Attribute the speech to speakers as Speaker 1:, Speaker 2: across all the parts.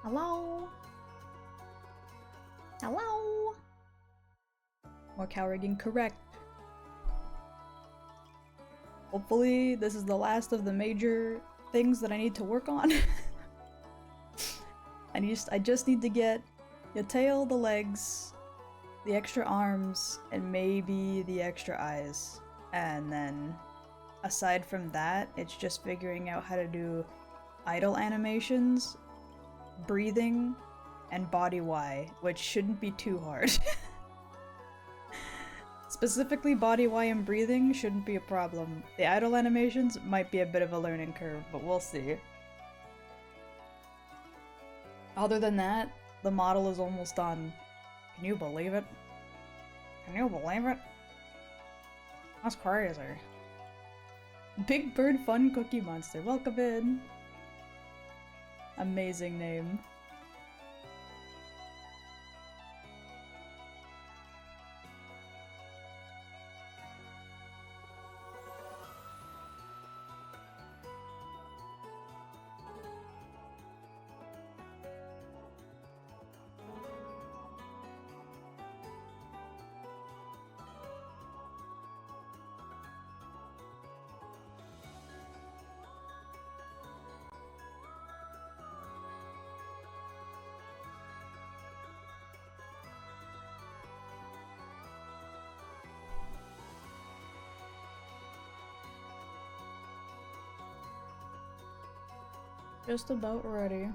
Speaker 1: Hello? Hello? More cow rigging, correct. Hopefully this is the last of the major things that I need to work on. I just need to get the tail, the legs, the extra arms, and maybe the extra eyes. And then, aside from that, it's just figuring out how to do idle animations, breathing, and body Y, which shouldn't be too hard. Specifically, body Y and breathing shouldn't be a problem. The idle animations might be a bit of a learning curve, but we'll see. Other than that, the model is almost done. Can you believe it? Can you believe it? That's crazy. Big Bird Fun Cookie Monster, welcome in! Amazing name. Just about ready.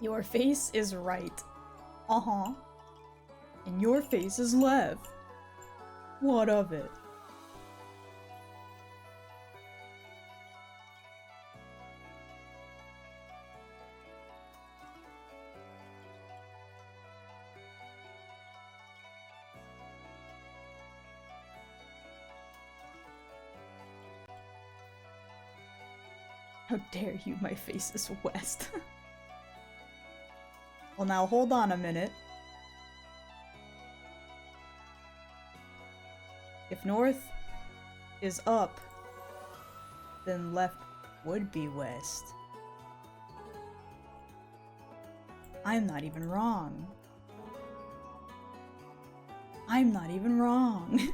Speaker 1: Your face is right. Uh-huh. And your face is left. What of it? How dare you, my face is west. Well, now hold on a minute. If north is up, then left would be west. I'm not even wrong. I'm not even wrong.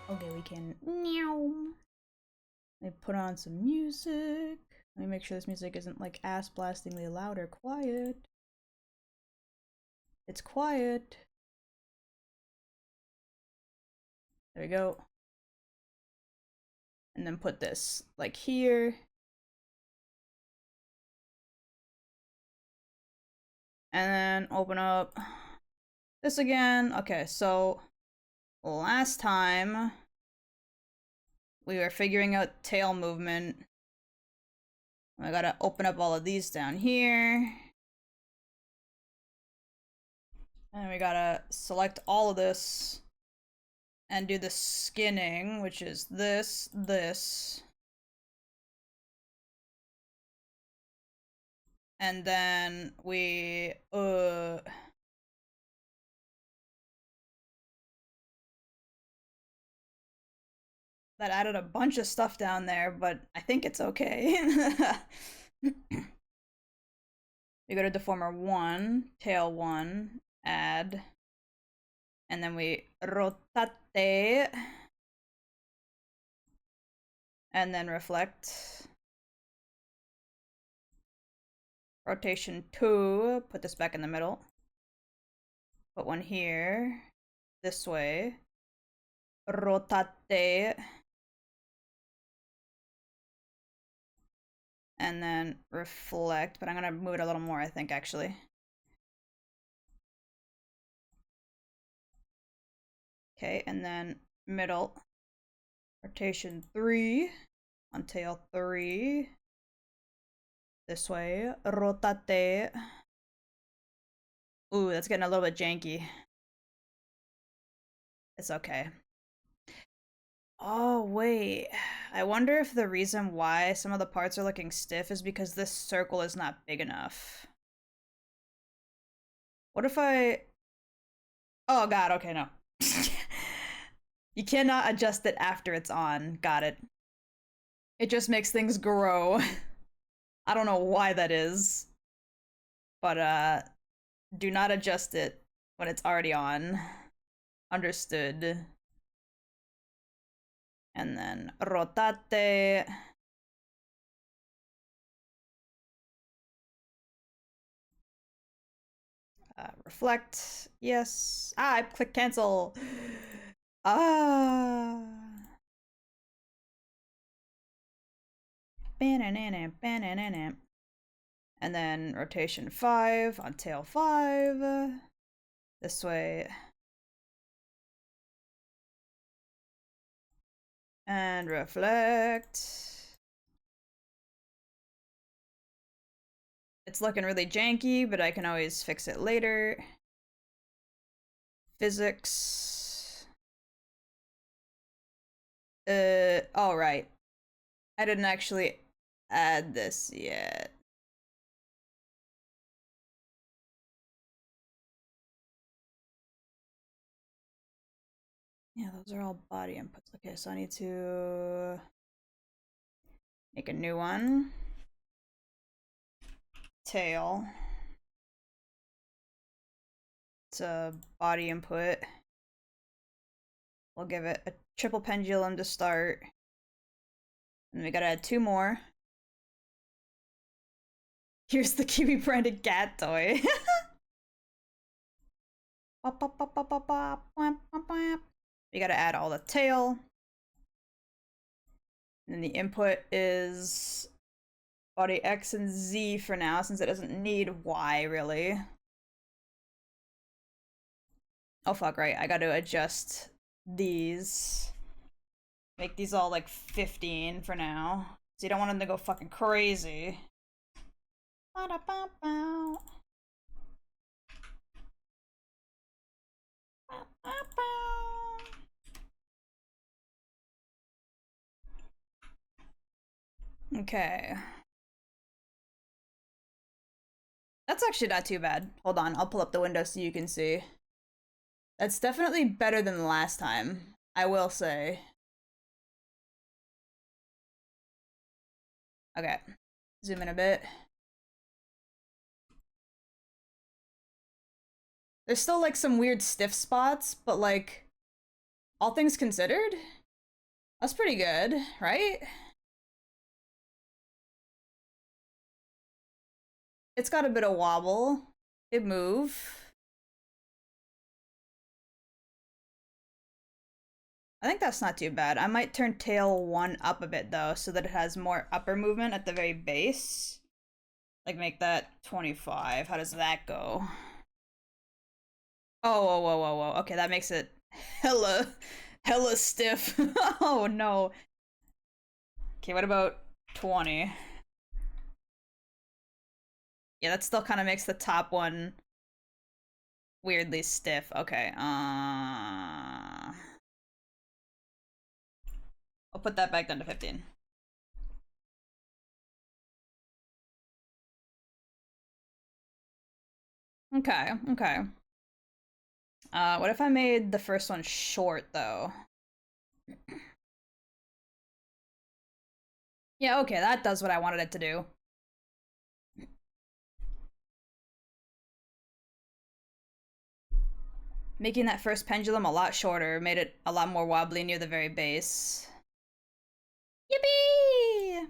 Speaker 1: Okay, we can meow. Let me put on some music. Let me make sure this music isn't like ass blastingly loud or quiet. It's quiet. There we go. And then put this like here. And then open up this again. Okay, so last time we were figuring out tail movement. I gotta open up all of these down here. And we gotta select all of this and do the skinning, which is this, this. And then we, that added a bunch of stuff down there, but I think it's okay. We go to deformer 1, tail 1, add, and then we rotate, and then reflect. Rotation 2, put this back in the middle. Put one here, this way. Rotate. And then reflect, but I'm gonna move it a little more, I think, actually. Okay, and then middle. Rotation 3 on tail 3. This way. Rotate. Ooh, that's getting a little bit janky. It's okay. Oh, wait. I wonder if the reason why some of the parts are looking stiff is because this circle is not big enough. What if I... Oh god, okay, no. You cannot adjust it after it's on. Got it. It just makes things grow. I don't know why that is. But, do not adjust it when it's already on. Understood. And then rotate. Reflect. Yes. Ah, I clicked cancel. Ah. And then rotation 5 on tail 5. This way. And reflect. It's looking really janky, but I can always fix it later. Physics. All right. I didn't actually add this yet. Yeah, those are all body inputs. Okay, so I need to make a new one. Tail. It's a body input. We'll give it a triple pendulum to start. And we gotta add 2 more. Here's the Kiwi branded cat toy. We gotta add all the tail. And then the input is body X and Z for now, since it doesn't need Y, really. Oh fuck, right, I gotta adjust these. Make these all like 15 for now. So you don't want them to go fucking crazy. Okay. That's actually not too bad. Hold on, I'll pull up the window so you can see. That's definitely better than the last time, I will say. Okay, zoom in a bit. There's still like some weird stiff spots, but like, all things considered, that's pretty good, right? It's got a bit of wobble. It move. I think that's not too bad. I might turn tail 1 up a bit though, so that it has more upper movement at the very base. Like make that 25. How does that go? Oh, whoa, whoa, whoa, whoa. Okay, that makes it hella stiff. Oh no. Okay, what about 20? Yeah, that still kind of makes the top one weirdly stiff. Okay, I'll put that back down to 15. Okay, okay. What if I made the first one short, though? Yeah, okay, that does what I wanted it to do. Making that first pendulum a lot shorter made it a lot more wobbly near the very base. Yippee!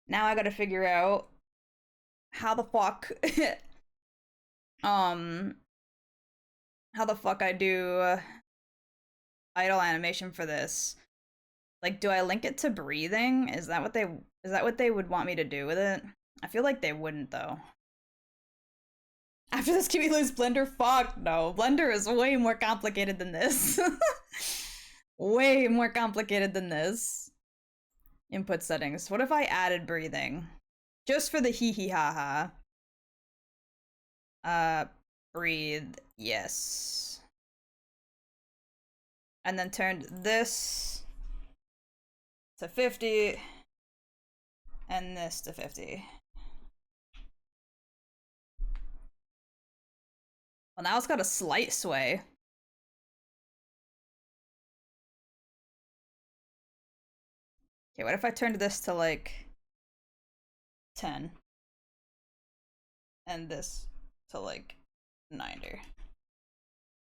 Speaker 1: Now I gotta figure out how the fuck how the fuck I do idle animation for this. Like, do I link it to breathing? Is that what they would want me to do with it? I feel like they wouldn't though. After this, Kiwi lose Blender? Fuck no. Blender is way more complicated than this. Way more complicated than this. Input settings. What if I added breathing? Just for the hee hee ha ha. Breathe. Yes. And then turned this to 50. And this to 50. Well, now it's got a slight sway. Okay, what if I turned this to like 10? And this to like 90.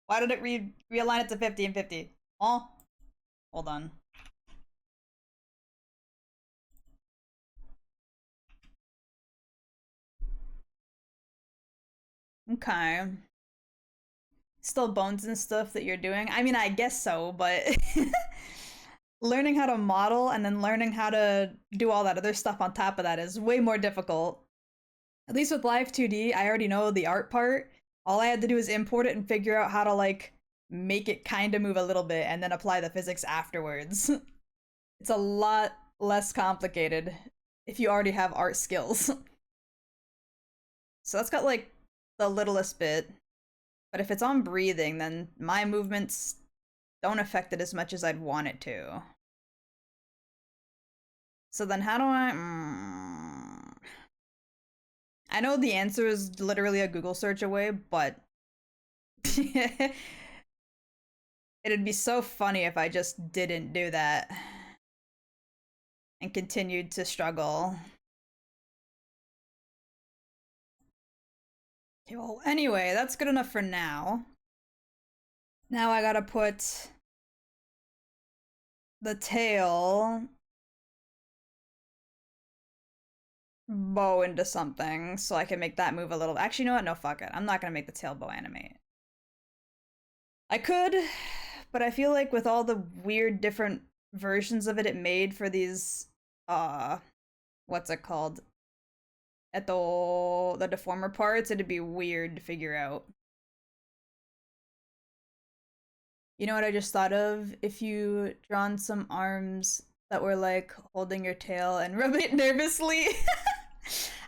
Speaker 1: Why did it realign it to 50 and 50? Oh, hold on. Okay. Still bones and stuff that you're doing? I mean, I guess so, but learning how to model and then learning how to do all that other stuff on top of that is way more difficult. At least with Live2d, I already know the art part. All I had to do is import it and figure out how to like make it kind of move a little bit and then apply the physics afterwards. It's a lot less complicated if you already have art skills. So that's got like the littlest bit. But if it's on breathing, then my movements don't affect it as much as I'd want it to. So then how do I know the answer is literally a Google search away, but it'd be so funny if I just didn't do that and continued to struggle. Okay, well, anyway, that's good enough for now. Now I gotta put the tail bow into something so I can make that move a little. Actually, you know what? No, fuck it. I'm not gonna make the tail bow animate. I could, but I feel like with all the weird different versions of it made for these, what's it called? The deformer parts, it'd be weird to figure out. You know what I just thought of? If you drawn some arms that were like holding your tail and rubbing it nervously,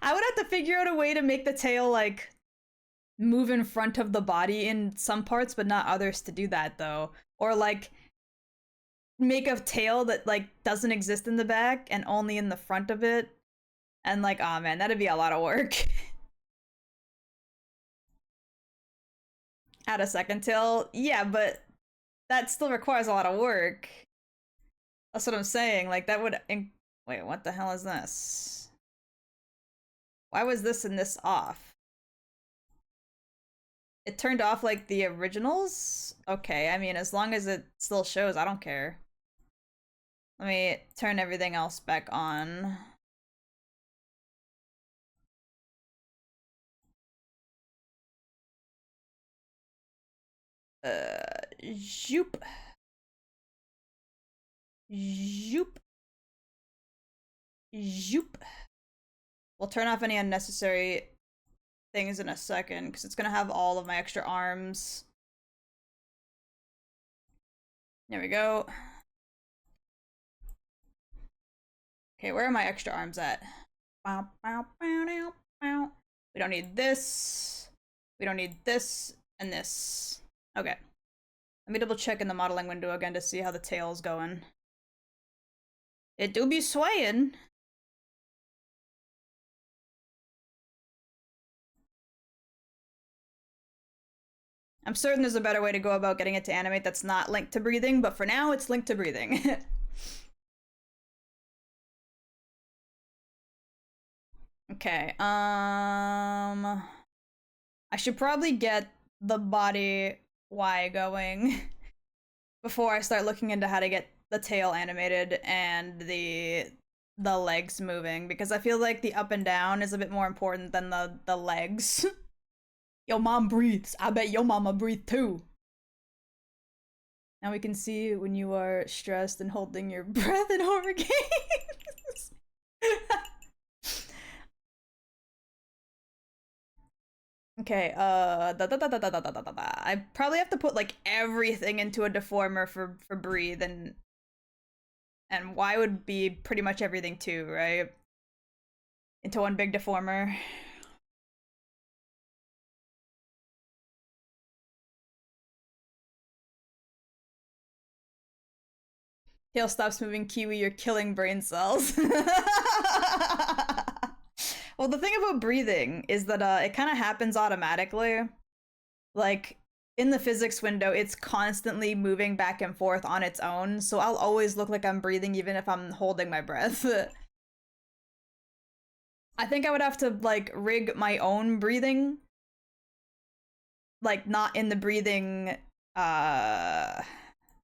Speaker 1: I would have to figure out a way to make the tail like move in front of the body in some parts, but not others to do that though. Or like make a tail that like doesn't exist in the back and only in the front of it. And like, oh man, that'd be a lot of work. Add a second tail, yeah, but that still requires a lot of work. That's what I'm saying. Like that would. Wait, what the hell is this? Why was this and this off? It turned off like the originals? Okay, I mean, as long as it still shows, I don't care. Let me turn everything else back on. Zoop. Zoop. Zoop. We'll turn off any unnecessary things in a second, because it's gonna have all of my extra arms. There we go. Okay, where are my extra arms at? We don't need this. We don't need this and this. Okay. Let me double check in the modeling window again to see how the tail's going. It do be swaying. I'm certain there's a better way to go about getting it to animate that's not linked to breathing, but for now it's linked to breathing. Okay, I should probably get the body Y going before I start looking into how to get the tail animated and the legs moving, because I feel like the up and down is a bit more important than the legs. Yo mom breathes. I bet yo mama breathe too. Now we can see when you are stressed and holding your breath in horror games. Okay, I probably have to put like everything into a deformer for breathe, and Y would be pretty much everything too, right? Into one big deformer. Tail stops moving, Kiwi, you're killing brain cells. Well, the thing about breathing is that it kind of happens automatically. Like, in the physics window, it's constantly moving back and forth on its own, so I'll always look like I'm breathing even if I'm holding my breath. I think I would have to, like, rig my own breathing. Like, not in the breathing, uh...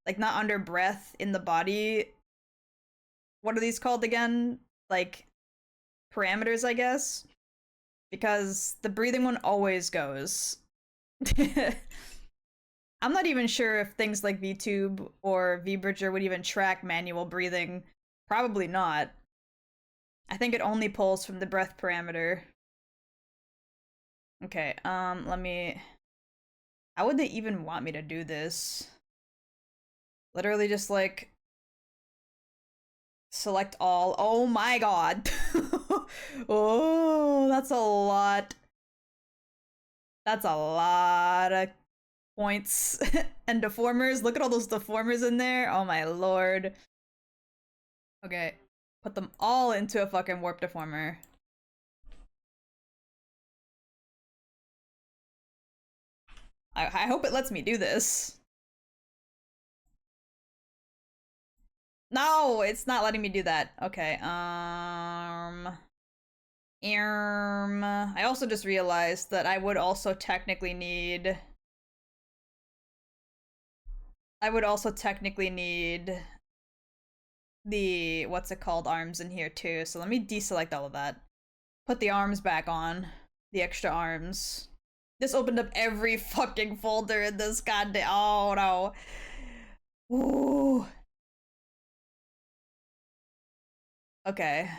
Speaker 1: like, not under breath in the body. What are these called again? Like, parameters, I guess? Because the breathing one always goes. I'm not even sure if things like VTube or VBridger would even track manual breathing. Probably not. I think it only pulls from the breath parameter. Okay, let me... How would they even want me to do this? Literally just, like... Select all. Oh my god! Oh, that's a lot. That's a lot of points. And deformers. Look at all those deformers in there. Oh my lord. Okay. Put them all into a fucking warp deformer. I hope it lets me do this. No, it's not letting me do that. Okay, I also just realized that I would also technically need... the, what's it called, arms in here too. So let me deselect all of that. Put the arms back on. The extra arms. This opened up every fucking folder in this goddamn... Oh no. Ooh. Okay.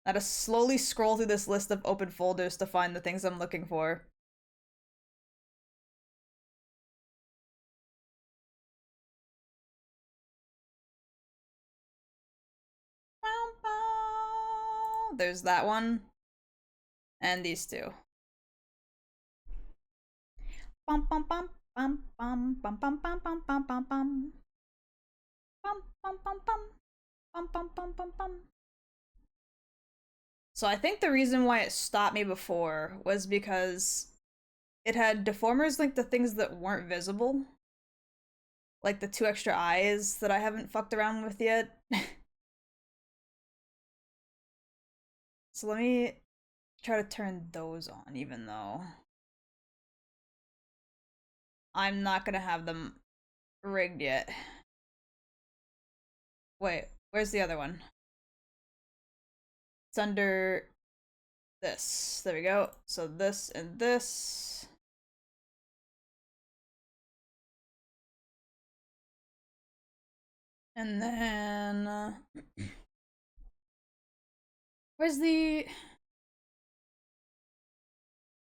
Speaker 1: I gotta slowly scroll through this list of open folders to find the things I'm looking for. There's that one. And these two. Bum bum bum bum bum bum bum bum bum bum bum bum. Bum bum bum bum. Bum bum bum bum bum. So I think the reason why it stopped me before was because it had deformers like the things that weren't visible. Like the 2 extra eyes that I haven't fucked around with yet. So let me try to turn those on, even though I'm not gonna have them rigged yet. Wait, where's the other one? It's under this. There we go. So this and this. And then... where's the...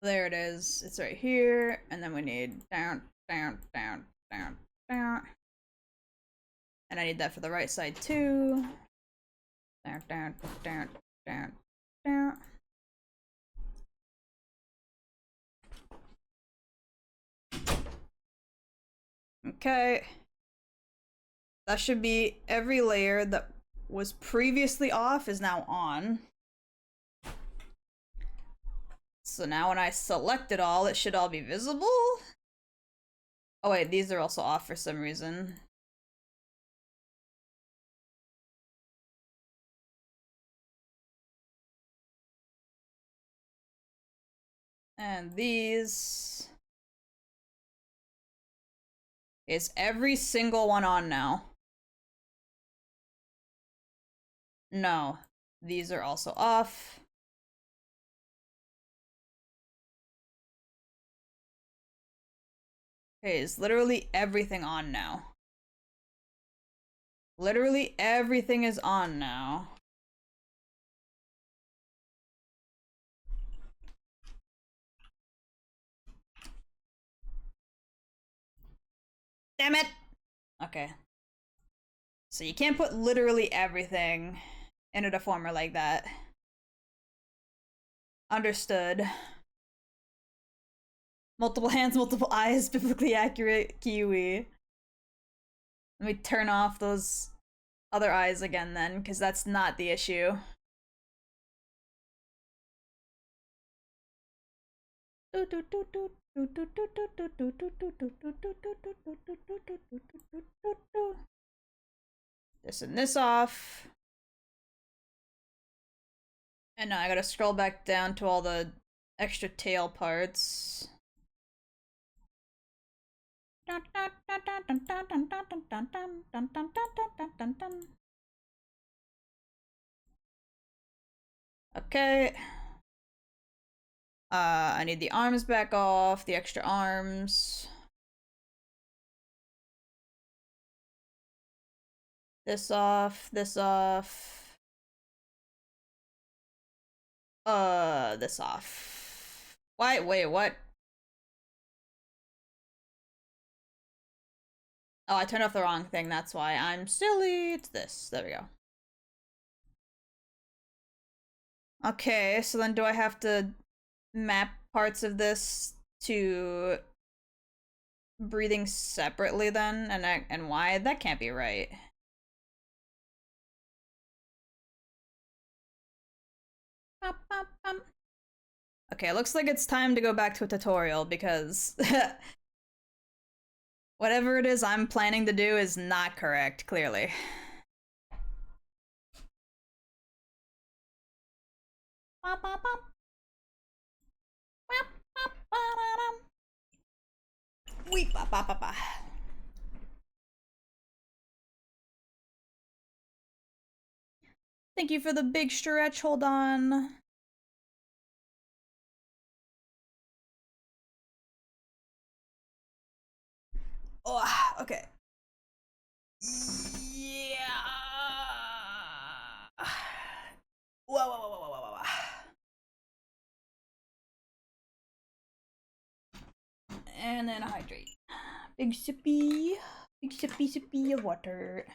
Speaker 1: There it is. It's right here. And then we need down, down, down, down, down. And I need that for the right side too. Down, down, down, down, down. Okay. That should be every layer that was previously off is now on. So now when I select it all, it should all be visible. Oh wait, these are also off for some reason. And these... is every single one on now? No. These are also off. Okay, is literally everything on now? Literally everything is on now. Damn it! Okay. So you can't put literally everything in a deformer like that. Understood. Multiple hands, multiple eyes, biblically accurate Kiwi. Let me turn off those other eyes again then, because that's not the issue. This and this off. And now I gotta scroll back down to all the extra tail parts. Okay. I need the arms back off, the extra arms. This off, this off. This off. Wait, what? Oh, I turned off the wrong thing, that's why. I'm silly. It's this. There we go. Okay, so then do I have to map parts of this to breathing separately then? And why? That can't be right. Okay, looks like it's time to go back to a tutorial because whatever it is I'm planning to do is not correct, clearly. Thank you for the big stretch. Hold on. Oh, okay. Yeah. Whoa. And then hydrate. Big sippy of water.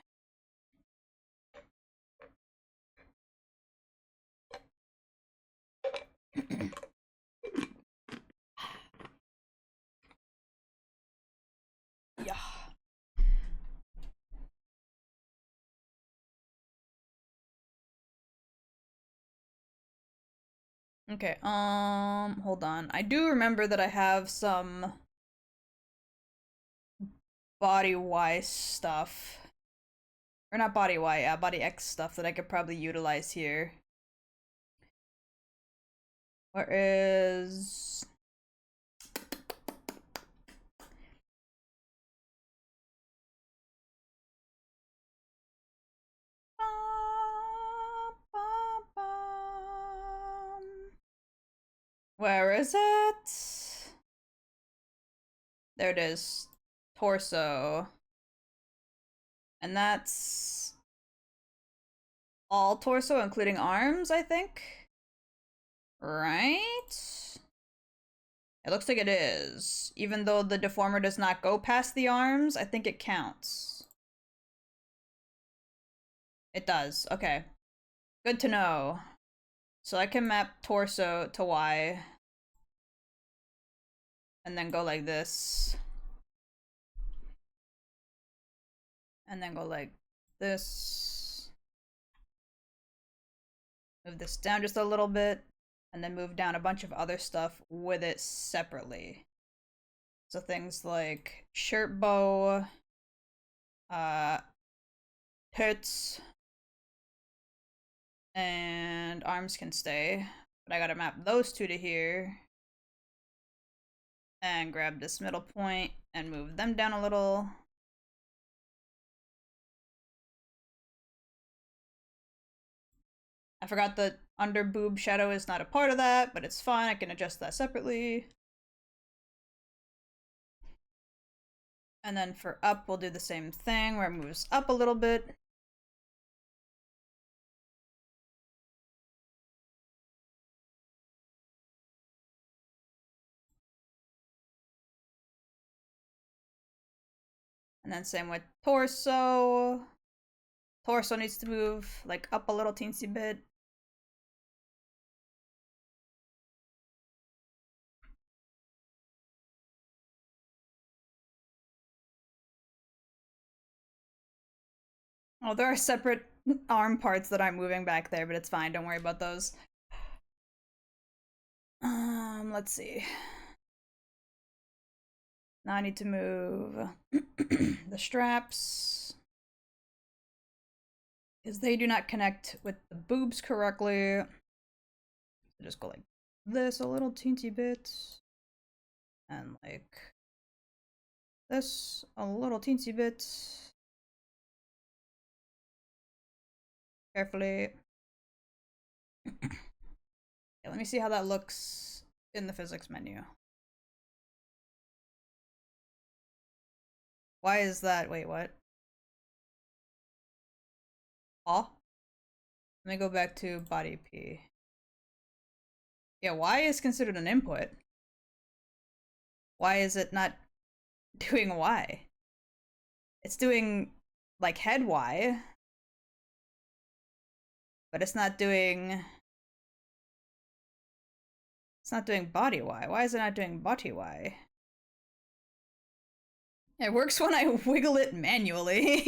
Speaker 1: Yeah. Okay, hold on. I do remember that I have some body Y stuff. Or not body Y, yeah, body X stuff that I could probably utilize here. Where is... Where is it? There it is. Torso. And that's all torso, including arms, I think? Right? It looks like it is. Even though the deformer does not go past the arms, I think it counts. It does. Okay. Good to know. So I can map torso to Y. And then go like this. And then go like this. Move this down just a little bit. And then move down a bunch of other stuff with it separately. So things like shirt bow, tits, and arms can stay. But I gotta map those two to here. And grab this middle point and move them down a little. I forgot that under boob shadow is not a part of that, but it's fine. I can adjust that separately. And then for up, we'll do the same thing where it moves up a little bit. And then same with torso. Torso needs to move like up a little teensy bit. Oh, there are separate arm parts that aren't moving back there, but it's fine. Don't worry about those. Let's see. Now I need to move the straps because they do not connect with the boobs correctly. So just go like this a little teensy bit, and like this a little teensy bit. Carefully. Okay, let me see how that looks in the physics menu. Why is that? Wait, what? Oh? Let me go back to body P. Yeah, Y is considered an input. Why is it not doing Y? It's doing like head Y, but it's not doing body Y. Why is it not doing body Y? It works when I wiggle it manually.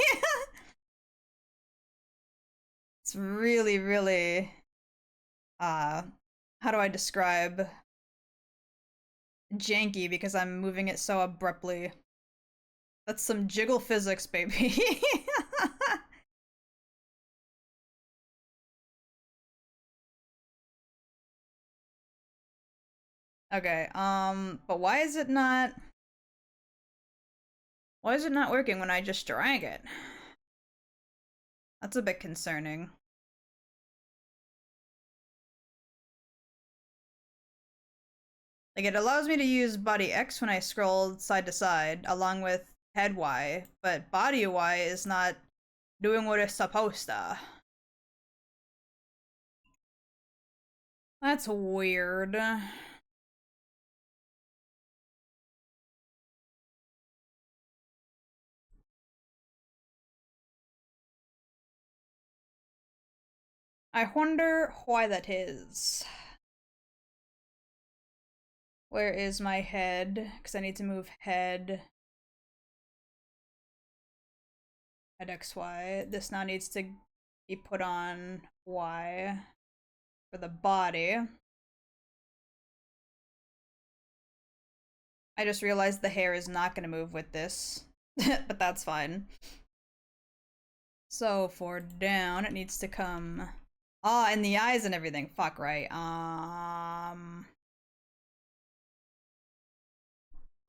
Speaker 1: It's really, really how do I describe janky because I'm moving it so abruptly. That's some jiggle physics, baby. Okay, but why is it not working when I just drag it? That's a bit concerning. Like, it allows me to use body X when I scroll side to side, along with head Y, but body Y is not doing what it's supposed to. That's weird. I wonder why that is. Where is my head? Because I need to move head. Head XY. This now needs to be put on Y for the body. I just realized the hair is not going to move with this, but that's fine. So for down, it needs to come. Ah, and the eyes and everything. Fuck, right.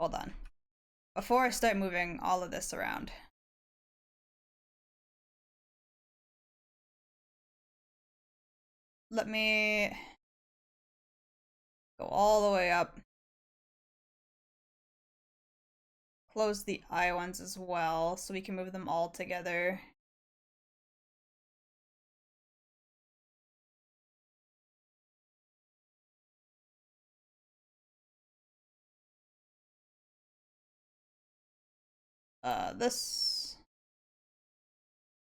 Speaker 1: Hold on. Before I start moving all of this around. Let me go all the way up. Close the eye ones as well, so we can move them all together. This.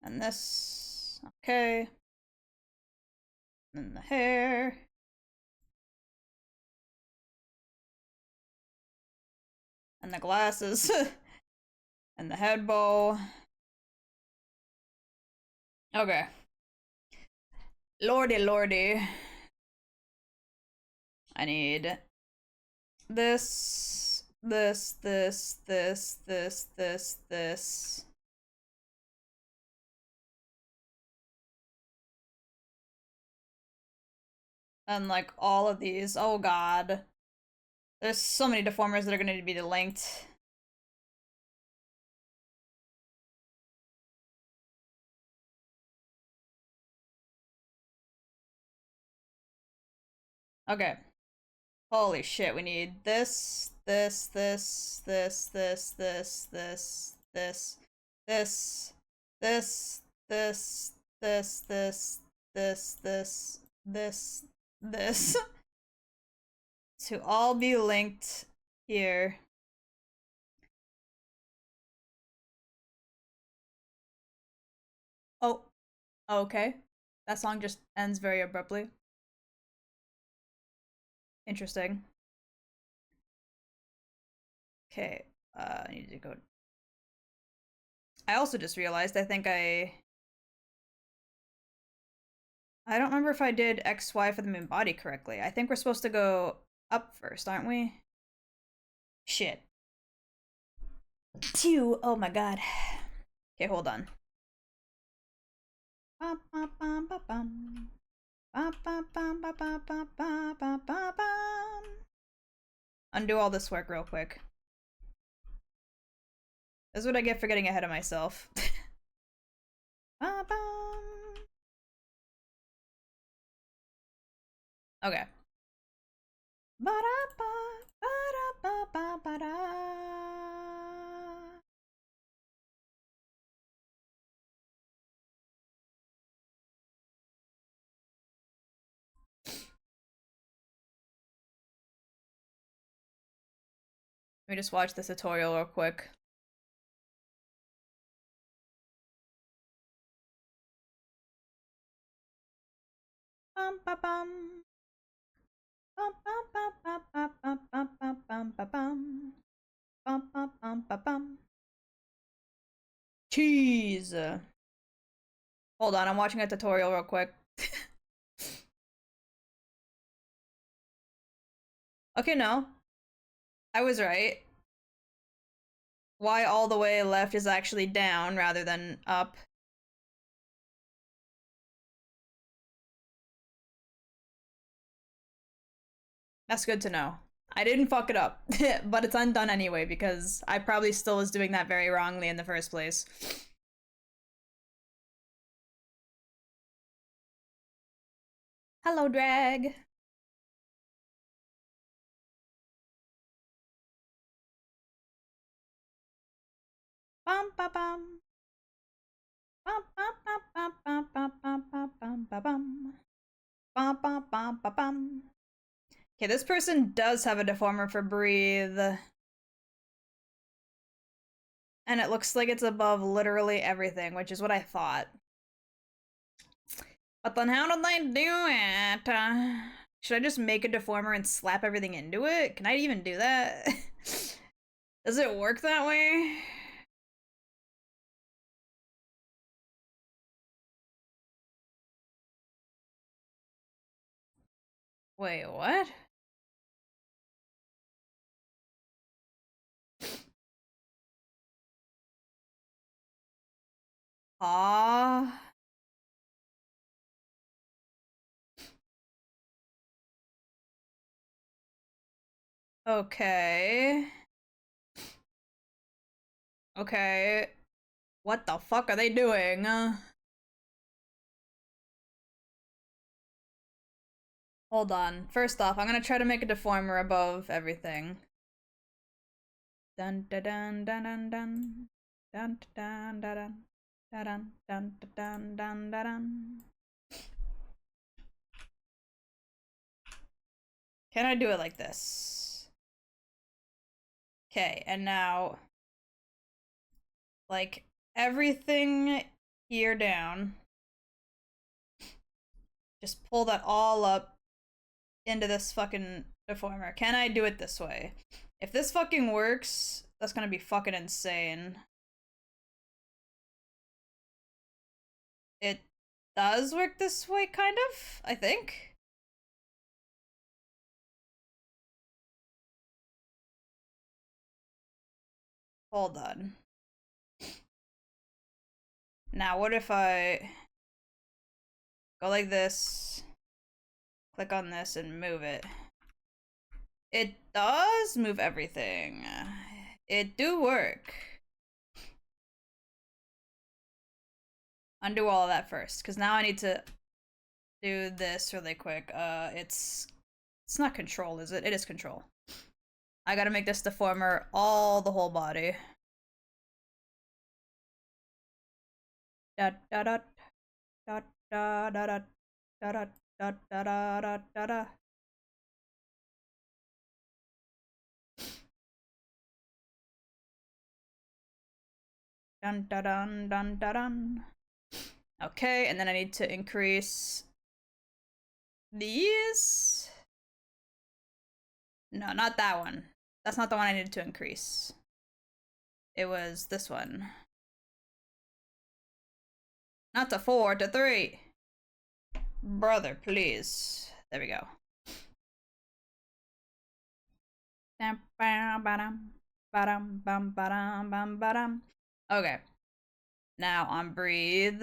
Speaker 1: And this. Okay. And the hair. And the glasses. And the head bow. Okay. Lordy, lordy. I need this, this, this, this, this, this, this. And like all of these. Oh god. There's so many deformers that are gonna need to be linked. Okay. Holy shit, we need this, this, this, this, this, this, this, this, this, this, this, this, this, this, this, this, this. To all be linked here. Oh, okay. That song just ends very abruptly. Interesting. Okay, I need to go. I also just realized, I don't remember if I did XY for the moon body correctly. I think we're supposed to go up first, aren't we? Shit. Two. Oh my god. Okay, hold on. Undo all this work real quick. This is what I get for getting ahead of myself. Okay. Let me just watch this tutorial real quick. Bum ba bum. Bum bum bum bum bum bum bum bum bum bum bum. Bum bum bum bum bum. Cheese. Hold on, I'm watching a tutorial real quick. Okay, no. I was right. Why all the way left is actually down rather than up. That's good to know. I didn't fuck it up, but it's undone anyway because I probably still was doing that very wrongly in the first place. Hello, drag. Bum ba bum. Bum bum bum bum bum bum bum bum bum bum bum. Bum bum bum bum bum. Okay, this person does have a deformer for breathe. And it looks like it's above literally everything, which is what I thought. But then how did they do it? Should I just make a deformer and slap everything into it? Can I even do that? Does it work that way? Wait, what? Ah. Okay. Okay. What the fuck are they doing? Hold on. First off, I'm gonna try to make a deformer above everything. Dun dun dun dun dun dun. Dun dun dun dun. Dun dun dun dun dun dun. Can I do it like this? Okay, and now, like, everything here down. Just pull that all up into this fucking deformer. Can I do it this way? If this fucking works, that's gonna be fucking insane. It does work this way, kind of, I think. Hold on. Now, what if I go like this, click on this, and move it? It does move everything. It do work. Undo all of that first, because now I need to do this really quick. It's not control, is it? It is control. I gotta make this deformer all the whole body. Da da da da da da da da da da da da da da. Dun dun dun dun dun. Okay, and then I need to increase these. No, not that one. That's not the one I needed to increase. It was this one. Not to 4, to 3. Brother, please. There we go. Okay. Now on breathe.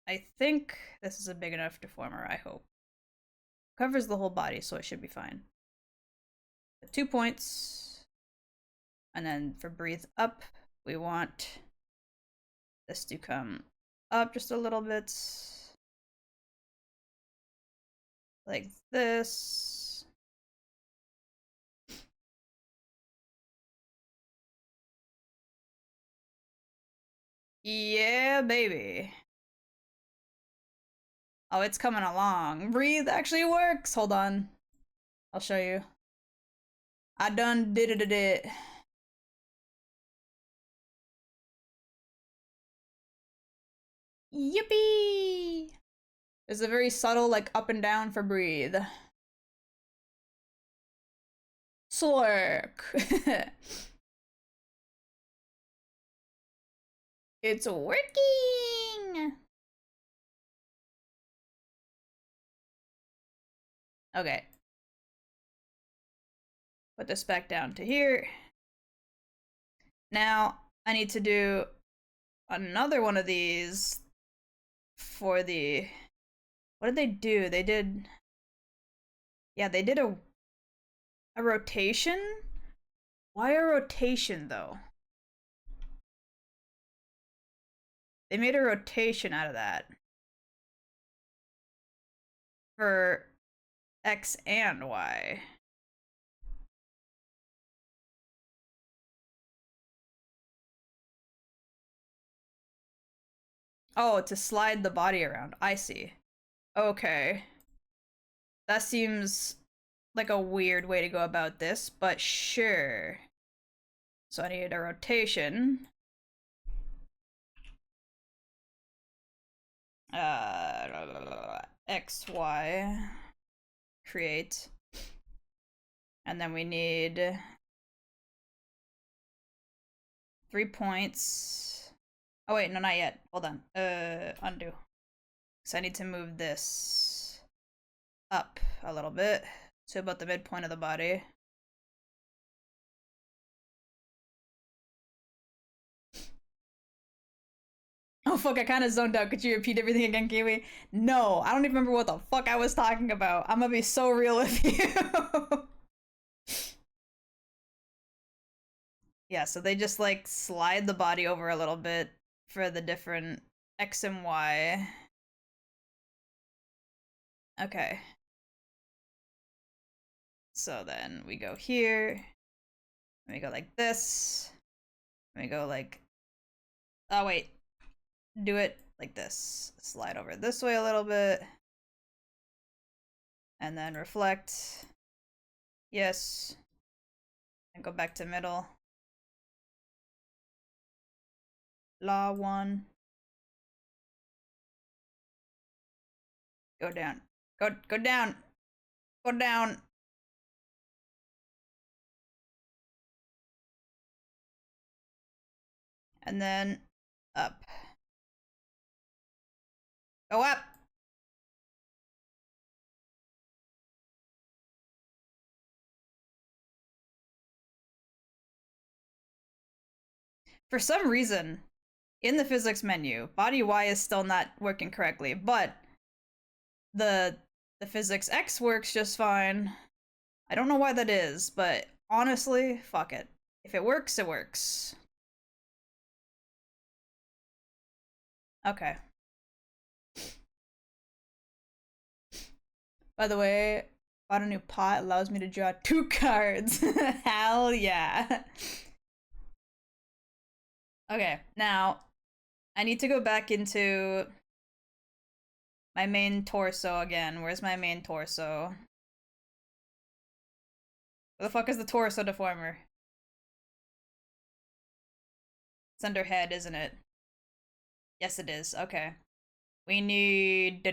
Speaker 1: I think this is a big enough deformer, I hope. Covers the whole body, so it should be fine. 2 points. And then for breathe up, we want this to come up just a little bit. Like this. Yeah, baby. Oh, it's coming along. Breathe actually works. Hold on. I'll show you. I done did it. Yippee! There's a very subtle, like, up and down for breathe. Slurk. It's working! Okay. Put this back down to here. Now, I need to do another one of these for the... What did they do? They did... Yeah, they did a rotation? Why a rotation, though? They made a rotation out of that. For X and Y. Oh, to slide the body around. I see. Okay. That seems like a weird way to go about this, but sure. So I needed a rotation. X, Y. Create. And then we need 3 points. Oh wait, no, not yet. Hold on. Undo. So I need to move this up a little bit to about the midpoint of the body. Oh fuck, I kind of zoned out. Could you repeat everything again, Kiwi? No, I don't even remember what the fuck I was talking about. I'm gonna be so real with you. Yeah, so they just like slide the body over a little bit for the different X and Y. Okay. So then we go here. And we go like this. And we go like... Oh, wait. Do it like this. Slide over this way a little bit. And then reflect. Yes. And go back to middle. Law 1. Go down. Go down. Go down. And then up. Go up. For some reason, in the physics menu, body Y is still not working correctly, but the physics X works just fine. I don't know why that is, but honestly, fuck it. If it works, it works. Okay. By the way, bought a new pot, allows me to draw 2 cards. Hell yeah. Okay, now I need to go back into my main torso again. Where's my main torso? Where the fuck is the torso deformer? It's under head, isn't it? Yes, it is. Okay. We need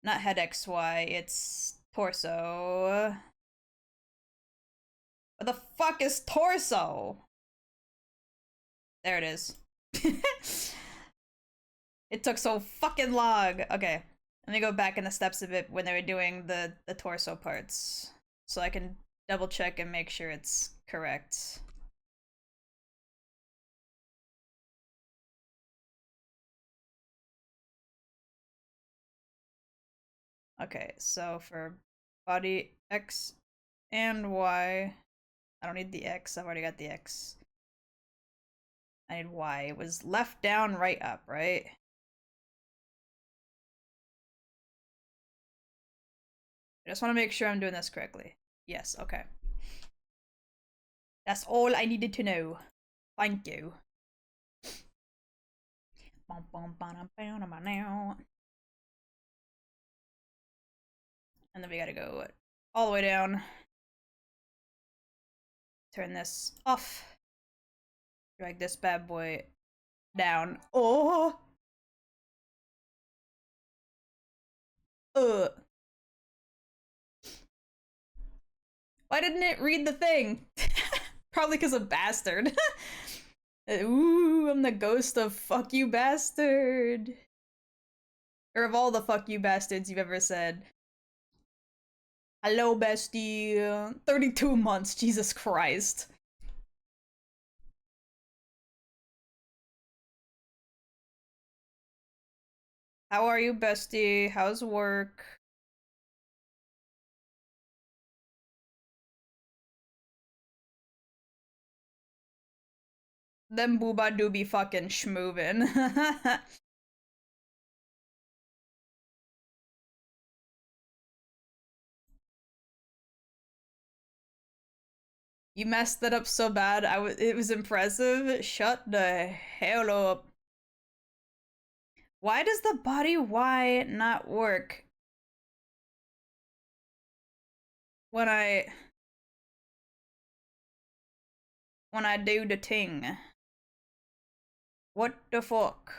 Speaker 1: not head XY, it's torso. What the fuck is torso? There it is. It took so fucking long. Okay. Let me go back in the steps of it when they were doing the torso parts. So I can double check and make sure it's correct. Okay, so for body X and Y, I don't need the X, I've already got the X. I need Y. It was left down, right up, right? I just want to make sure I'm doing this correctly. Yes, okay. That's all I needed to know. Thank you. And then we gotta go all the way down. Turn this off. Drag this bad boy down. Oh! Why didn't it read the thing? Probably because of bastard. Ooh, I'm the ghost of fuck you bastard. Or of all the fuck you bastards you've ever said. Hello, bestie. 32 months, Jesus Christ. How are you, bestie? How's work? Them booba do be fucking schmoovin'. You messed that up so bad. It was impressive. Shut the hell up. Why does the body Y not work when I do the ting? What the fuck?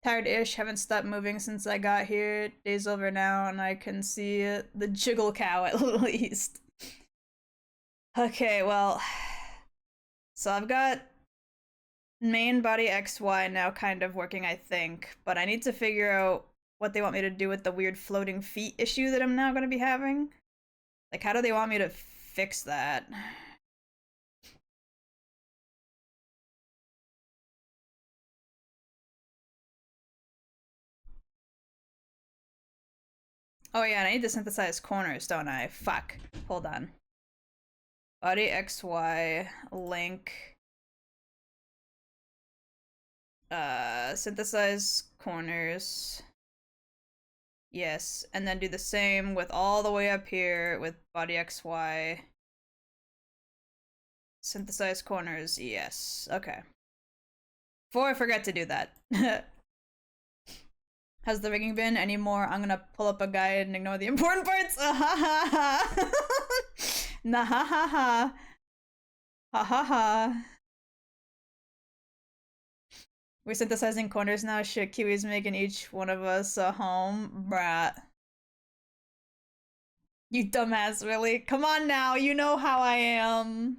Speaker 1: Tired-ish, haven't stopped moving since I got here. Day's over now, and I can see the jiggle cow at least. Okay, well, so I've got main body XY now kind of working, I think, but I need to figure out what they want me to do with the weird floating feet issue that I'm now going to be having. Like, how do they want me to fix that? Oh yeah, and I need to synthesize corners, don't I? Fuck. Hold on. Body XY, link. Synthesize corners. Yes, and then do the same with all the way up here with body XY. Synthesize corners, yes. Okay. Before I forget to do that. Has the rigging been any more? I'm gonna pull up a guide and ignore the important parts. Ah, ha ha ha. Nah ha ha ha. Ha ha ha. We're synthesizing corners now. Shit, Kiwi's making each one of us a home. Brat. You dumbass, really? Come on now, you know how I am.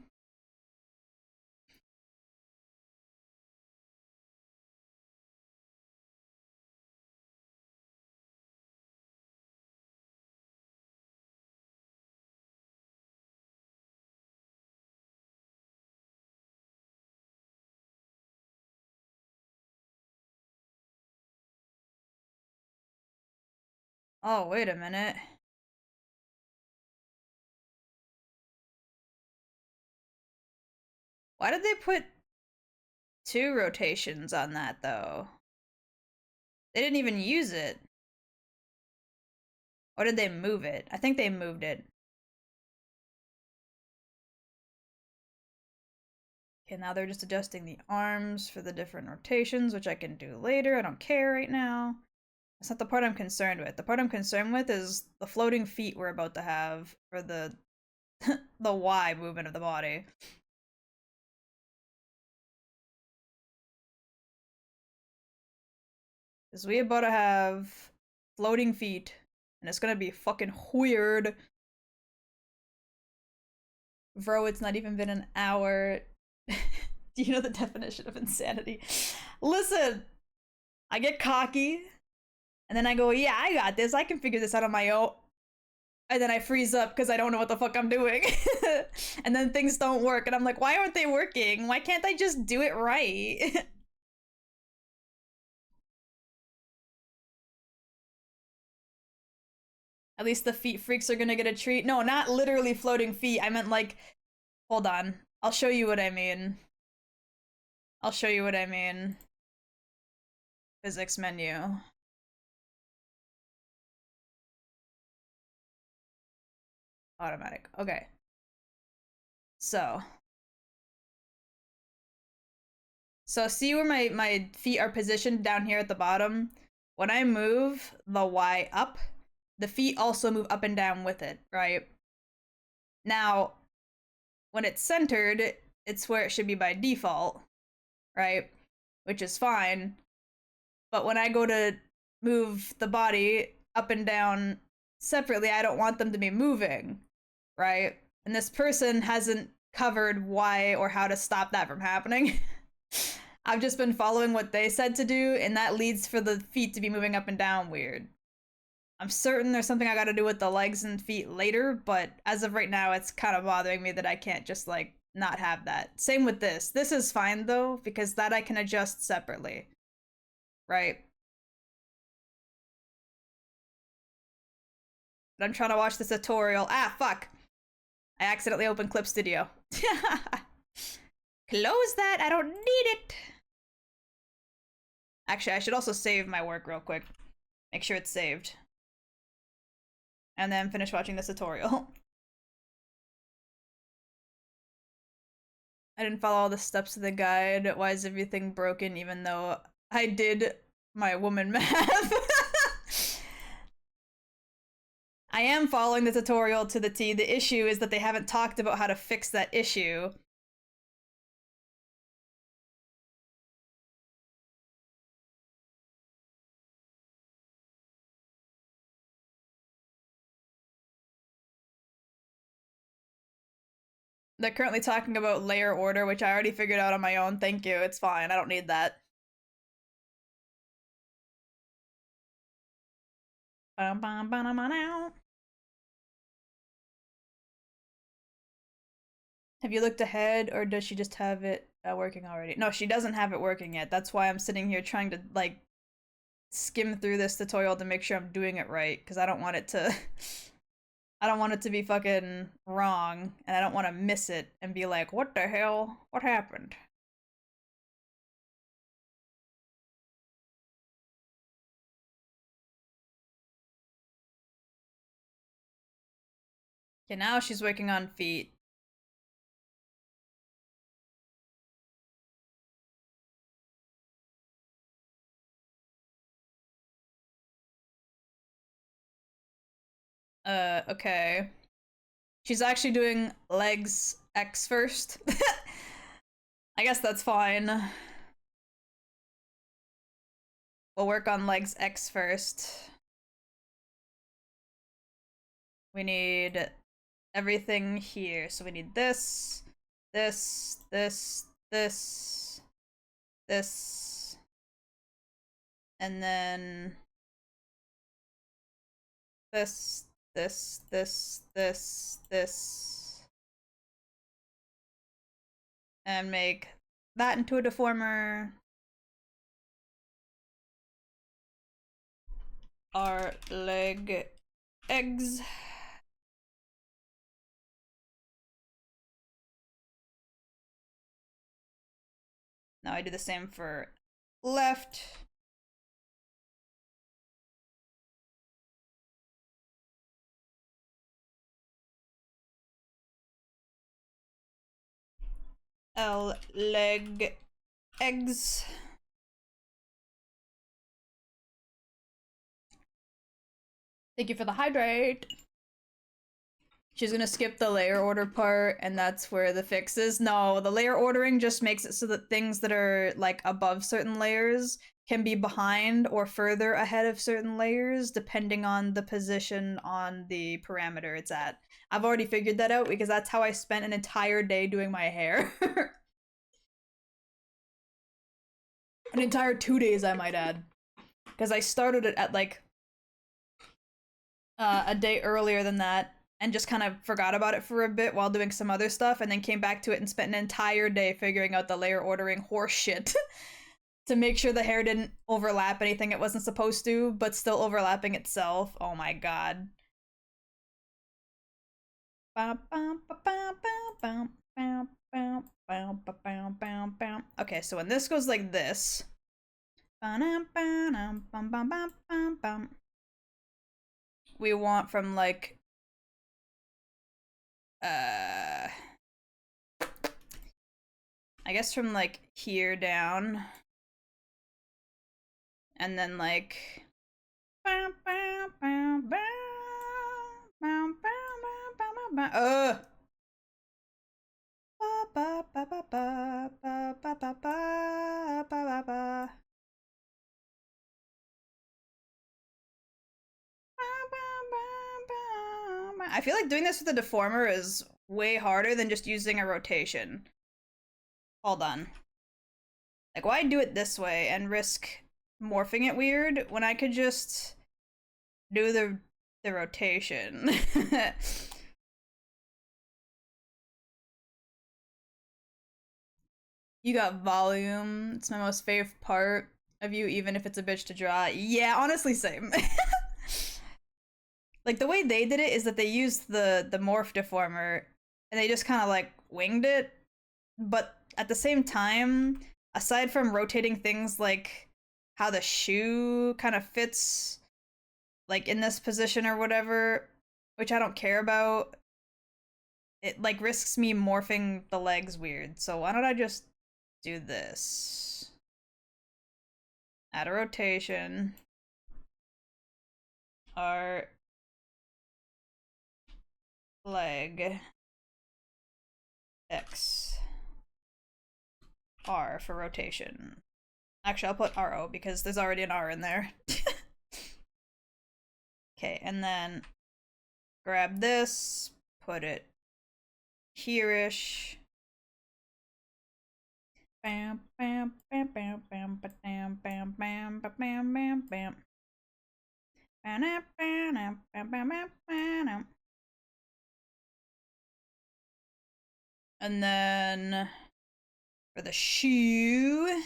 Speaker 1: Oh, wait a minute. Why did they put 2 rotations on that, though? They didn't even use it. Or did they move it? I think they moved it. Okay, now they're just adjusting the arms for the different rotations, which I can do later. I don't care right now. That's not the part I'm concerned with. The part I'm concerned with is the floating feet we're about to have for the the Y movement of the body. Because we about to have floating feet, and it's gonna be fucking weird. Bro, it's not even been an hour. Do you know the definition of insanity? Listen, I get cocky, and then I go, yeah, I got this. I can figure this out on my own. And then I freeze up because I don't know what the fuck I'm doing. And then things don't work, and I'm like, why aren't they working? Why can't I just do it right? At least the feet freaks are gonna get a treat. No, not literally floating feet. I meant like, hold on. I'll show you what I mean. I'll show you what I mean. Physics menu. Automatic. Okay. So see where my feet are positioned down here at the bottom? When I move the Y up, the feet also move up and down with it, right? Now, when it's centered, it's where it should be by default, right? Which is fine. But when I go to move the body up and down separately, I don't want them to be moving, right? And this person hasn't covered why or how to stop that from happening. I've just been following what they said to do, and that leads for the feet to be moving up and down weird. I'm certain there's something I gotta do with the legs and feet later, but as of right now, it's kind of bothering me that I can't just, like, not have that. Same with this. This is fine, though, because that I can adjust separately. Right? But I'm trying to watch this tutorial. Ah, fuck! I accidentally opened Clip Studio. Close that! I don't need it! Actually, I should also save my work real quick. Make sure it's saved. And then finish watching this tutorial. I didn't follow all the steps of the guide. Why is everything broken even though I did my woman math? I am following the tutorial to the T. The issue is that they haven't talked about how to fix that issue. They're currently talking about layer order, which I already figured out on my own. Thank you. It's fine. I don't need that. Have you looked ahead, or does she just have it working already? No, she doesn't have it working yet. That's why I'm sitting here trying to, like, skim through this tutorial to make sure I'm doing it right, because I don't want it to... I don't want it to be fucking wrong, and I don't want to miss it and be like, what the hell? What happened? Okay, now she's working on feet. Okay. She's actually doing legs X first. I guess that's fine. We'll work on legs X first. We need everything here. So we need this, this, this, this, this, and then this, this, and make that into a deformer. Our leg eggs. Now I do the same for left. leg eggs. Thank you for the hydrate. She's gonna skip the layer order part, and that's where the fix is. No, the layer ordering just makes it so that things that are like above certain layers can be behind or further ahead of certain layers depending on the position on the parameter it's at. I've already figured that out because that's how I spent an entire day doing my hair. An entire 2 days, I might add. Because I started it at like a day earlier than that and just kind of forgot about it for a bit while doing some other stuff, and then came back to it and spent an entire day figuring out the layer ordering horse shit to make sure the hair didn't overlap anything it wasn't supposed to, but still overlapping itself. Oh my god. Okay, so when this goes like this, we want from like I guess from like here down, and then like I feel like doing this with a deformer is way harder than just using a rotation. Hold on. Like, why do it this way and risk morphing it weird when I could just do the rotation? You got volume. It's my most favorite part of you, even if it's a bitch to draw. Yeah, honestly, same. Like, the way they did it is that they used the morph deformer and they just kind of like winged it, but at the same time, aside from rotating things like how the shoe kind of fits like in this position or whatever, which I don't care about, it like risks me morphing the legs weird. So why don't I just do this? Add a rotation. Our leg X R for rotation. Actually, I'll put RO because there's already an R in there. Okay, and then grab this, put it here-ish. Bam, bam, bam, bam, bam, bam, bam, bam, bam, bam, bam, bam. And then for the shoe,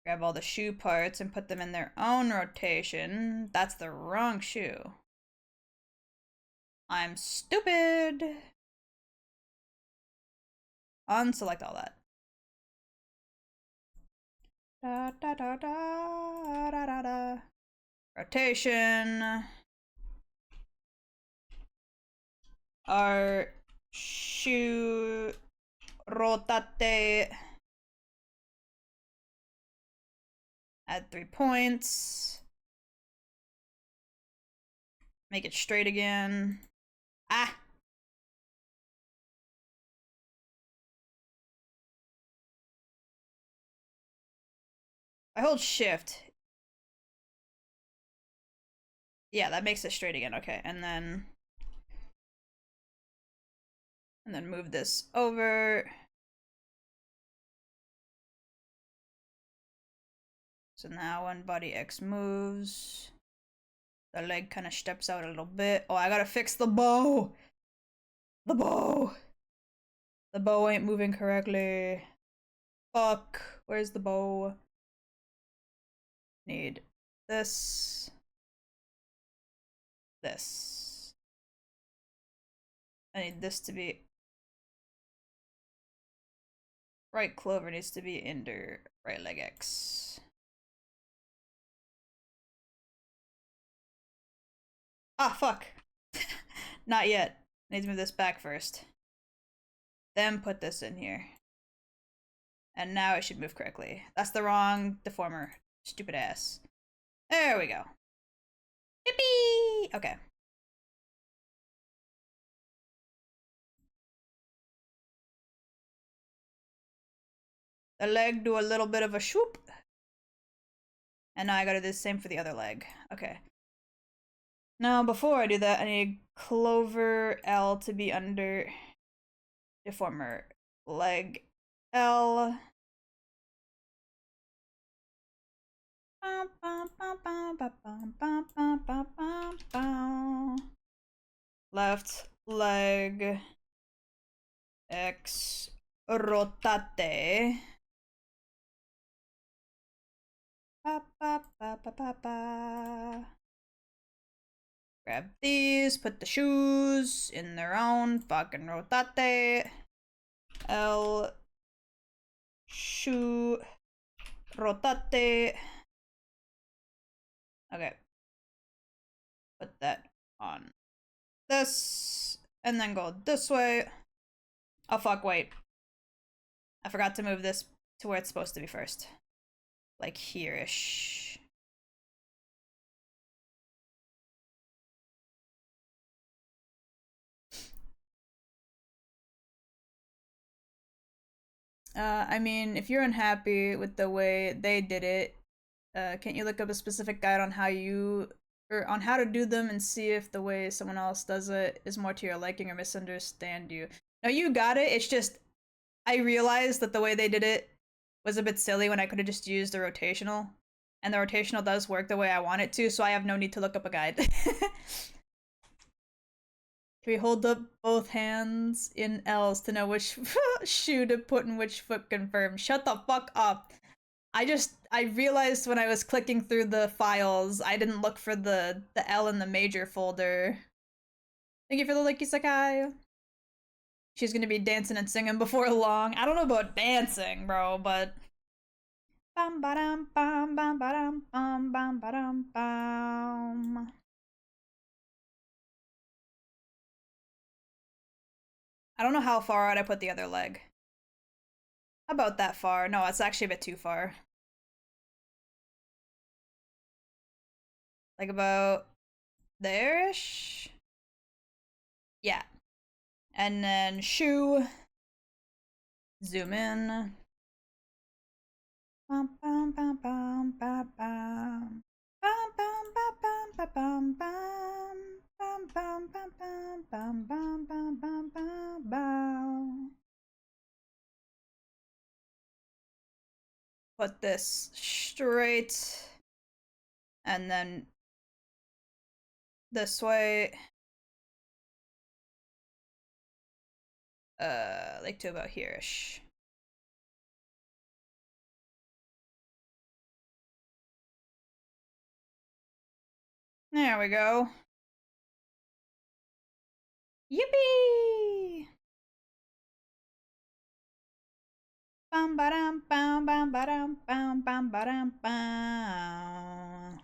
Speaker 1: grab all the shoe parts and put them in their own rotation. That's the wrong shoe. I'm stupid. Unselect all that. Da, da, da, da, da, da, da. Rotation. Our shoe rotate. Add 3 points. Make it straight again. Ah! I hold shift. Yeah, that makes it straight again. Okay, and then move this over. So now when body X moves, the leg kind of steps out a little bit. Oh, I gotta fix the bow. The bow. The bow ain't moving correctly. Fuck. Where's the bow? Need this. This. I need this to be right clover needs to be under right leg X. Ah, fuck. Not yet. I need to move this back first. then put this in here. And now it should move correctly. That's the wrong deformer. Stupid ass. There we go. Yippee! Okay. The leg do a little bit of a swoop. And now I gotta do the same for the other leg. Okay. Now, before I do that, I need clover L to be under deformer leg L. Left leg X rotate. Grab these, put the shoes in their own fucking rotate. L shoe rotate. Okay. Put that on this, and then go this way. Oh fuck, wait. I forgot to move this to where it's supposed to be first. Like here-ish. I mean, if you're unhappy with the way they did it, can't you look up a specific guide on how on how to do them and see if the way someone else does it is more to your liking or misunderstand you? No, you got it. It's just, I realized that the way they did it was a bit silly when I could have just used the rotational. And the rotational does work the way I want it to, so I have no need to look up a guide. Can we hold up both hands in L's to know which shoe to put in which foot confirmed? Shut the fuck up. I realized when I was clicking through the files, I didn't look for the L in the major folder. Thank you for the Licky Sakai. She's gonna be dancing and singing before long. I don't know about dancing, bro, but bam ba-dum bam bam ba-dum bam bam ba-dum bam. I don't know how far out I put the other leg. About that far. No, it's actually a bit too far. Like about there-ish? Yeah. And then shoe. Zoom in. Bum bum bum bum bum bum. Bum bum bum bum bum bum. Bum bum bum bum bum bum bum bum bum bum. Put this straight. And then this way. Like to about here-ish. There we go. Yippee! Bum ba-dum bum bum ba-dum bum bum ba-dum bum.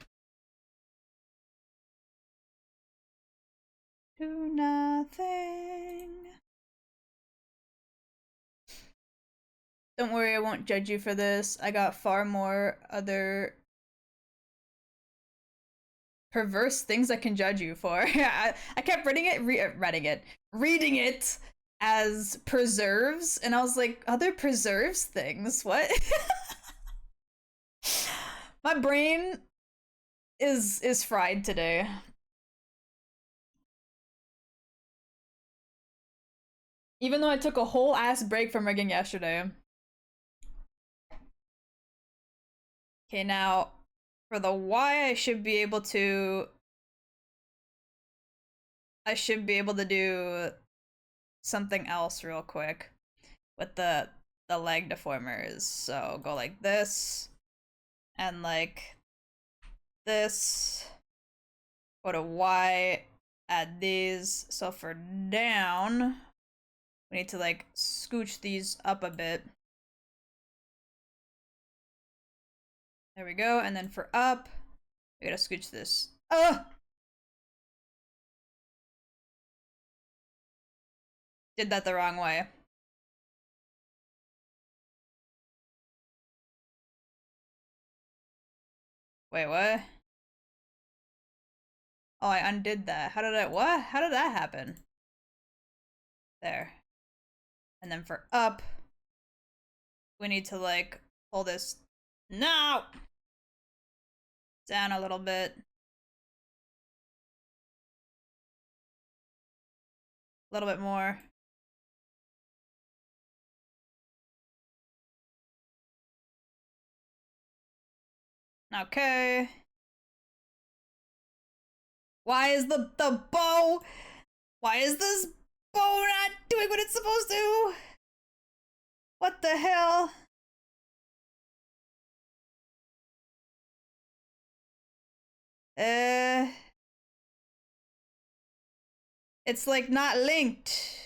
Speaker 1: Do nothing. Don't worry, I won't judge you for this. I got far more other perverse things I can judge you for. I kept reading it as preserves, and I was like, other preserves things? What? My brain is fried today. Even though I took a whole ass break from rigging yesterday. Okay, now for the Y, I should be able to do something else real quick with the leg deformers. So go like this and like this. Go to Y, add these. So for down, we need to like scooch these up a bit. There we go. And then for up, we gotta scooch this. Did that the wrong way. Wait, what? Oh, I undid that. How did I, what? How did that happen? There. And then for up, we need to like pull this, no! Down a little bit. A little bit more. Okay. Why is the bow? Why is this bow not doing what it's supposed to? What the hell? It's like not linked.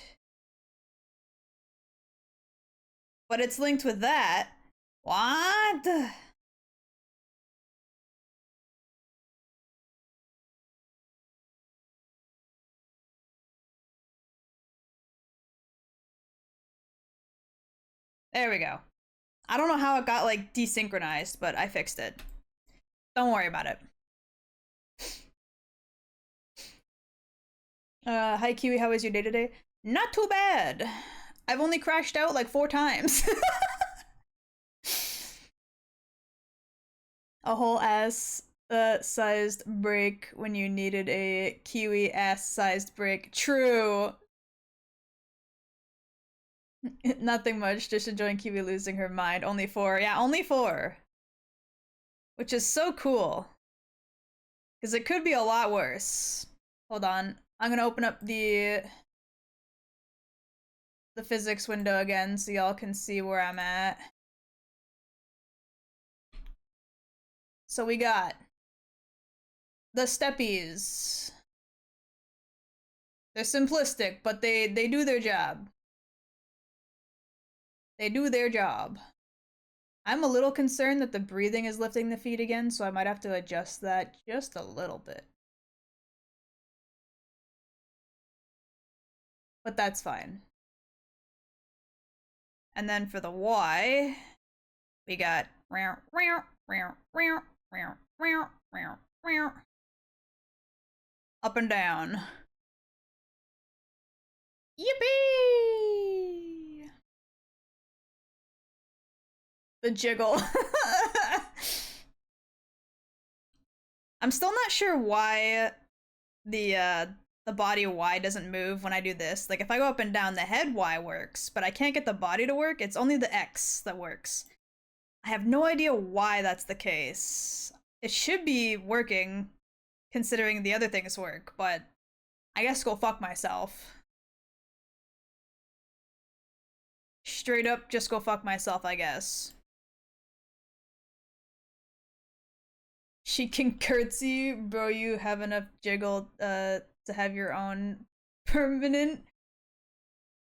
Speaker 1: But it's linked with that. What? There we go. I don't know how it got like desynchronized, but I fixed it. Don't worry about it. Hi Kiwi, how was your day today? Not too bad. I've only crashed out like 4 times. A whole ass sized break when you needed a Kiwi ass sized break. True. Nothing much, just enjoying Kiwi losing her mind. Only 4. Yeah, only 4. Which is so cool. Because it could be a lot worse. Hold on. I'm gonna open up the physics window again so y'all can see where I'm at. So we got the steppies. They're simplistic, but they do their job. They do their job. I'm a little concerned that the breathing is lifting the feet again, so I might have to adjust that just a little bit. But that's fine. And then for the Y, we got up and down. Yippee! The jiggle. I'm still not sure why the body Y doesn't move when I do this. Like if I go up and down, the head Y works, but I can't get the body to work. It's only the X that works. I have no idea why that's the case. It should be working considering the other things work, but I guess go fuck myself. Straight up just go fuck myself, I guess. She can curtsy, bro. You have enough jiggle to have your own permanent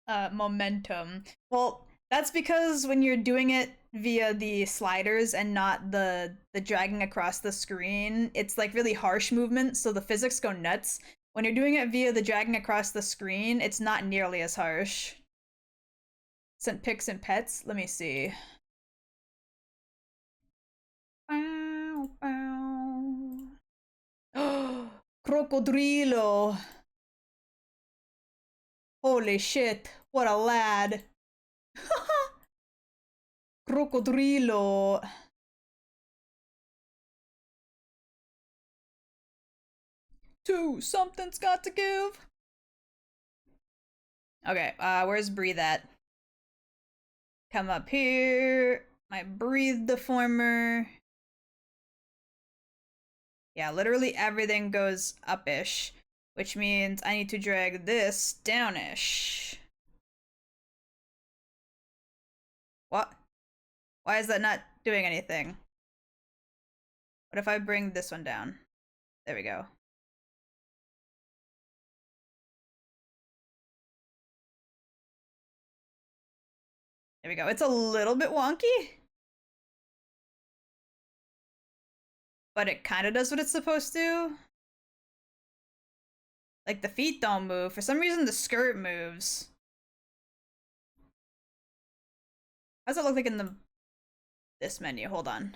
Speaker 1: momentum. Well, that's because when you're doing it via the sliders and not the dragging across the screen, it's like really harsh movement, so the physics go nuts. When you're doing it via the dragging across the screen, it's not nearly as harsh. Sent pics and pets. Let me see. Bow, bow. Crocodilo. Holy shit, what a lad. Crocodilo. Two, something's got to give. Okay, where's breathe at? Come up here. My breathe deformer. Yeah, literally everything goes up-ish, which means I need to drag this down-ish. What? Why is that not doing anything? What if I bring this one down? There we go. There we go. It's a little bit wonky, but it kind of does what it's supposed to. Like the feet don't move. For some reason, the skirt moves. How does it look like in this menu? Hold on.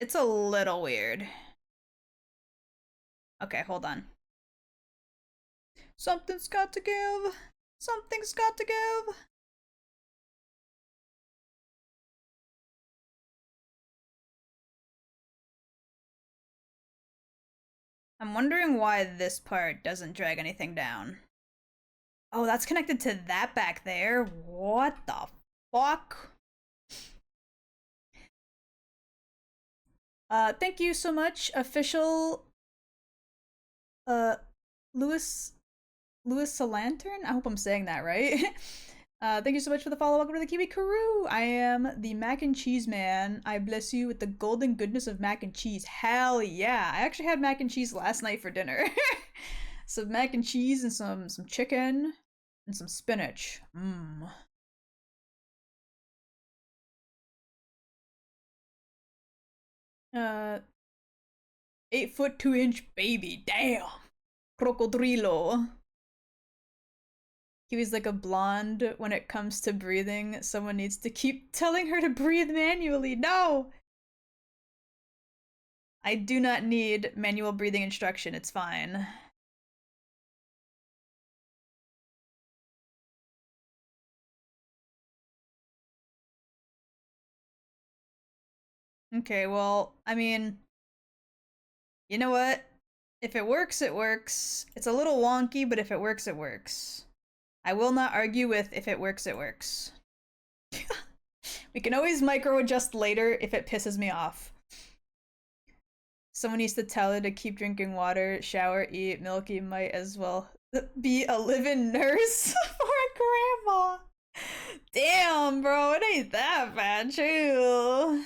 Speaker 1: It's a little weird. Okay, hold on. Something's got to give. Something's got to give. I'm wondering why this part doesn't drag anything down. Oh, that's connected to that back there? What the fuck? Thank you so much, official, uh, Louis Lantern? I hope I'm saying that right. Thank you so much for the follow. Welcome to the Kiwi Crew. I am the mac and cheese man. I bless you with the golden goodness of mac and cheese. Hell yeah. I actually had mac and cheese last night for dinner. Some mac and cheese and some chicken and some spinach. Mmm. 8 foot 2 inch baby. Damn. Crocodrilo. He was like a blonde when it comes to breathing. Someone needs to keep telling her to breathe manually. No! I do not need manual breathing instruction. It's fine. Okay, well, I mean, you know what? If it works, it works. It's a little wonky, but if it works, it works. I will not argue with if it works, it works. We can always micro adjust later if it pisses me off. Someone needs to tell her to keep drinking water, shower, eat. Milky might as well be a live-in nurse for a grandma. Damn, bro, it ain't that bad. Chill.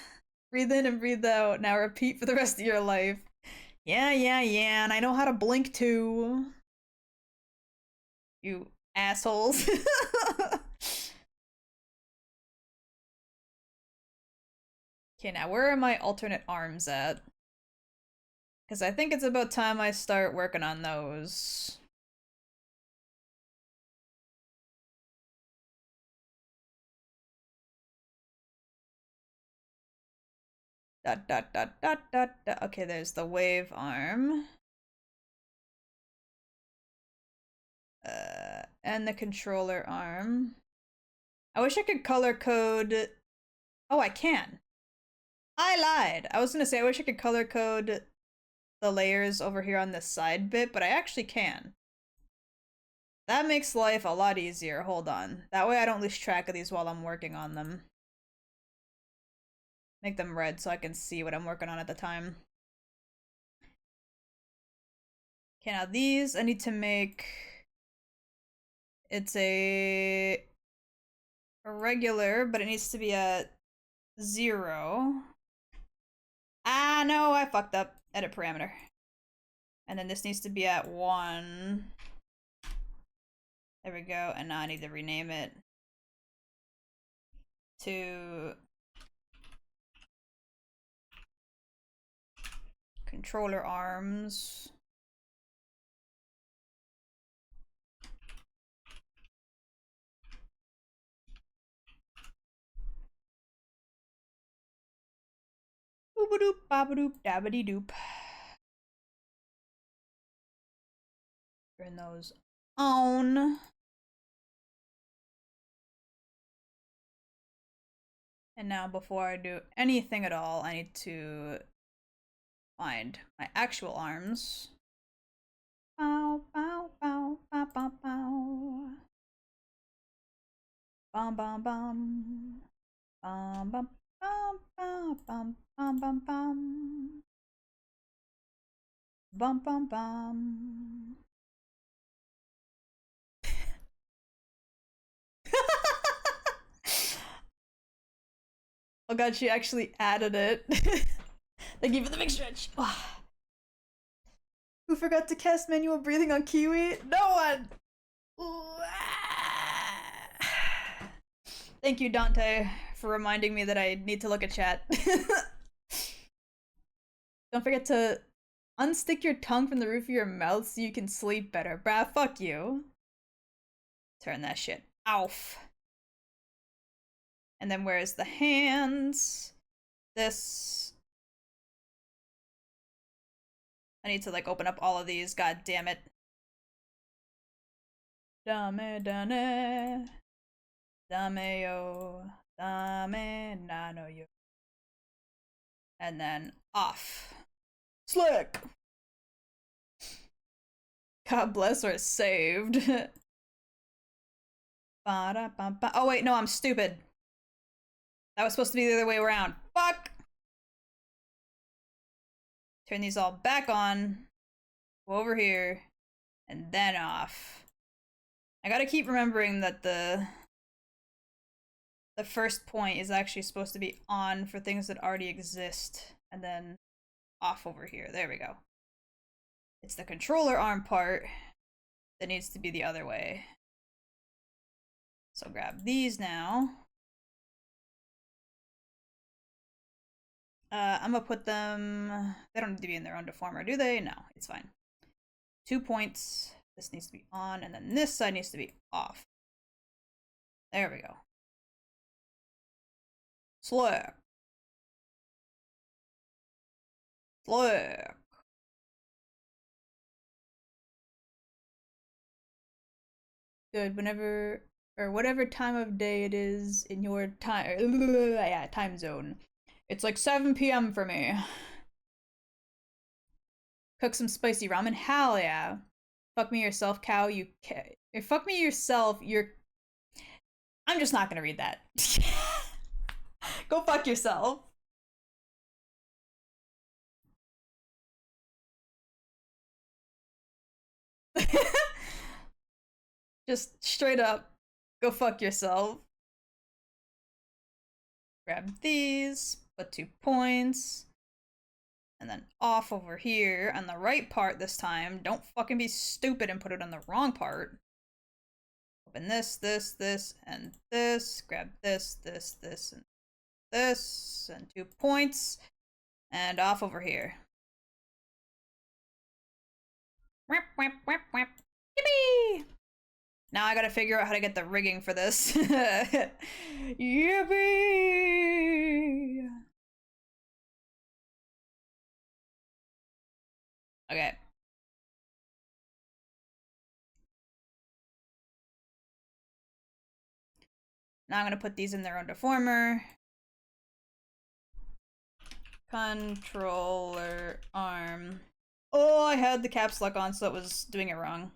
Speaker 1: Breathe in and breathe out. Now repeat for the rest of your life. Yeah, and I know how to blink too. You assholes. Okay, now where are my alternate arms at? Because I think it's about time I start working on those. Dot dot dot dot dot dot. Okay, there's the wave arm. And the controller arm. I wish I could color code. Oh, I can. I lied. I was gonna say I wish I could color code the layers over here on this side bit, but I actually can. That makes life a lot easier. Hold on. That way I don't lose track of these while I'm working on them. Make them red so I can see what I'm working on at the time. Okay, now these I need to make... It's a regular, but it needs to be at 0. Ah, no, I fucked up. Edit parameter. And then this needs to be at 1. There we go. And now I need to rename it to controller arms. Boobadoop, babadoop, dabbity doop. Turn those on. And now before I do anything at all, I need to find my actual arms. Bow, bow, bow, bow, bow, bow. Bum, bum, bum. Bum, bum, bum, bum, bum, bum, bum, bum. Bum, bum, bum. Oh god, she actually added it. Thank you for the big stretch. Who forgot to cast manual breathing on Kiwi? No one! Thank you, Dante, for reminding me that I need to look at chat. Don't forget to unstick your tongue from the roof of your mouth so you can sleep better. Bruh, fuck you. Turn that shit off. And then where's the hands? This I need to like open up all of these. God damn it. Dame dane. Dame yo. Dame nano yo. And then off. Slick! God bless, we're saved. Oh wait, no, I'm stupid. That was supposed to be the other way around. Fuck! Turn these all back on. Go over here. And then off. I gotta keep remembering that the first point is actually supposed to be on for things that already exist. And then off over here. There we go. It's the controller arm part that needs to be the other way. So grab these now. I'm gonna put them... They don't need to be in their own deformer, do they? No, it's fine. 2 points. This needs to be on, and then this side needs to be off. There we go. Slick. Slick. Good, whenever... Or whatever time of day it is in your time zone. It's like 7 p.m. for me. Cook some spicy ramen? Hell yeah. Fuck me yourself, cow, you fuck me yourself, you're... I'm just not gonna read that. Go fuck yourself. Just straight up, go fuck yourself. Grab these, put 2 points. And then off over here on the right part this time. Don't fucking be stupid and put it on the wrong part. Open this, this, this, and this. Grab this, this, this, and this. And 2 points. And off over here. Yippee! Now I gotta figure out how to get the rigging for this. Yippee! Okay. Now I'm gonna put these in their own deformer. Controller arm. Oh, I had the caps lock on, so it was doing it wrong.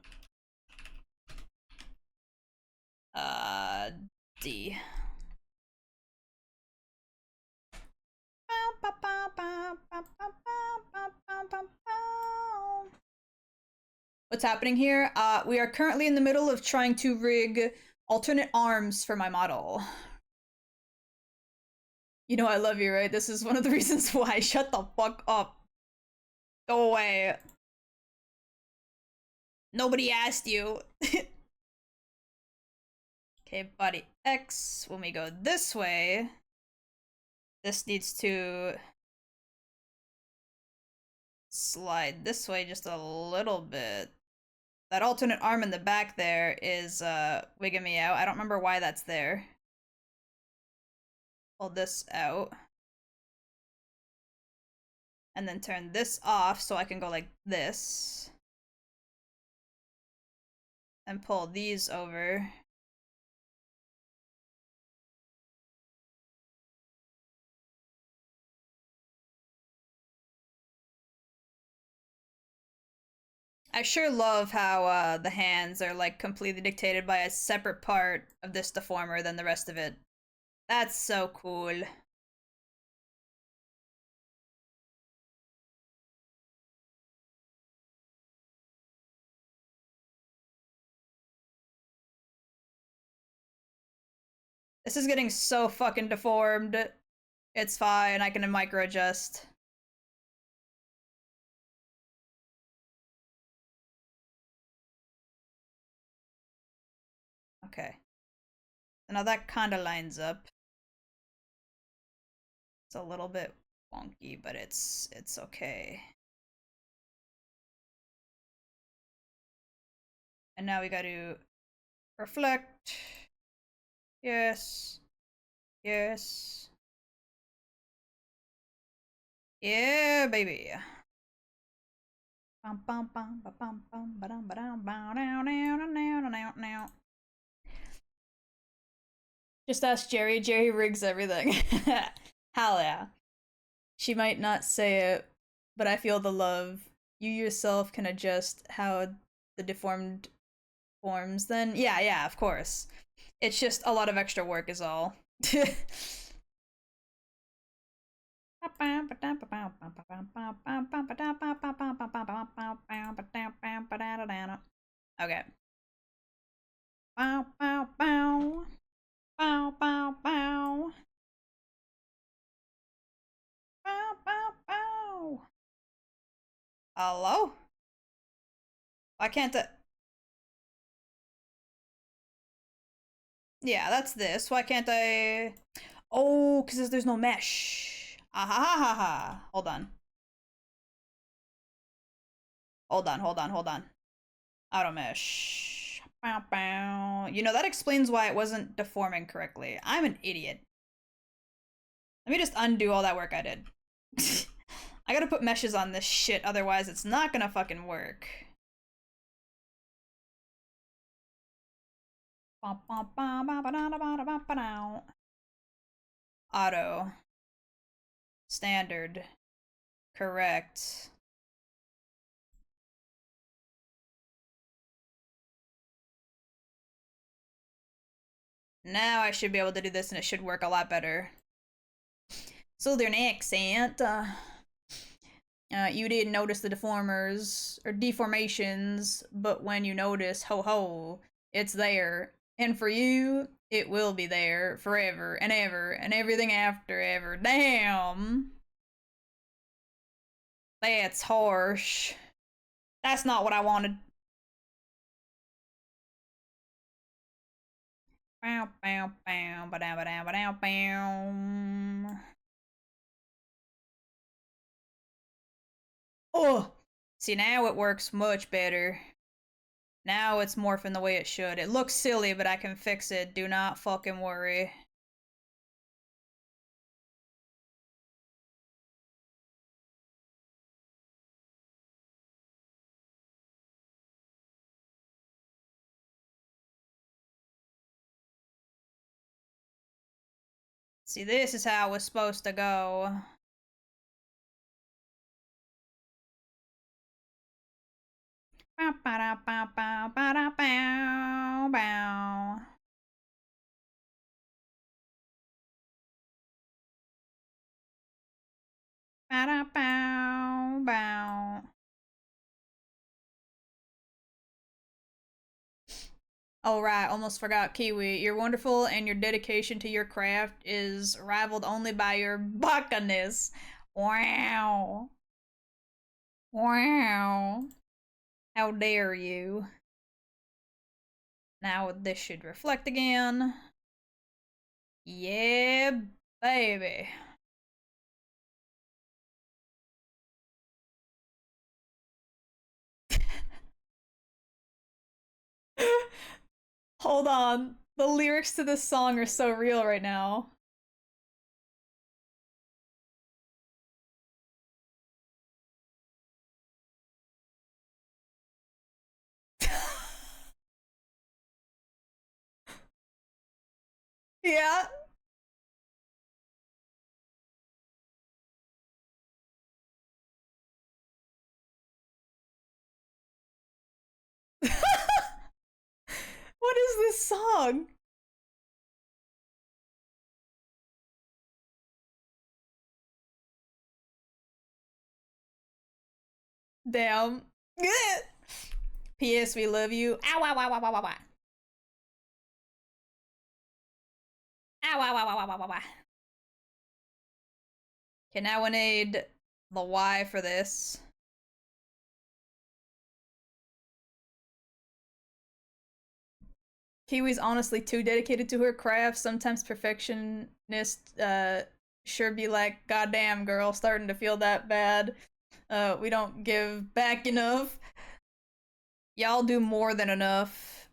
Speaker 1: D. What's happening here? We are currently in the middle of trying to rig alternate arms for my model. You know I love you, right? This is one of the reasons why. Shut the fuck up. Go away. Nobody asked you. Okay, body X. When we go this way, this needs to slide this way just a little bit. That alternate arm in the back there is wigging me out. I don't remember why that's there. Pull this out. And then turn this off so I can go like this. And pull these over. I sure love how the hands are like completely dictated by a separate part of this deformer than the rest of it. That's so cool. This is getting so fucking deformed. It's fine, I can micro adjust. Okay. So now that kinda lines up. It's a little bit wonky, but it's okay. And now we gotta reflect. Yes. Yes. Yeah, baby. Just ask Jerry. Jerry rigs everything. Hell yeah. She might not say it, but I feel the love. You yourself can adjust how the deformed forms, then yeah, yeah, of course. It's just a lot of extra work is all. Okay. Bow, bow, bow. Bow, bow, bow. Bow, bow, bow. Hello? Why can't I? Yeah, that's this. Why can't I? Oh, because there's no mesh. Ah ha ha ha ha. Hold on. Hold on, hold on, hold on. Auto mesh. Bow, bow. You know, that explains why it wasn't deforming correctly. I'm an idiot. Let me just undo all that work I did. I gotta put meshes on this shit, otherwise it's not gonna fucking work. Auto. Standard. Correct. Now I should be able to do this and it should work a lot better. Southern accent. You didn't notice the deformers or deformations, but when you notice, ho ho, it's there. And for you, it will be there forever and ever and everything after ever. Damn. That's harsh. That's not what I wanted. Bow, bow, bow, ba-dow, ba-dow, ba-dow, bow. Oh! See, now it works much better. Now it's morphing the way it should. It looks silly, but I can fix it. Do not fucking worry. See, this is how it was supposed to go. Bow, ba-da, bow, bow, ba-da, bow, bow. Ba-da, bow, bow. Oh, right, almost forgot Kiwi. You're wonderful, and your dedication to your craft is rivaled only by your buckiness. Wow. Wow. How dare you? Now this should reflect again. Yeah, baby. Hold on. The lyrics to this song are so real right now. Yeah. What is this song? Damn. P.S. We love you. Ow, ow, ow, ow, ow, ow, ow. Ow, ow, ow, ow, ow, ow, ow. Okay, now I need the Y for this. Kiwi's honestly too dedicated to her craft. Sometimes perfectionist sure be like, goddamn girl, starting to feel that bad. We don't give back enough. Y'all do more than enough.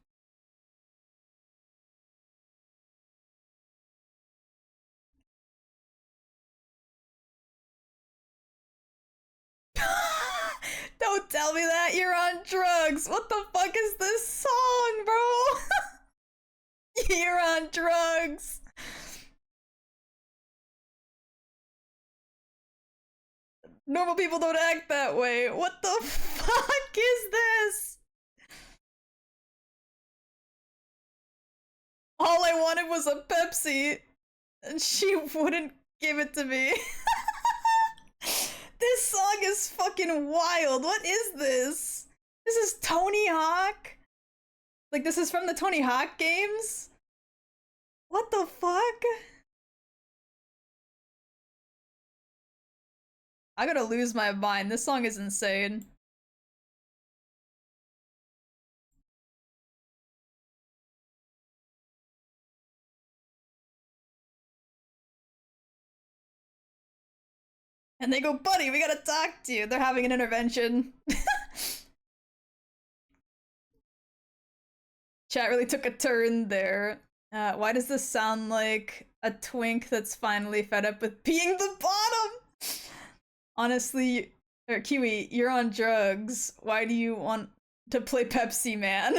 Speaker 1: Don't Don't tell me that you're on drugs. What the fuck is this song, bro? You're on drugs. Normal people don't act that way. What the fuck is this? All I wanted was a Pepsi, and she wouldn't give it to me. This song is fucking wild. What is this? This is Tony Hawk? Like, this is from the Tony Hawk games? What the fuck? I gotta lose my mind. This song is insane. And they go, buddy, we gotta talk to you. They're having an intervention. Chat really took a turn there. Why does this sound like a twink that's finally fed up with being the bottom? Honestly, Kiwi, you're on drugs. Why do you want to play Pepsi Man?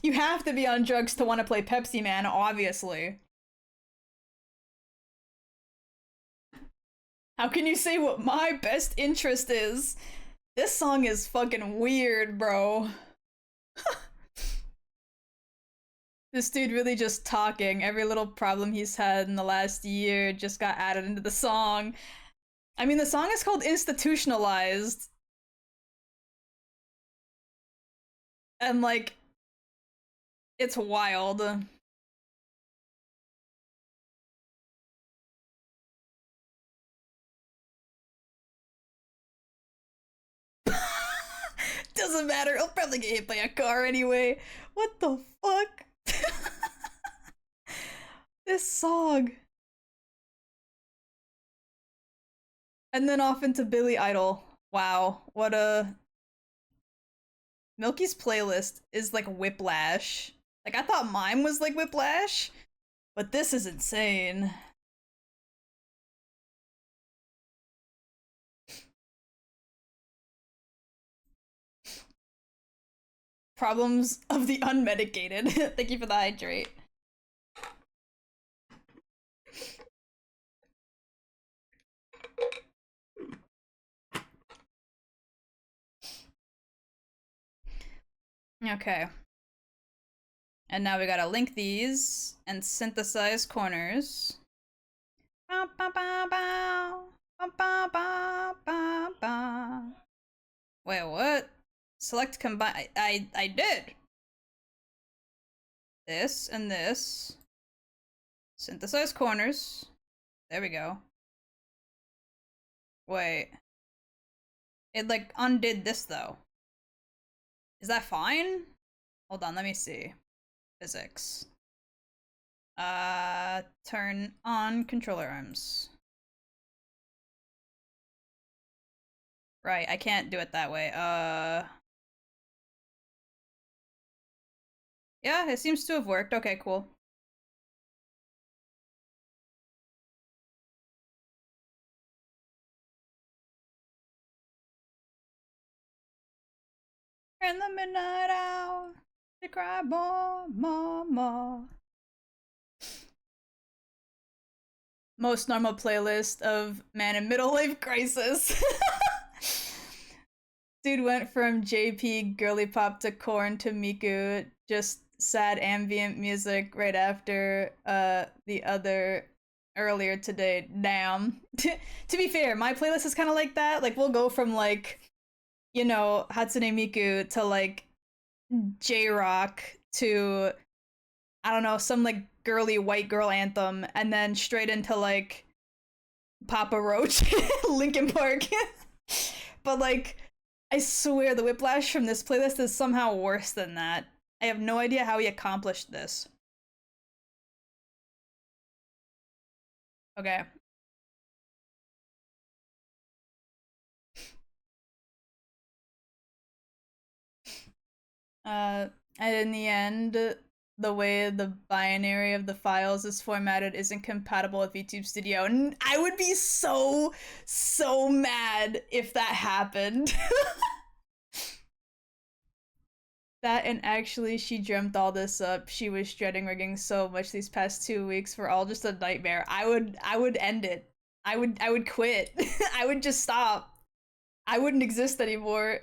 Speaker 1: You have to be on drugs to want to play Pepsi Man, obviously. How can you say what my best interest is? This song is fucking weird, bro. This dude really just talking. Every little problem he's had in the last year just got added into the song. I mean, the song is called Institutionalized. And, like, it's wild. Doesn't matter, he'll probably get hit by a car anyway. What the fuck? This song. And then off into Billy Idol. Wow, what a... Milky's playlist is like Whiplash. Like, I thought mine was like Whiplash, but this is insane. Problems of the unmedicated. Thank you for the hydrate. Okay. And now we gotta link these and synthesize corners. Ba, ba, ba, ba. Ba, ba, ba, ba, ba. Wait, what? Select combine. I did. This and this. Synthesize corners. There we go. Wait. It like undid this though. Is that fine? Hold on, let me see. Physics. Turn on controller arms. Right, I can't do it that way. Yeah, it seems to have worked. Okay, cool. In the midnight hour, they cry more, more, more. Most normal playlist of man in middle life crisis. Dude went from JP girly pop to Korn to Miku, just sad ambient music right after the other earlier today. Damn. To be fair, my playlist is kind of like that. Like, we'll go from like, you know, Hatsune Miku to like J-Rock to, I don't know, some like girly white girl anthem, and then straight into like Papa Roach, Linkin Park. But like, I swear the Whiplash from this playlist is somehow worse than that. I have no idea how he accomplished this. Okay. And in the end, the way the binary of the files is formatted isn't compatible with YouTube Studio. And I would be so mad if that happened. That and actually she dreamt all this up. She was dreading rigging so much these past 2 weeks were all just a nightmare. I would end it. I would quit. I would just stop. I wouldn't exist anymore.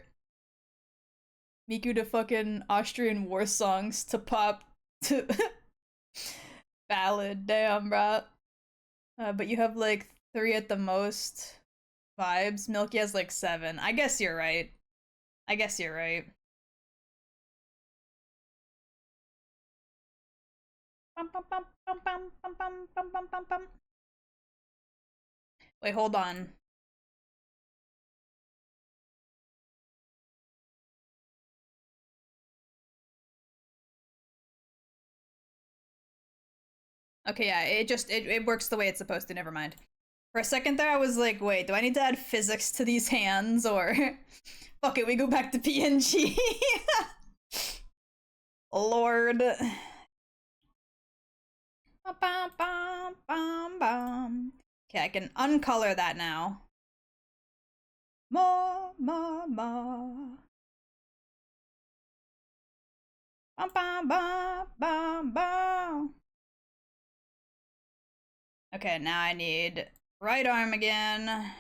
Speaker 1: Miku to fucking Austrian war songs to pop to ballad. Damn, bruh. But you have like 3 at the most vibes. Milky has like 7. I guess you're right. I guess you're right. Wait, hold on. Okay, yeah, it works the way it's supposed to, never mind. For a second there, I was like, wait, do I need to add physics to these hands, or... Fuck it, we go back to PNG. Lord. Okay, I can uncolor that now. Ma, ma, ma. Bum, bum, bum, bum, bum. Okay, now I need right arm again.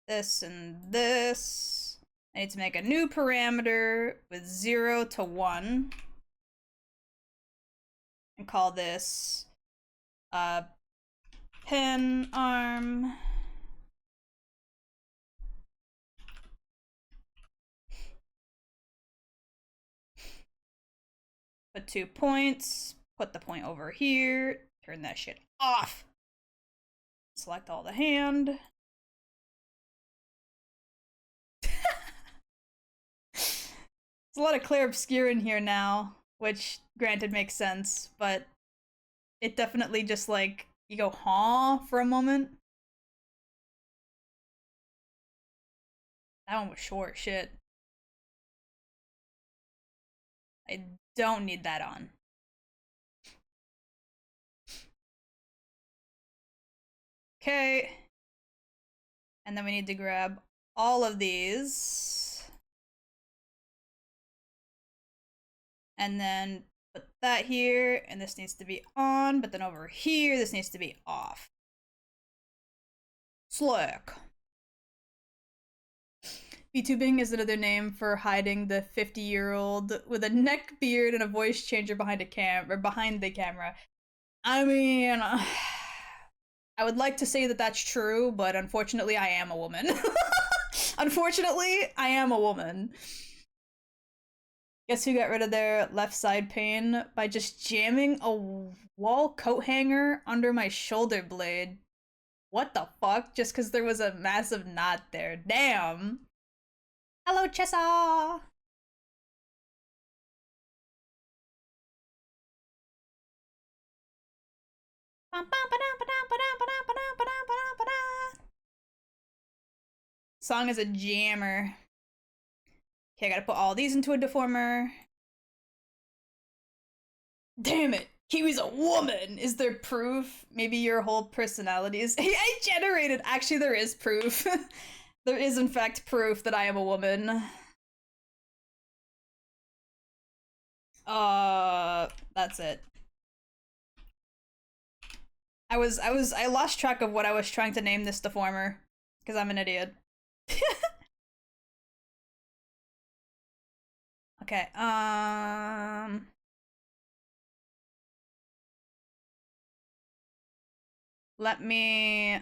Speaker 1: This and this. I need to make a new parameter with 0 to 1. And call this pen arm. Put 2 points. Put the point over here. Turn that shit off. Select all the hand. There's a lot of clear obscure in here now, which granted makes sense, but it definitely just like you go huh for a moment. That one was short shit. I don't need that on. Okay. And then we need to grab all of these. And then put that here, and this needs to be on, but then over here, this needs to be off. Slick. VTubing is another name for hiding the 50-year-old with a neck beard and a voice changer behind behind the camera. I mean, I would like to say that that's true, but unfortunately, I am a woman. Unfortunately, I am a woman. Guess who got rid of their left side pain by just jamming a wall coat hanger under my shoulder blade? What the fuck? Just because there was a massive knot there. Damn. Hello, Chessa! Song is a jammer. Okay, I gotta put all these into a deformer. Damn it! Kiwi's a woman! Is there proof? Maybe your whole personality is AI generated. Actually, there is proof. There is, in fact, proof that I am a woman. That's it. I lost track of what I was trying to name this deformer because I'm an idiot. Okay, let me,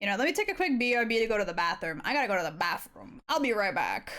Speaker 1: let me take a quick BRB to go to the bathroom. I gotta go to the bathroom. I'll be right back.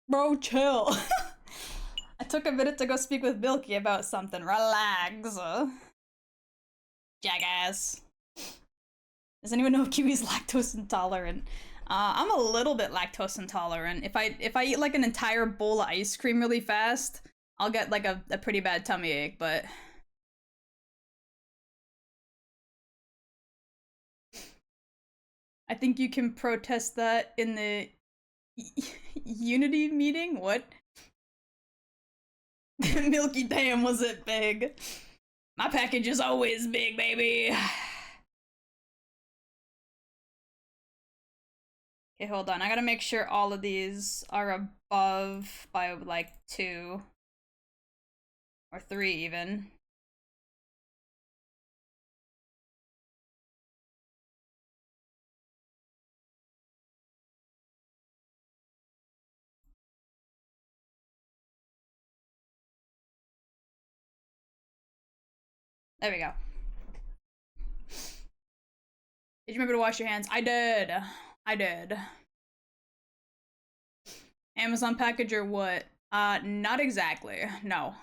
Speaker 1: Bro, chill. I took a minute to go speak with Milky about something. Relax. Jackass. Does anyone know if Kiwi's lactose intolerant? I'm a little bit lactose intolerant. If I eat like an entire bowl of ice cream really fast, I'll get like a pretty bad tummy ache, but I think you can protest that in the Unity meeting? What? Milky damn, was it big? My package is always big, baby. Okay, hold on. I gotta make sure all of these are above by like 2 or 3 even. There we go. Did you remember to wash your hands? I did. I did. Amazon package or what? Not exactly. No.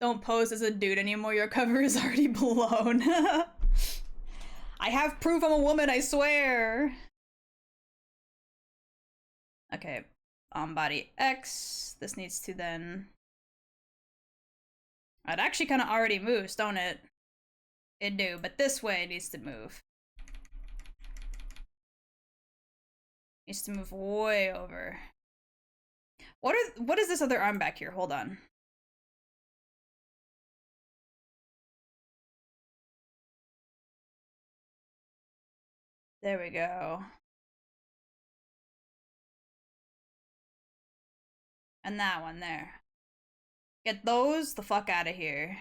Speaker 1: Don't pose as a dude anymore. Your cover is already blown. I have proof I'm a woman, I swear. Okay. On body X. This needs to then... It actually kind of already moves, don't it? It do, but this way it needs to move. Needs to move way over. What is this other arm back here? Hold on. There we go. And that one there. Get those the fuck out of here.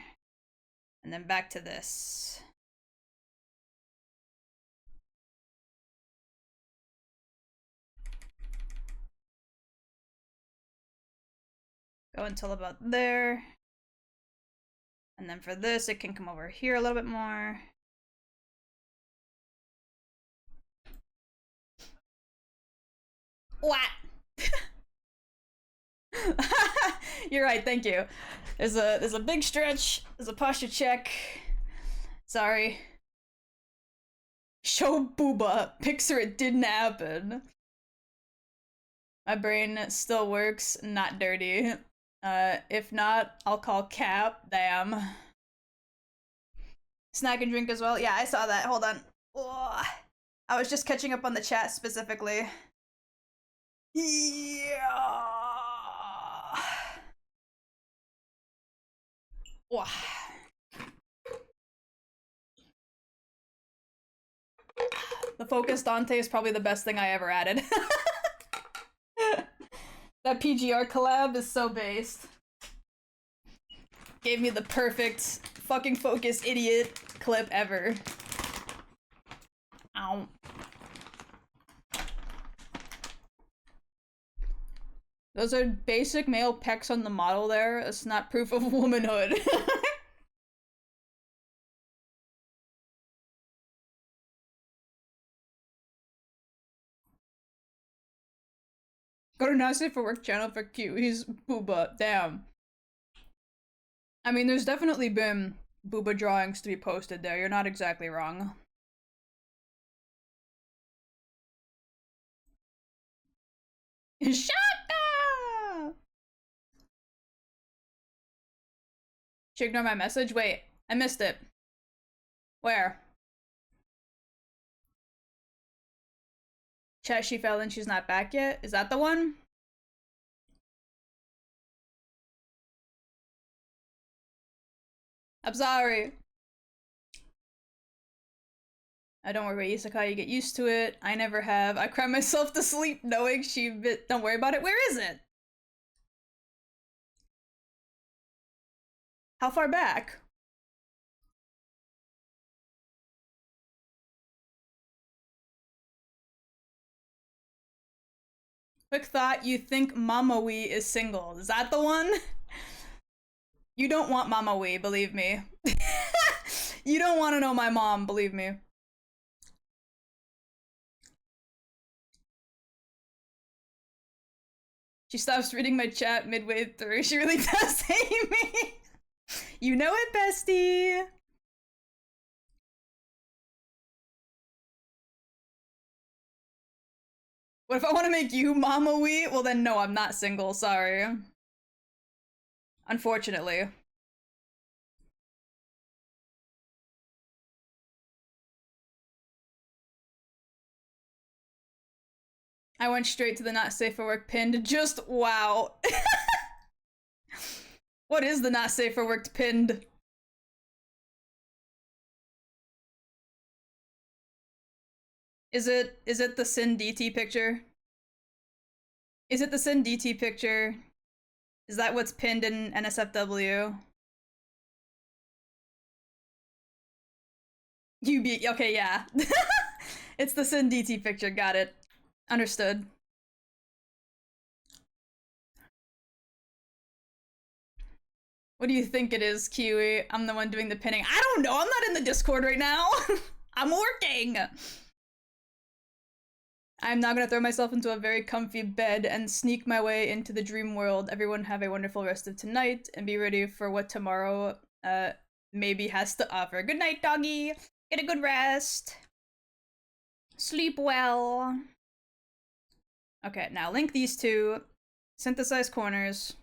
Speaker 1: And then back to this. Go until about there. And then for this, it can come over here a little bit more. What? You're right, thank you. There's a big stretch, there's a posture check. Sorry. Show booba. Pixar, it didn't happen. My brain still works, not dirty. If not, I'll call Cap. Damn. Snack and drink as well. Yeah, I saw that. Hold on. Ugh. I was just catching up on the chat specifically. Yeah. Wow. The Focus Dante is probably the best thing I ever added. That PGR collab is so based. Gave me the perfect fucking Focus idiot clip ever. Ow. Those are basic male pecs on the model there. It's not proof of womanhood. Go to Not Safe for Work channel for Kiwis booba. Damn. I mean, there's definitely been booba drawings to be posted there. You're not exactly wrong. Shut up! Should ignore my message? Wait, I missed it. Where? Chat, she fell and she's not back yet? Is that the one? I'm sorry. Don't worry about Isekai, you get used to it. I never have. I cry myself to sleep knowing she bit. Don't worry about it. Where is it? How far back? Quick thought, you think Mama Wee is single. Is that the one? You don't want Mama Wee, believe me. You don't want to know my mom, believe me. She stops reading my chat midway through. She really does hate me. You know it, bestie. What if I want to make you Mama Wee? Well then no, I'm not single, sorry. Unfortunately. I went straight to the not safe for work pinned. Just wow. What is the not safe for work pinned? Is it the Sin DT picture? Is it the Sin DT picture? Is that what's pinned in NSFW? Okay, yeah. It's the Sin DT picture, got it. Understood. What do you think it is, Kiwi? I'm the one doing the pinning. I don't know, I'm not in the Discord right now. I'm working! I'm now gonna throw myself into a very comfy bed and sneak my way into the dream world. Everyone have a wonderful rest of tonight and be ready for what tomorrow maybe has to offer. Good night, doggy. Get a good rest. Sleep well. Okay, now link these two. Synthesize corners.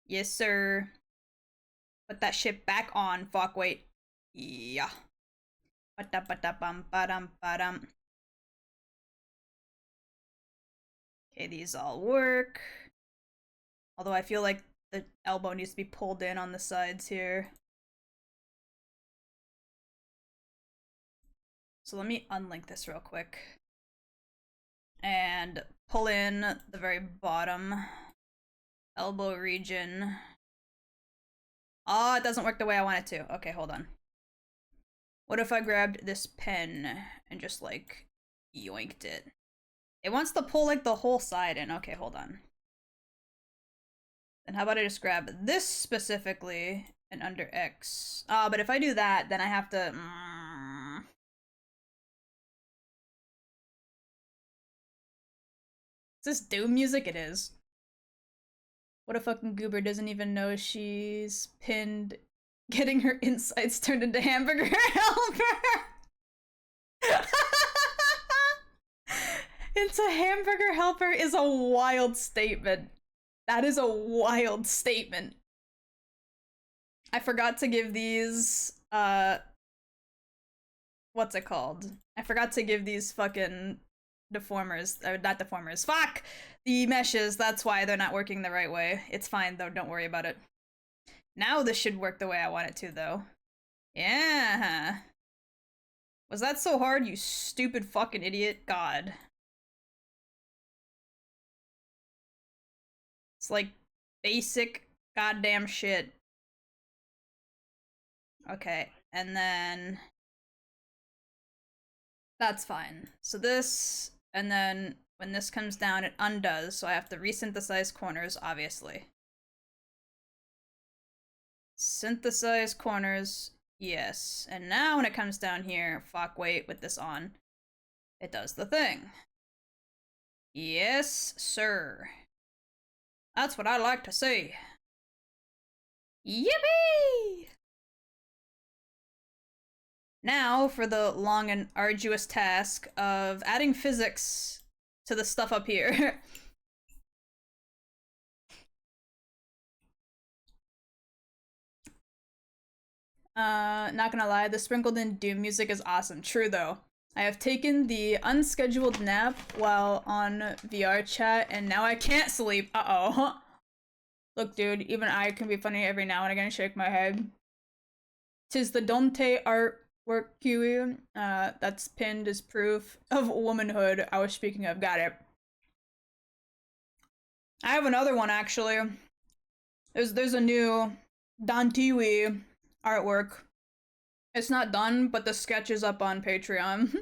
Speaker 1: Yes, sir. Put that shit back on. Fuck, wait. Yeah. Ba-da-ba-da-bum-ba-dum-ba-dum. Okay, these all work. Although I feel like the elbow needs to be pulled in on the sides here. So let me unlink this real quick. And pull in the very bottom elbow region. Oh, it doesn't work the way I want it to. Okay, hold on. What if I grabbed this pen and just like yoinked it? It wants to pull like the whole side in. Okay, hold on. Then how about I just grab this specifically and under X? But if I do that, then I have to... Is this Doom music? It is. What a fucking goober doesn't even know she's pinned, getting her insides turned into hamburger helper. Into hamburger helper is a wild statement. That is a wild statement. I forgot to give these, what's it called? I forgot to give these fucking deformers, or not deformers, fuck! The meshes, that's why they're not working the right way. It's fine though, don't worry about it. Now this should work the way I want it to though. Yeah. Was that so hard, you stupid fucking idiot? God. It's like basic goddamn shit. Okay, and then that's fine. So this, and then when this comes down, it undoes, so I have to resynthesize corners, obviously. Synthesize corners, yes. And now when it comes down here, fuck, wait, with this on, it does the thing. Yes, sir. That's what I like to see. Yippee! Now for the long and arduous task of adding physics to the stuff up here. Not gonna lie, the sprinkled in Doom music is awesome. True though. I have taken the unscheduled nap while on VR chat and now I can't sleep. Uh-oh. Look, dude, even I can be funny every now and again, shake my head. 'Tis the Dante artwork, Kiwi. That's pinned as proof of womanhood I was speaking of. Got it. I have another one, actually. There's a new Dantiwi artwork. It's not done, but the sketch is up on Patreon.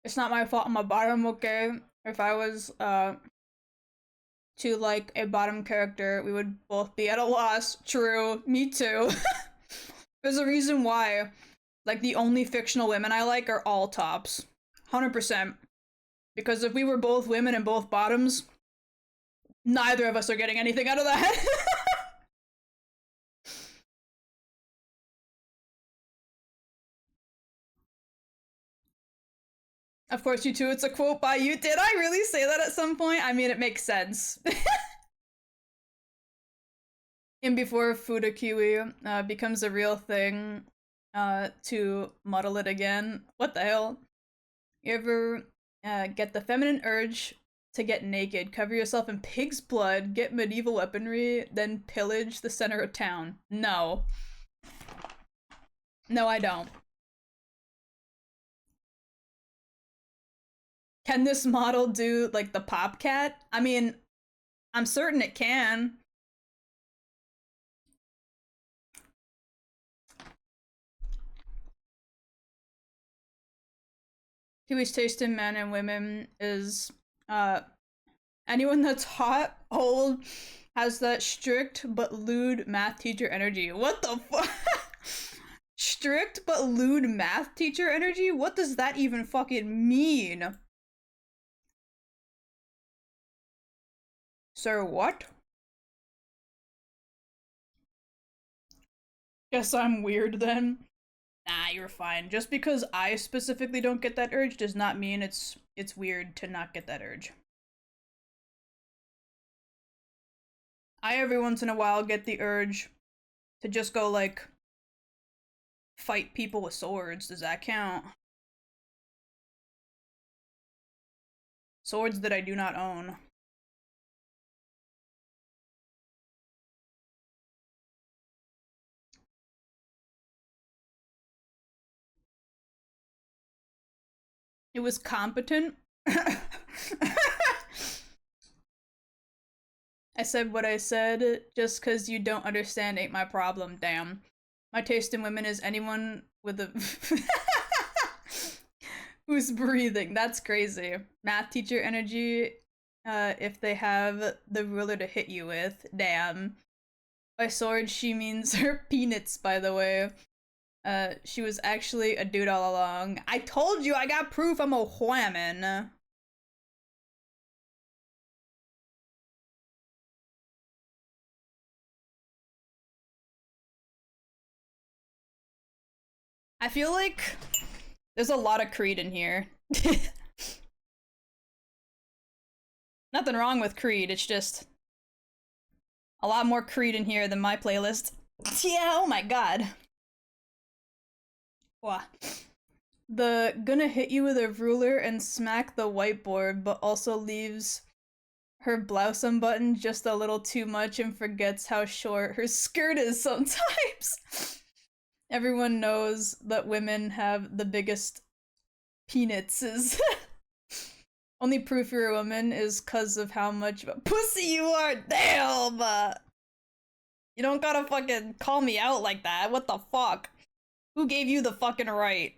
Speaker 1: It's not my fault I'm a bottom, okay? If I was, to like a bottom character, we would both be at a loss. True, me too. There's a reason why, like, the only fictional women I like are all tops. 100%. Because if we were both women and both bottoms, neither of us are getting anything out of that. Of course, you too. It's a quote by you. Did I really say that at some point? I mean, it makes sense. And before Fuda Kiwi becomes a real thing, to model it again. What the hell? You ever get the feminine urge to get naked, cover yourself in pig's blood, get medieval weaponry, then pillage the center of town? No. No, I don't. Can this model do, like, the pop cat? I mean, I'm certain it can. Kiwi's taste in men and women is, anyone that's hot, old, has that strict but lewd math teacher energy. What the fuck? Strict but lewd math teacher energy? What does that even fucking mean? Sir, what? Guess I'm weird then. Nah, you're fine. Just because I specifically don't get that urge does not mean it's weird to not get that urge. I every once in a while get the urge to just go, like, fight people with swords. Does that count? Swords that I do not own. It was competent. I said what I said. Just cause you don't understand ain't my problem, damn. My taste in women is anyone with a who's breathing. That's crazy. Math teacher energy, if they have the ruler to hit you with. Damn. By sword, she means her peanuts, by the way. She was actually a dude all along. I told you, I got proof I'm a whammon. I feel like there's a lot of Creed in here. Nothing wrong with Creed, it's just a lot more Creed in here than my playlist. Yeah, oh my god. Wow. The gonna hit you with a ruler and smack the whiteboard, but also leaves her blouse unbuttoned just a little too much and forgets how short her skirt is sometimes. Everyone knows that women have the biggest penises. Only proof you're a woman is cause of how much of a pussy you are. Damn! You don't gotta fucking call me out like that. What the fuck? Who gave you the fucking right?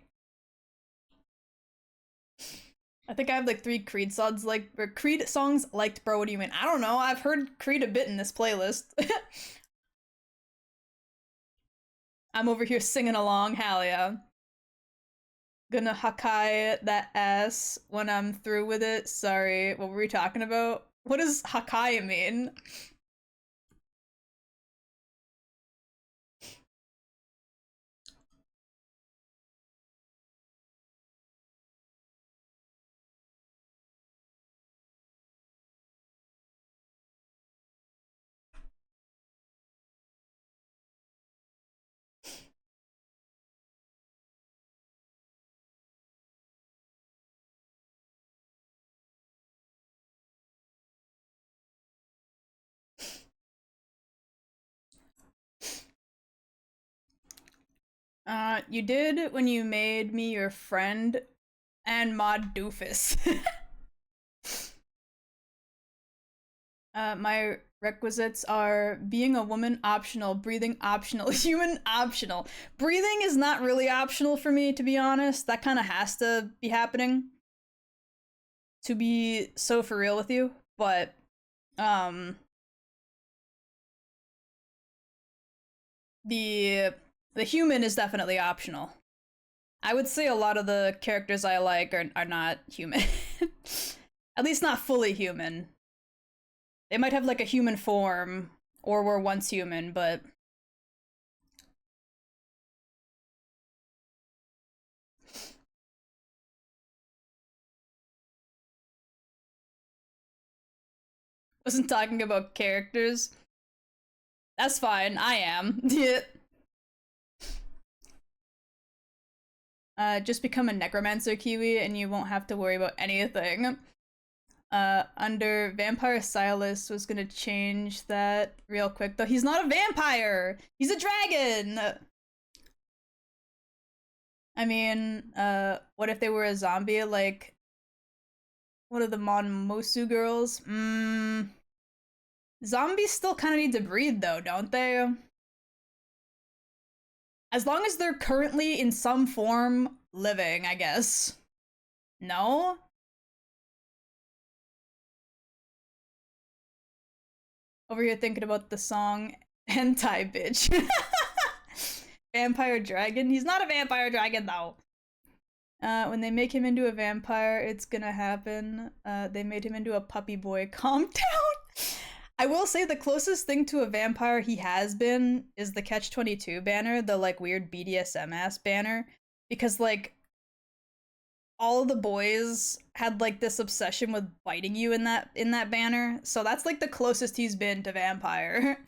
Speaker 1: I think I have like 3 Creed songs liked, bro. What do you mean? I don't know. I've heard Creed a bit in this playlist. I'm over here singing along. Hell yeah. Gonna Hakai that ass when I'm through with it. Sorry, what were we talking about? What does Hakai mean? You did when you made me your friend and mod doofus. My requisites are being a woman optional, breathing optional, human optional. Breathing is not really optional for me, to be honest. That kind of has to be happening to be so for real with you, but the human is definitely optional. I would say a lot of the characters I like are not human. At least not fully human. They might have like a human form, or were once human, but... Wasn't talking about characters. That's fine, I am. Just become a necromancer, Kiwi, and you won't have to worry about anything. Under Vampire Silas was gonna change that real quick, though he's not a vampire! He's a dragon! I mean, what if they were a zombie, like one of the Monmosu girls? Zombies still kind of need to breed, though, don't they? As long as they're currently in some form living, I guess. No? Over here thinking about the song Hentai Bitch. Vampire dragon? He's not a vampire dragon, though. When they make him into a vampire, it's gonna happen. They made him into a puppy boy. Calm down! I will say the closest thing to a vampire he has been is the Catch-22 banner, the like weird BDSM-ass banner. Because like, all of the boys had like this obsession with biting you in that banner. So that's like the closest he's been to vampire.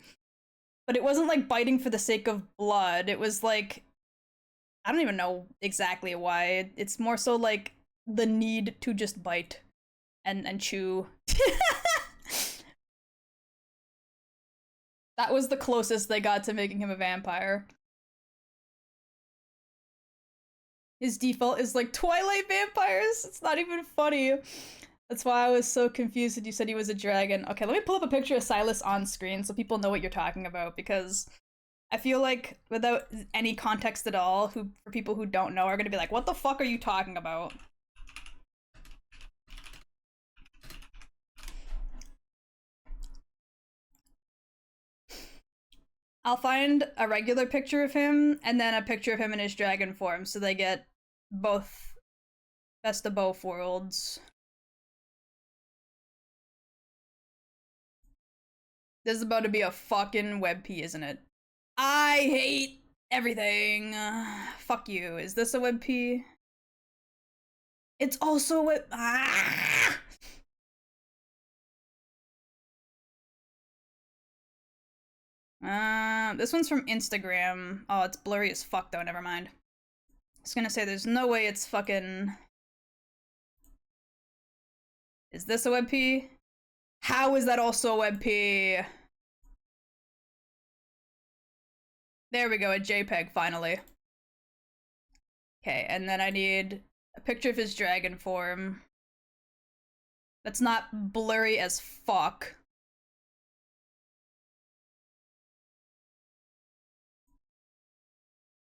Speaker 1: But it wasn't like biting for the sake of blood. It was like, I don't even know exactly why. It's more so like the need to just bite and chew. That was the closest they got to making him a vampire. His default is like Twilight vampires. It's not even funny. That's why I was so confused when you said he was a dragon. Okay, let me pull up a picture of Silas on screen so people know what you're talking about, because I feel like without any context at all, for people who don't know are gonna be like, what the fuck are you talking about? I'll find a regular picture of him and then a picture of him in his dragon form so they get both best of both worlds. This is about to be a fucking WebP, isn't it? I hate everything. Fuck you. Is this a WebP? It's also a web. Ah! This one's from Instagram. Oh, it's blurry as fuck though, never mind. I was gonna say, there's no way it's fucking... Is this a WebP? How is that also a WebP? There we go, a JPEG finally. Okay, and then I need a picture of his dragon form. That's not blurry as fuck.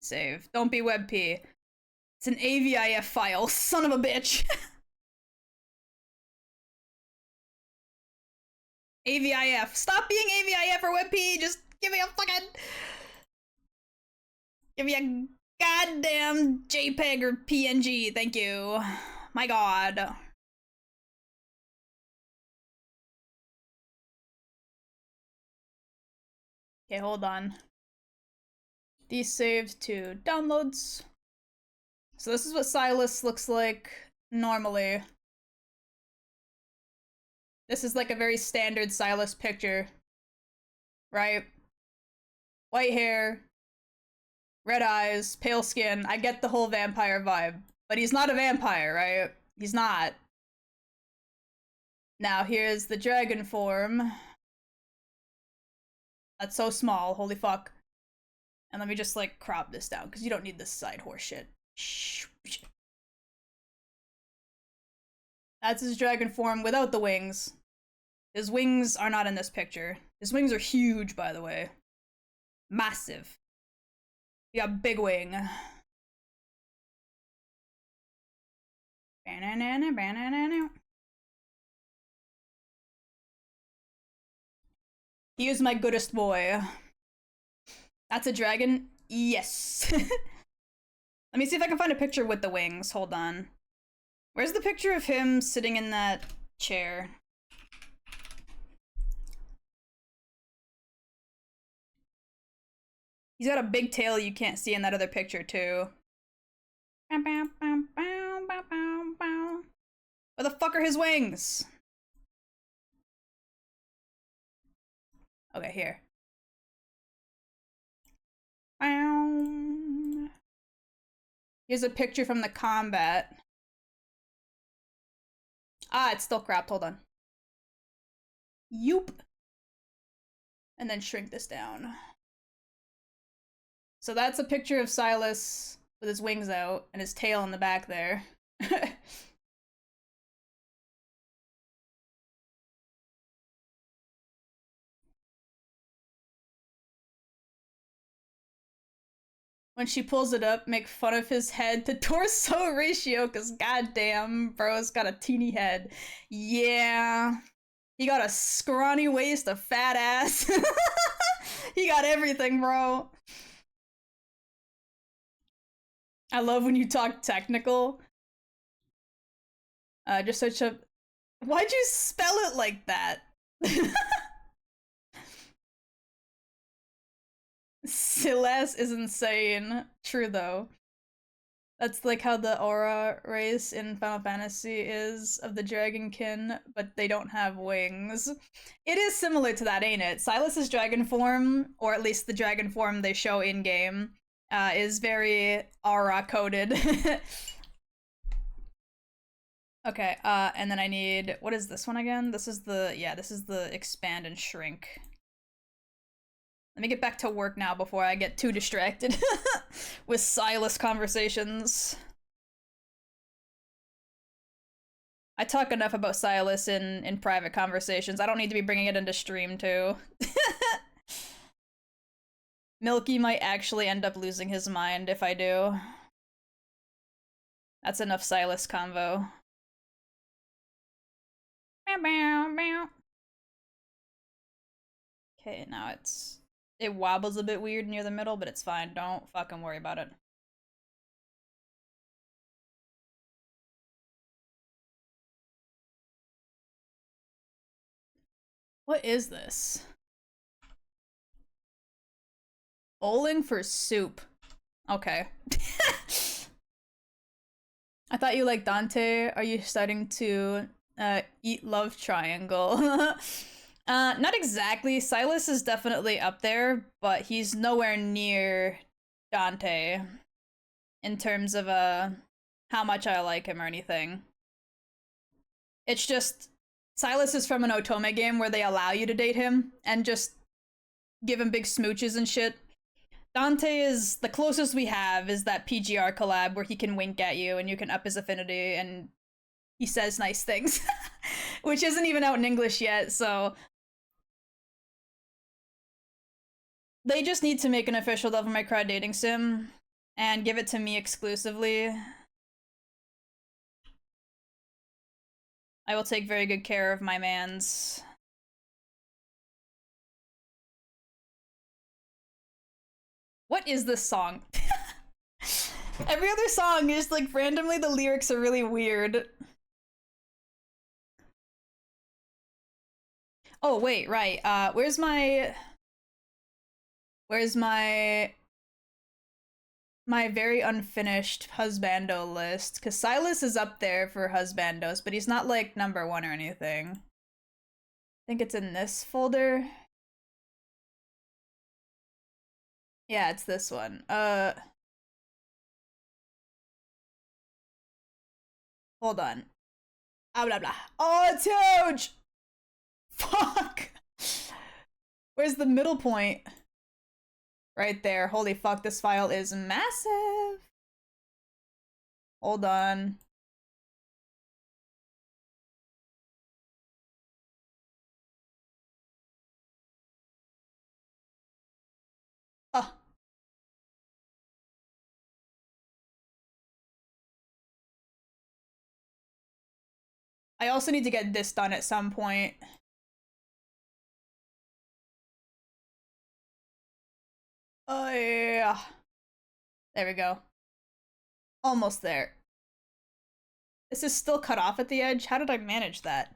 Speaker 1: Save. Don't be WebP. It's an AVIF file, son of a bitch. AVIF. Stop being AVIF or WebP. Just give me a fucking... Give me a goddamn JPEG or PNG. Thank you. My god. Okay, hold on. These saved to downloads. So this is what Silas looks like normally. This is like a very standard Silas picture, right? White hair, red eyes, pale skin. I get the whole vampire vibe, but he's not a vampire, right? He's not. Now here's the dragon form. That's so small, holy fuck. And let me just like crop this down, because you don't need this side horse shit. That's his dragon form without the wings. His wings are not in this picture. His wings are huge, by the way. Massive. He got big wing. He is my goodest boy. That's a dragon? Yes. Let me see if I can find a picture with the wings. Hold on. Where's the picture of him sitting in that chair. He's got a big tail you can't see in that other picture too. Where the fuck are his wings? Okay, here. Here's a picture from the combat. Ah, it's still cropped. Hold on. Yoop. And then shrink this down. So that's a picture of Silas with his wings out and his tail in the back there. When she pulls it up, make fun of his head to torso ratio, cause goddamn, bro's got a teeny head. Yeah. He got a scrawny waist, a fat ass. He got everything, bro. I love when you talk technical. Just such a... Why'd you spell it like that? Silas is insane. True, though. That's like how the aura race in Final Fantasy is of the Dragonkin, but they don't have wings. It is similar to that, ain't it? Silas's dragon form, or at least the dragon form they show in-game, is very aura-coded. Okay, and then I need... What is this one again? This is the... Yeah, this is the expand and shrink. Let me get back to work now before I get too distracted with Silas conversations. I talk enough about Silas in private conversations. I don't need to be bringing it into stream too. Milky might actually end up losing his mind if I do. That's enough Silas convo. Okay, now it wobbles a bit weird near the middle, but it's fine. Don't fucking worry about it. What is this? Bowling for soup. Okay. I thought you liked Dante. Are you starting to eat love triangle? Not exactly. Silas is definitely up there, but he's nowhere near Dante in terms of how much I like him or anything. It's just Silas is from an Otome game where they allow you to date him and just give him big smooches and shit. Dante is the closest we have is that PGR collab where he can wink at you and you can up his affinity and he says nice things, which isn't even out in English yet, so they just need to make an official Devil May Cry dating sim and give it to me exclusively. I will take very good care of my mans. What is this song? Every other song is like randomly the lyrics are really weird. Oh wait, right. Where's my very unfinished husbando list? Because Silas is up there for husbandos, but he's not like #1 or anything. I think it's in this folder. Yeah, it's this one. Hold on. Ah, blah, blah. Oh, it's huge! Fuck! Where's the middle point? Right there. Holy fuck, this file is massive! Hold on. Oh. I also need to get this done at some point. Oh yeah. There we go. Almost there. This is still cut off at the edge. How did I manage that?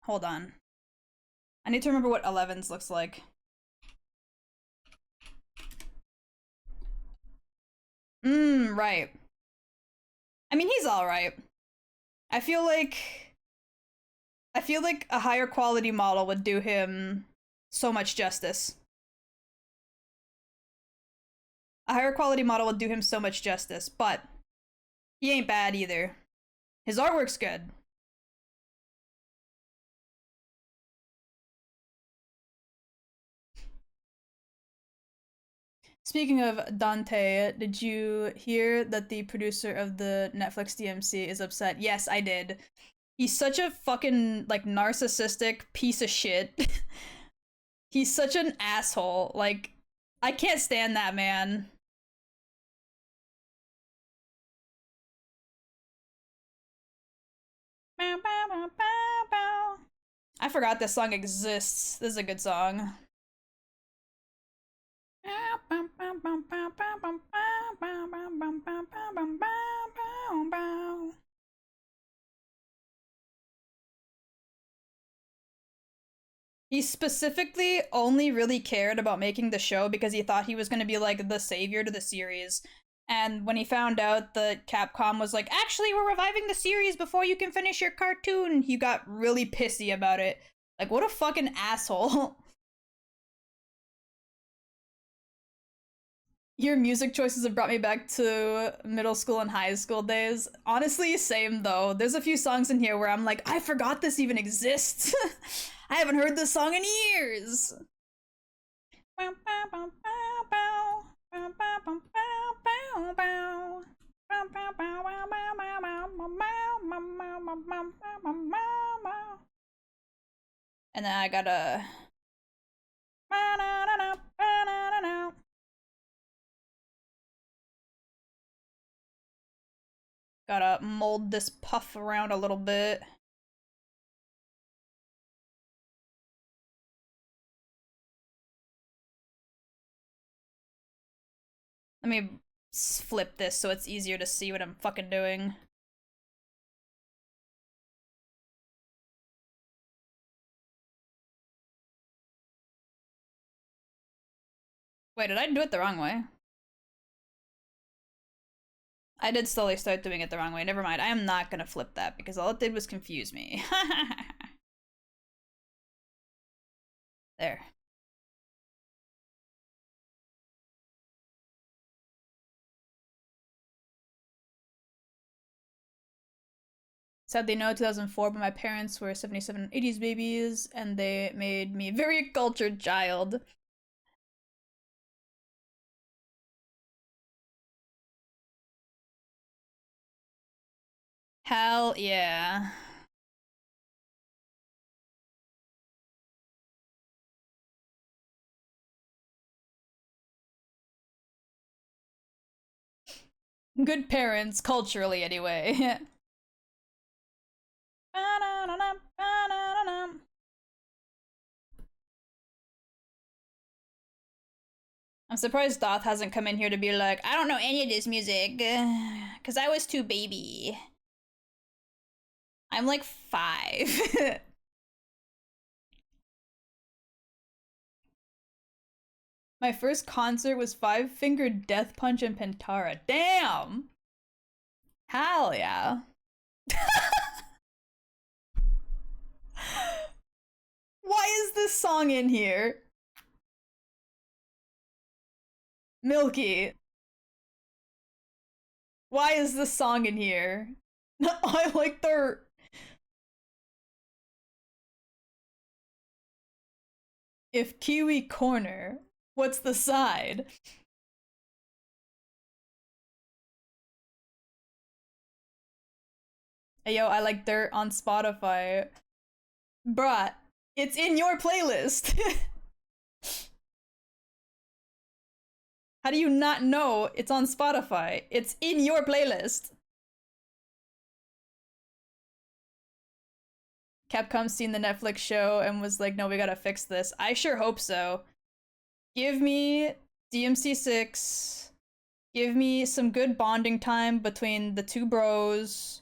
Speaker 1: Hold on. I need to remember what 11's looks like. Right. I mean, he's alright. I feel like a higher quality model would do him so much justice. A higher quality model would do him so much justice, but he ain't bad either. His artwork's good. Speaking of Dante, did you hear that the producer of the Netflix DMC is upset? Yes, I did. He's such a fucking, like, narcissistic piece of shit. He's such an asshole. Like, I can't stand that man. I forgot this song exists. This is a good song. He specifically only really cared about making the show because he thought he was going to be like the savior to the series. And when he found out that Capcom was like, actually, we're reviving the series before you can finish your cartoon, he got really pissy about it. Like, what a fucking asshole. Your music choices have brought me back to middle school and high school days. Honestly, same though. There's a few songs in here where I'm like, I forgot this even exists. I haven't heard this song in years. And then I gotta mold this puff around a little bit. Let me flip this so it's easier to see what I'm fucking doing. Wait, did I do it the wrong way? I did slowly start doing it the wrong way. Never mind. I am not gonna flip that because all it did was confuse me. There. Sadly, no, 2004, but my parents were 77 and 80s babies, and they made me a very cultured child. Hell yeah. Good parents, culturally, anyway. I'm surprised Doth hasn't come in here to be like, I don't know any of this music, because I was too baby. I'm like 5. My first concert was Five Finger Death Punch and Pentara. Damn! Hell yeah. Why is this song in here? Milky. Why is this song in here? I like their... If Kiwi corner, what's the side? Hey, yo, I like Dirt on Spotify. Bruh, it's in your playlist. How do you not know it's on Spotify? It's in your playlist. Capcom's seen the Netflix show and was like, no, we gotta fix this. I sure hope so. Give me DMC6. Give me some good bonding time between the two bros.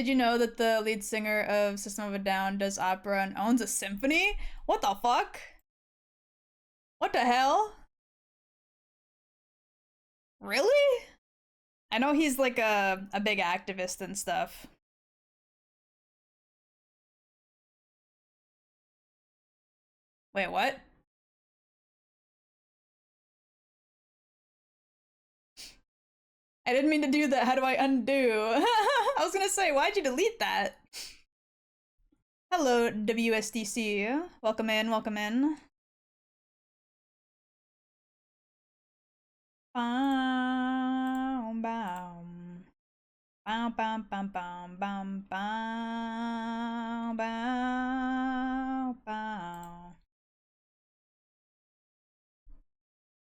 Speaker 1: Did you know that the lead singer of System of a Down does opera and owns a symphony? What the fuck? What the hell? Really? I know he's like a big activist and stuff. Wait, what? I didn't mean to do that. How do I undo? I was gonna say, why'd you delete that? Hello, WSDC. Welcome in, welcome in. Bam, bam. Bam, bam, bam, bam, bam, bam, bam, bam.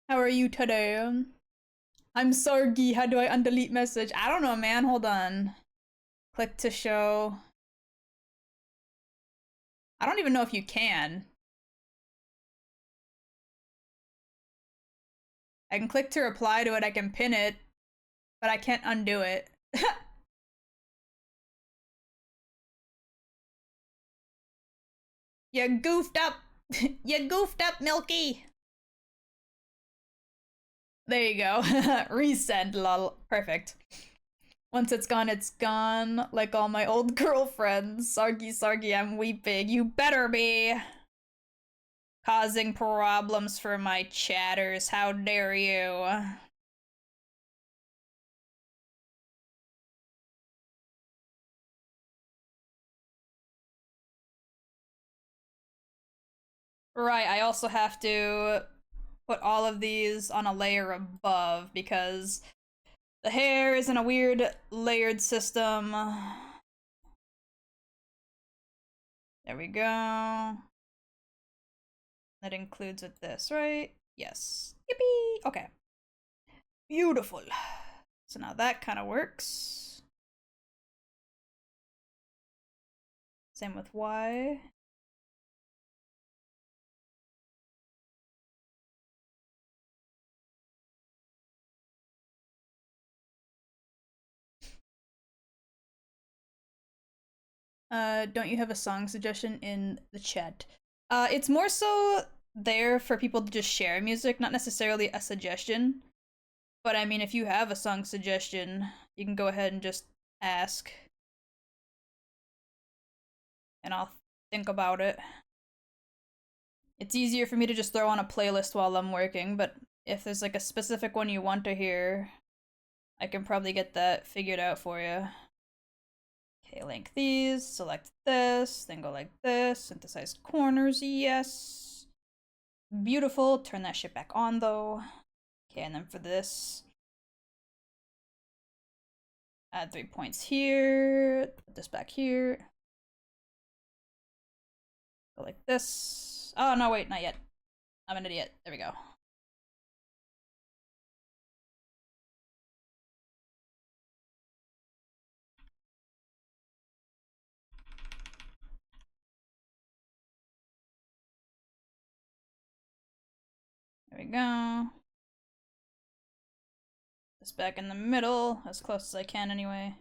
Speaker 1: How are you today? I'm Sargi. How do I undelete message? I don't know, man. Hold on. Click to show. I don't even know if you can. I can click to reply to it. I can pin it, but I can't undo it. You goofed up. You goofed up, Milky. There you go. Resend, lol. Perfect. Once it's gone, like all my old girlfriends. Sargi, Sargi, I'm weeping. You better be. Causing problems for my chatters. How dare you? Right, I also have to put all of these on a layer above because the hair is in a weird layered system. There we go. That includes with this, right? Yes. Yippee! Okay. Beautiful. So now that kind of works. Same with Y. Don't you have a song suggestion in the chat? It's more so there for people to just share music, not necessarily a suggestion. But I mean, if you have a song suggestion, you can go ahead and just ask. And I'll think about it. It's easier for me to just throw on a playlist while I'm working, but if there's like a specific one you want to hear, I can probably get that figured out for you. Okay, link these, select this, then go like this, synthesize corners, yes. Beautiful, turn that shit back on though. Okay, and then for this, add 3 points here, put this back here. Go like this. Oh, no, wait, not yet. I'm an idiot. There we go. There we go. This back in the middle, as close as I can anyway.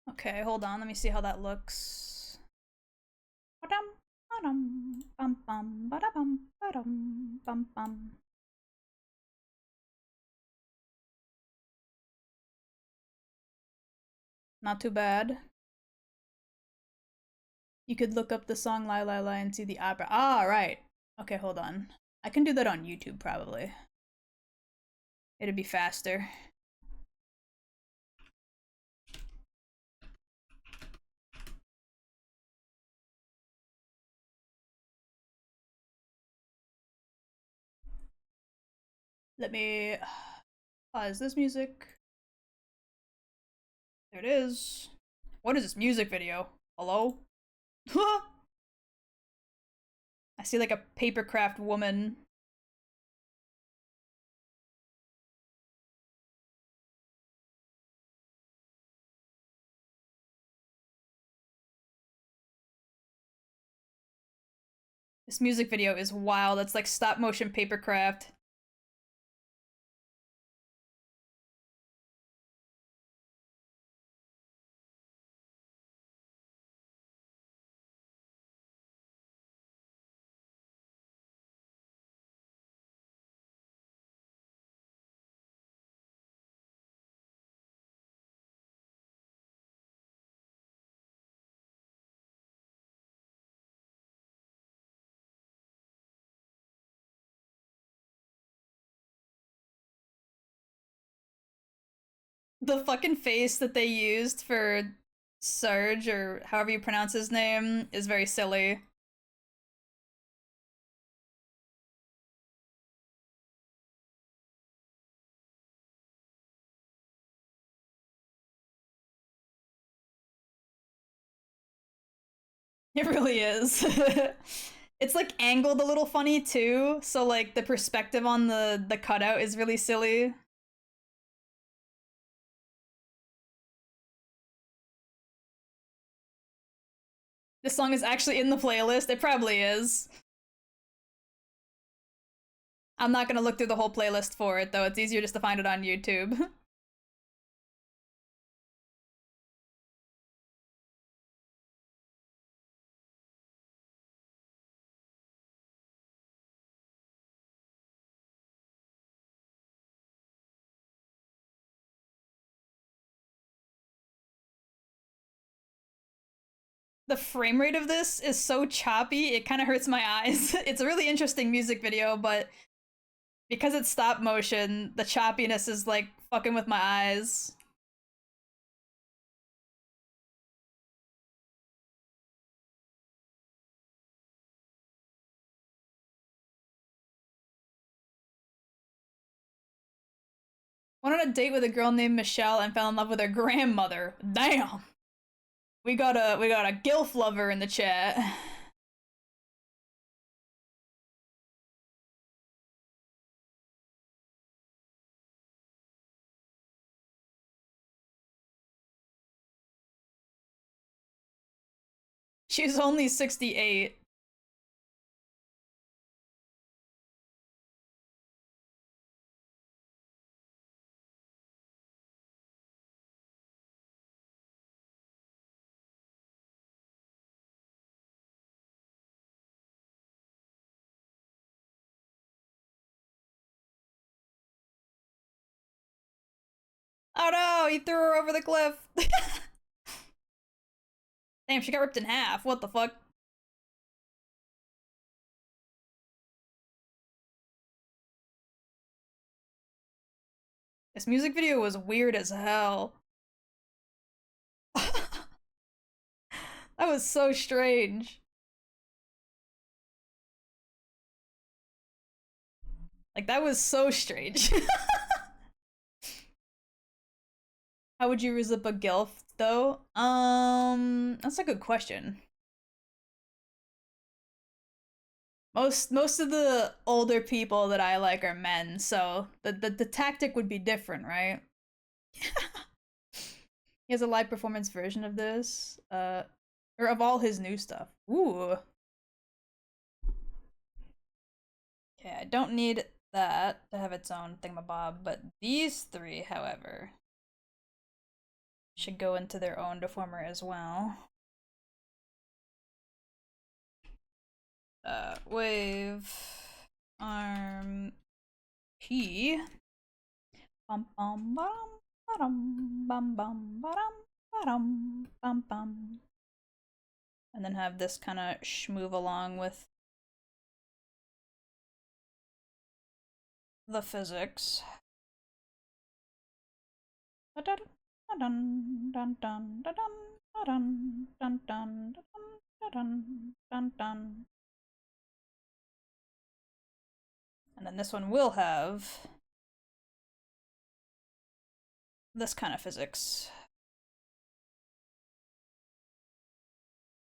Speaker 1: Okay, hold on, let me see how that looks. Not too bad. You could look up the song Lie Lie Lie and see the opera. Ah, right. Okay, hold on. I can do that on YouTube probably. It'd be faster. Let me pause this music. There it is. What is this music video? Hello? I see like a papercraft woman. This music video is wild. It's like stop motion papercraft. The fucking face that they used for Surge, or however you pronounce his name, is very silly. It really is. It's like angled a little funny too, so like the perspective on the cutout is really silly. This song is actually in the playlist. It probably is. I'm not gonna look through the whole playlist for it though. It's easier just to find it on YouTube. The frame rate of this is so choppy, it kind of hurts my eyes. It's a really interesting music video, but because it's stop motion, the choppiness is like fucking with my eyes. Went on a date with a girl named Michelle and fell in love with her grandmother. Damn. We got a gilf lover in the chat. She's only 68. Oh no, he threw her over the cliff. Damn, she got ripped in half. What the fuck? This music video was weird as hell. That was so strange. Like, that was so strange. How would you resip a gilf, though? That's a good question. Most of the older people that I like are men, so the tactic would be different, right? He has a live performance version of this, or of all his new stuff. Ooh. Okay, I don't need that to have its own thingamabob, but these three, however, should go into their own deformer as well. Wave, arm, P. Bum bum bum bum bum bum bum bum. And then have this kind of schmoove along with the physics. And then this one will have this kind of physics.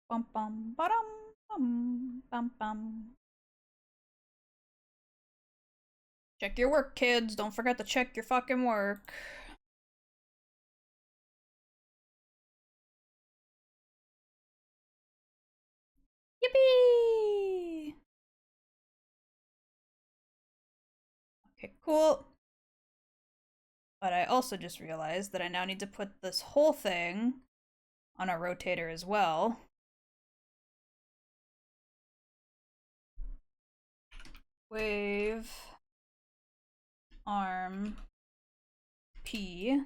Speaker 1: Bum bum bum bum bum. Check your work, kids. Don't forget to check your fucking work. Yippee! Okay, cool. But I also just realized that I now need to put this whole thing on a rotator as well. Wave arm P.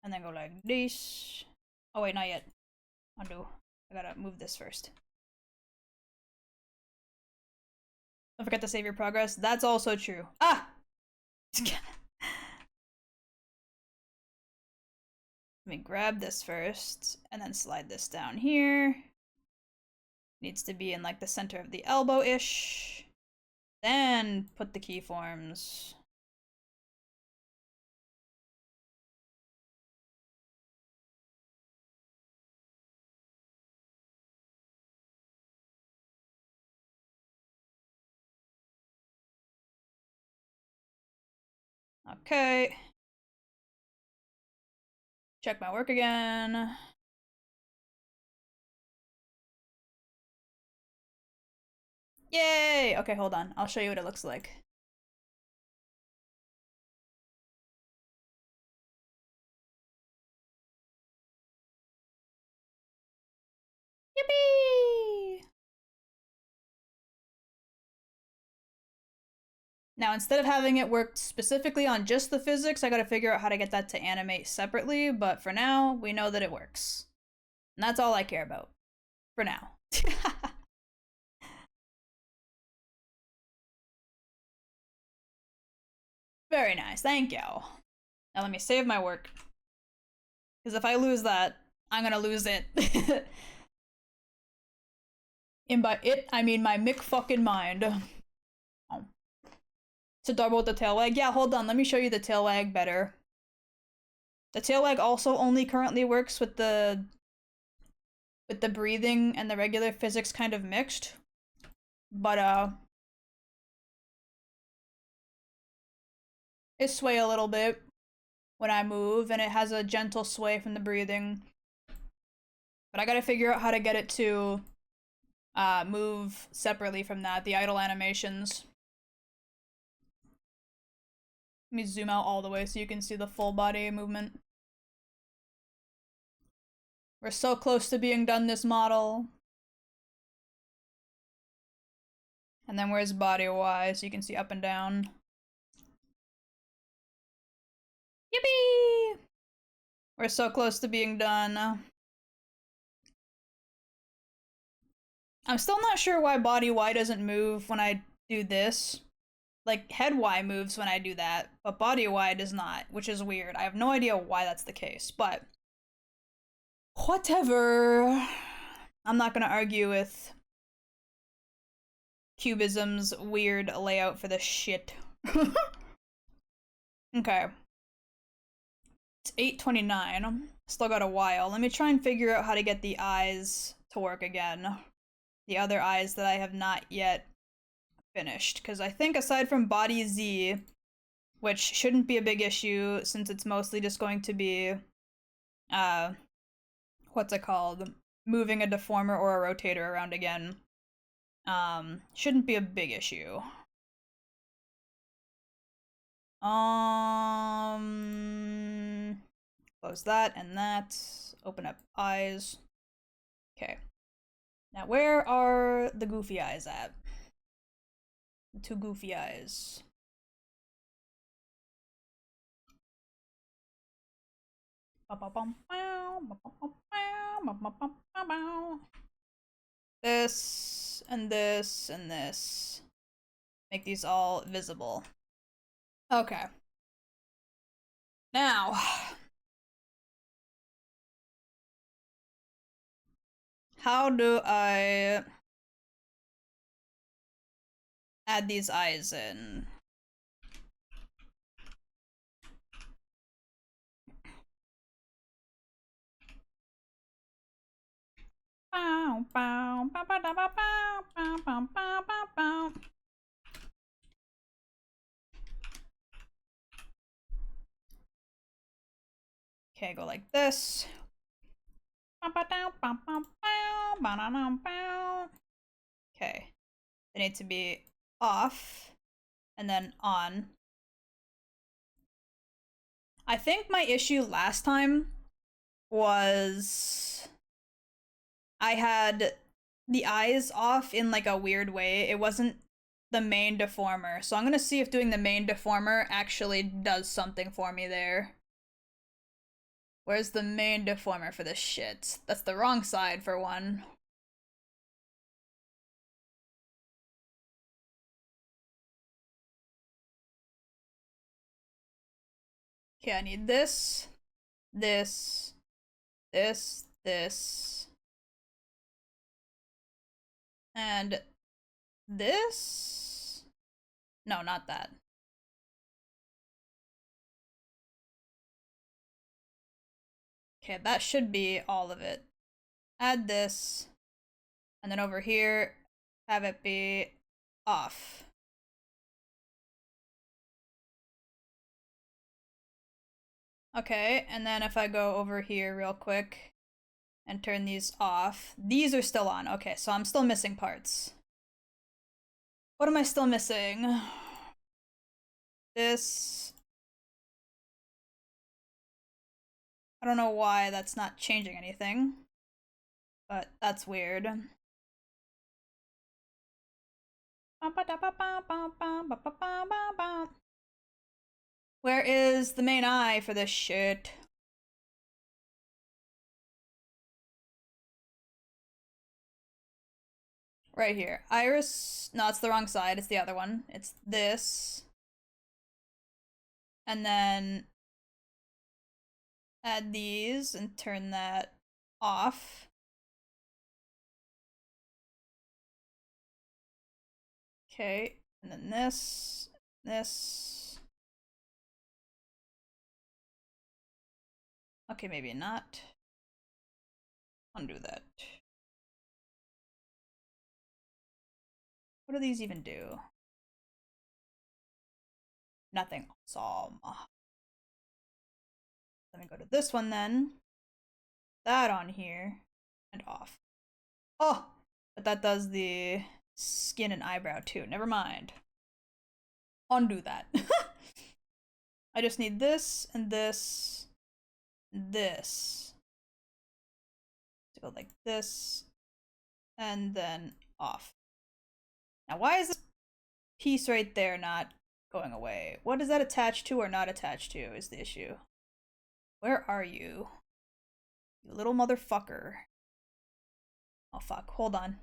Speaker 1: And then go like this. Oh wait, not yet. Undo. I gotta move this first. Don't forget to save your progress. That's also true. Ah! Let me grab this first, and then slide this down here. Needs to be in like the center of the elbow-ish. Then put the keyforms. Okay. Check my work again. Yay! Okay, hold on. I'll show you what it looks like. Yippee! Now, instead of having it work specifically on just the physics, I gotta figure out how to get that to animate separately, but for now, we know that it works. And that's all I care about. For now. Very nice, thank you. Now let me save my work. Because if I lose that, I'm gonna lose it. And by it, I mean my Mick fucking mind. Oh. To double the tail wag? Yeah, hold on, let me show you the tail wag better. The tail wag also only currently works with the breathing and the regular physics kind of mixed. But it sway a little bit when I move, and it has a gentle sway from the breathing. But I gotta figure out how to get it to move separately from that, the idle animations. Let me zoom out all the way so you can see the full body movement. We're so close to being done this model. And then where's body-wise? You can see up and down. Yippee! We're so close to being done. I'm still not sure why body-Y doesn't move when I do this. Like, head-Y moves when I do that, but body-Y does not, which is weird. I have no idea why that's the case, but whatever. I'm not gonna argue with Cubism's weird layout for this shit. Okay. It's 8:29. Still got a while. Let me try and figure out how to get the eyes to work again. The other eyes that I have not yet finished. Because I think aside from body Z, which shouldn't be a big issue since it's mostly just going to be, what's it called? Moving a deformer or a rotator around again. Shouldn't be a big issue. Close that and that. Open up eyes. Okay. Now where are the goofy eyes at? The two goofy eyes. This and this and this. Make these all visible. Okay. Now, how do I add these eyes in? Okay, go like this. Okay. They need to be off and then on. I think my issue last time was I had the eyes off in like a weird way. It wasn't the main deformer. So I'm gonna see if doing the main deformer actually does something for me there. Where's the main deformer for this shit? That's the wrong side for one. Okay, I need this, this, this, and this? No, not that. Okay, that should be all of it. Add this, and then over here, have it be off. Okay, and then if I go over here real quick and turn these off, these are still on. Okay, so I'm still missing parts. What am I still missing? This. I don't know why that's not changing anything, but that's weird. Where is the main eye for this shit? Right here. Iris. No, it's the wrong side. It's the other one. It's this. And then add these and turn that off. Okay. And then this. Okay, maybe not. Undo that. What do these even do? Nothing. Awesome. Let me go to this one then. That on here. And off. Oh! But that does the skin and eyebrow too. Never mind. Undo that. I just need this and this and this. To go like this. And then off. Now why is this piece right there not going away? What is that attached to or not attached to is the issue. Where are you? You little motherfucker. Oh fuck, hold on.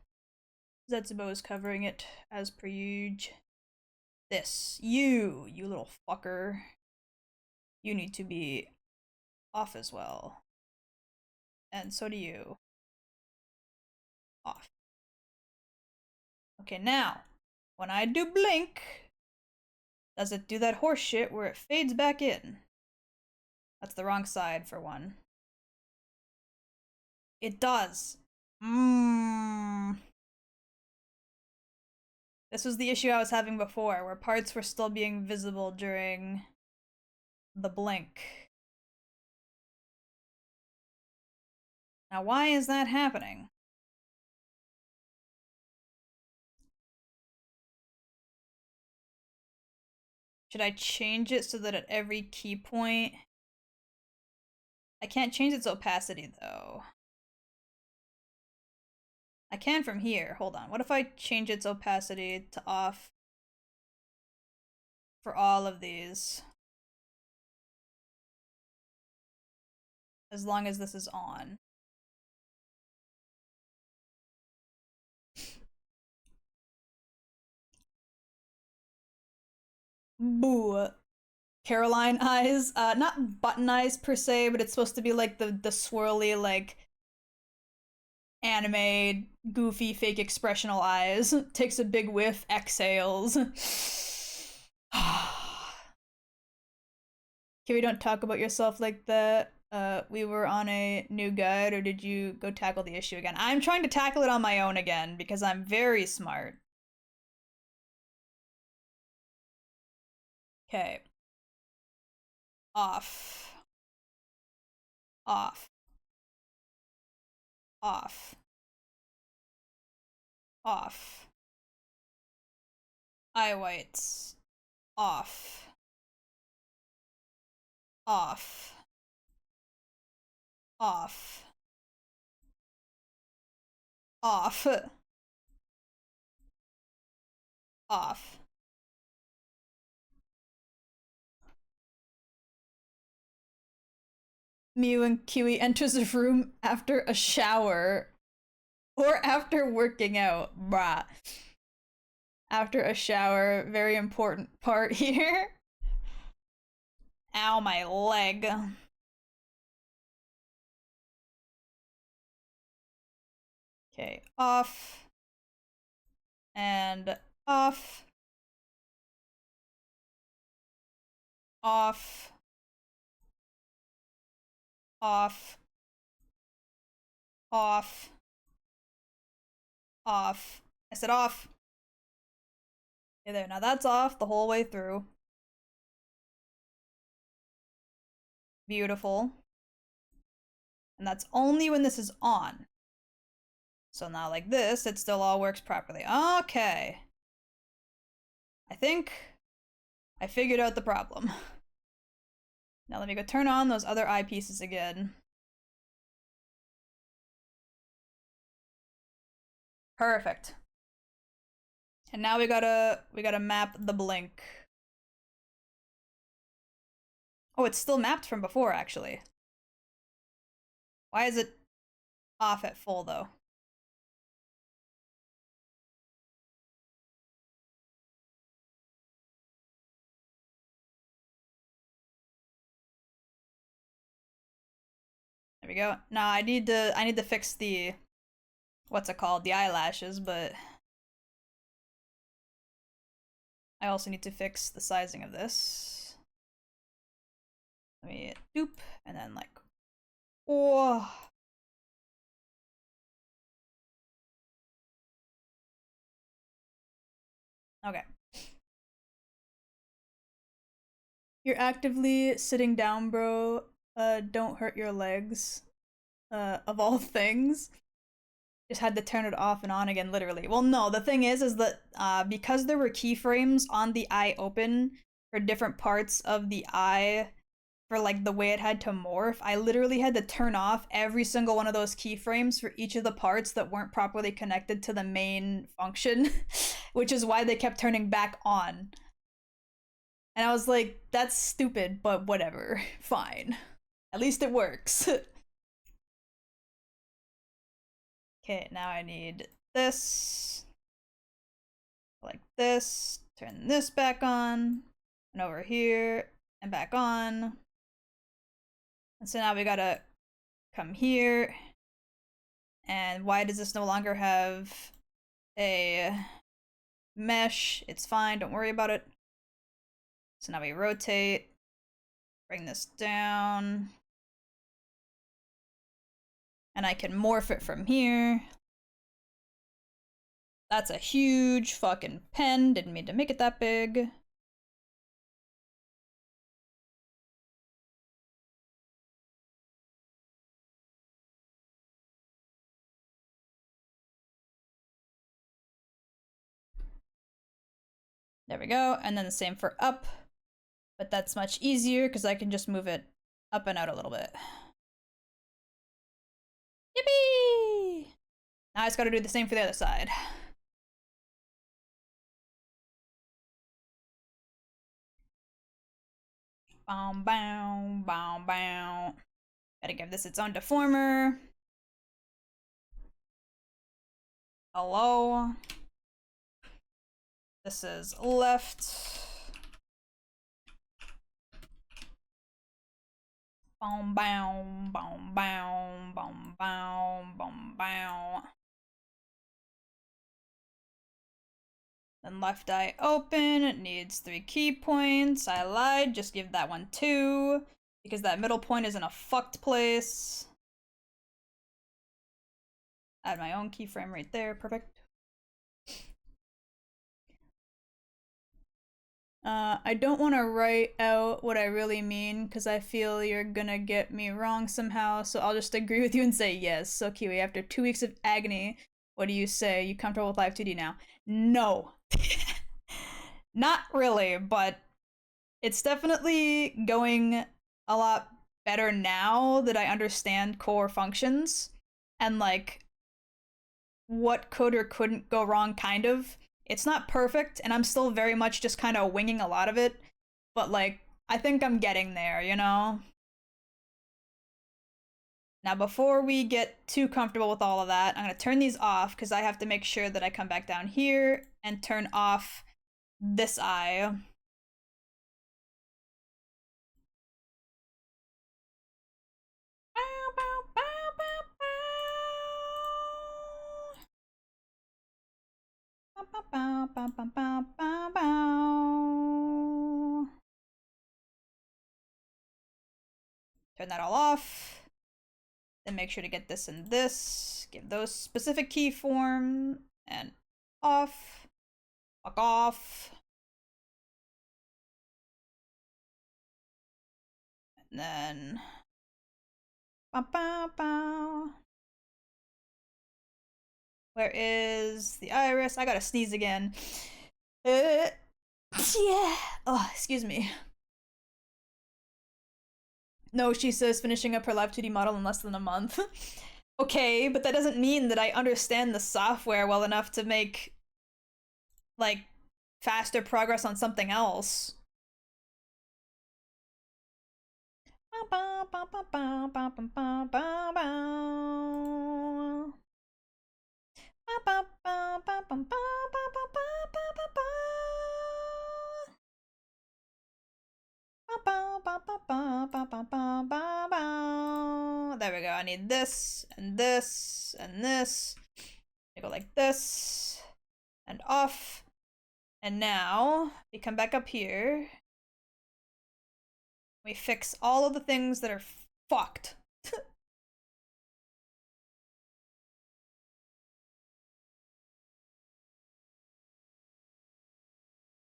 Speaker 1: Zetsubo is covering it as per usual. This. You little fucker. You need to be off as well. And so do you. Off. Okay, now, when I do blink, does it do that horse shit where it fades back in? That's the wrong side for one. It does. This was the issue I was having before, where parts were still being visible during the blink. Now, why is that happening? Should I change it so that at every key point... I can't change its opacity, though. I can from here. Hold on. What if I change its opacity to off for all of these? As long as this is on. Boo. Caroline eyes. Not button eyes per se, but it's supposed to be like the swirly, like anime, goofy, fake expressional eyes. Takes a big whiff, exhales. Kiwi, don't talk about yourself like that. We were on a new guide, or did you go tackle the issue again? I'm trying to tackle it on my own again because I'm very smart. Okay. Off. Off. Off. Off. eye whites. Off. Off. Off. Off. Off. Mew and Kiwi enters the room after a shower. Or after working out. Brah. After a shower. Very important part here. Ow, my leg. Okay, off. And off. Off. Off. Off. Off. I said off. Okay, there. Now that's off the whole way through. Beautiful. And that's only when this is on. So now like this, it still all works properly. Okay. I think I figured out the problem. Now let me go turn on those other eyepieces again. Perfect. And now we gotta map the blink. Oh, it's still mapped from before, actually. Why is it off at full, though? There we go. Now I need to fix the, what's it called? The eyelashes, but I also need to fix the sizing of this. Let me doop, and then like, oh. Okay. You're actively sitting down, bro. Don't hurt your legs. Of all things. Just had to turn it off and on again, literally. Well, no, the thing is that because there were keyframes on the eye open for different parts of the eye for like the way it had to morph, I literally had to turn off every single one of those keyframes for each of the parts that weren't properly connected to the main function, which is why they kept turning back on. And I was like, that's stupid, but whatever, fine. At least it works. Okay, now I need this, like this, turn this back on, and over here, and back on. And so now we gotta come here, and why does this no longer have a mesh? It's fine, don't worry about it. So now we rotate, bring this down. And I can morph it from here. That's a huge fucking pen. Didn't mean to make it that big. There we go. And then the same for up. But that's much easier because I can just move it up and out a little bit. Yippee! Now I just gotta do the same for the other side. Bow, bow, bow, bow. Gotta give this its own deformer. Hello. This is left. Boom, boom, boom, boom, boom, boom, boom, boom. Then left eye open, it needs 3 key points. I lied, just give that one 2, because that middle point is in a fucked place. Add my own keyframe right there, perfect. I don't want to write out what I really mean because I feel you're gonna get me wrong somehow, so I'll just agree with you and say yes. So Kiwi, after 2 weeks of agony, what do you say? You comfortable with Live2d now? No. Not really, but it's definitely going a lot better now that I understand core functions and like what could or couldn't go wrong, kind of. It's not perfect, and I'm still very much just kind of winging a lot of it, but like, I think I'm getting there, you know? Now, before we get too comfortable with all of that, I'm gonna turn these off because I have to make sure that I come back down here and turn off this eye. Turn that all off. Then make sure to get this and this. Give those specific key form and off. Fuck off. And then. Where is the iris? I gotta sneeze again. Yeah. Oh, excuse me. No, she says finishing up her Live2d model in less than a month. Okay, but that doesn't mean that I understand the software well enough to make, like, faster progress on something else. There we go. I need this and this and this. I go like this and off. And now we come back up here. We fix all of the things that are fucked. Can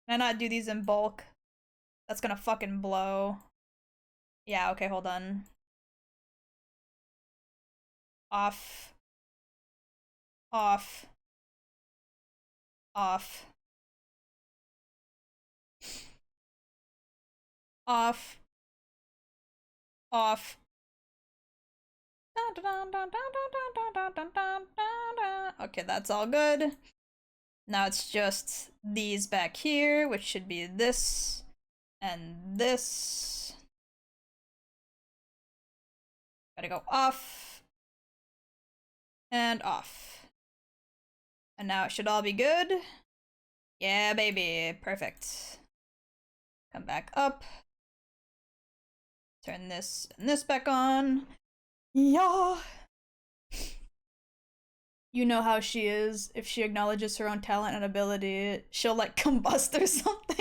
Speaker 1: I not do these in bulk? That's gonna fucking blow. Yeah, okay, hold on. Off. Off. Off. Off. Off. Okay, that's all good. Now it's just these back here, which should be this and this. Gotta go off and off. And now it should all be good. Yeah, baby. Perfect. Come back up. Turn this and this back on. Yeah. You know how she is. If she acknowledges her own talent and ability, she'll like combust or something.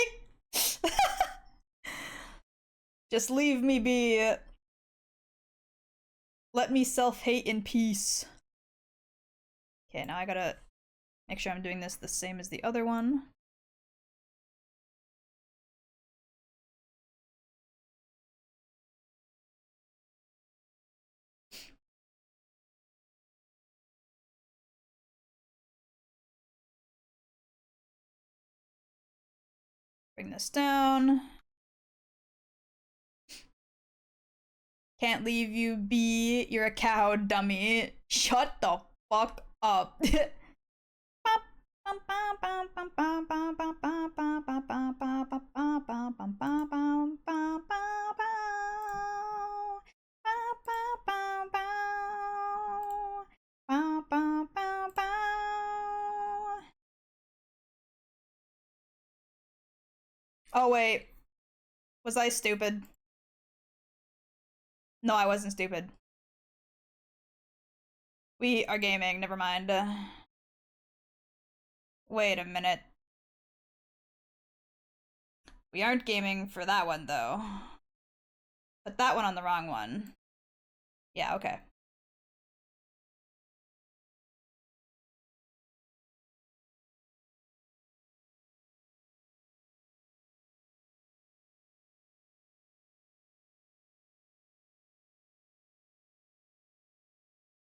Speaker 1: Just leave me be. Let me self-hate in peace. Okay, now I gotta make sure I'm doing this the same as the other one. Bring this down. Can't leave you be. You're a cow, dummy. Shut the fuck up. Oh wait, was I stupid? No, I wasn't stupid. We are gaming, never mind. Wait a minute. We aren't gaming for that one, though. Put that one on the wrong one. Yeah, okay.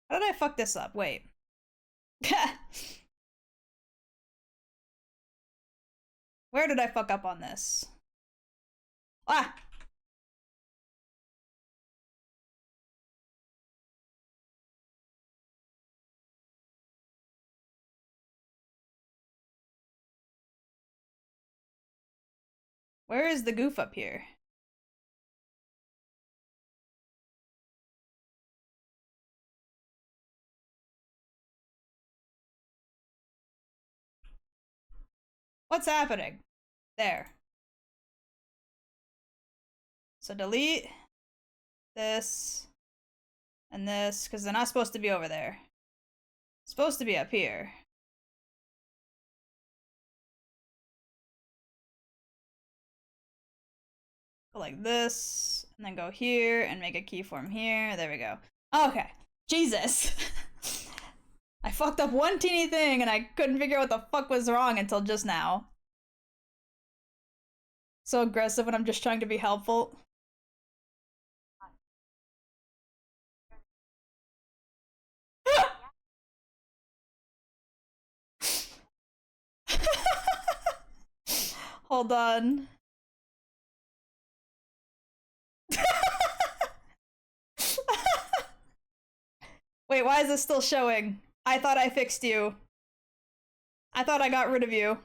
Speaker 1: How did I fuck this up? Wait. Where did I fuck up on this? Ah! Where is the goof up here? What's happening? There. So delete this and this, because they're not supposed to be over there. It's supposed to be up here. Go like this, and then go here and make a keyform here. There we go. Okay. Jesus. I fucked up one teeny thing and I couldn't figure out what the fuck was wrong until just now. So aggressive when I'm just trying to be helpful. Hold on. Wait, why is this still showing? I thought I fixed you. I thought I got rid of you.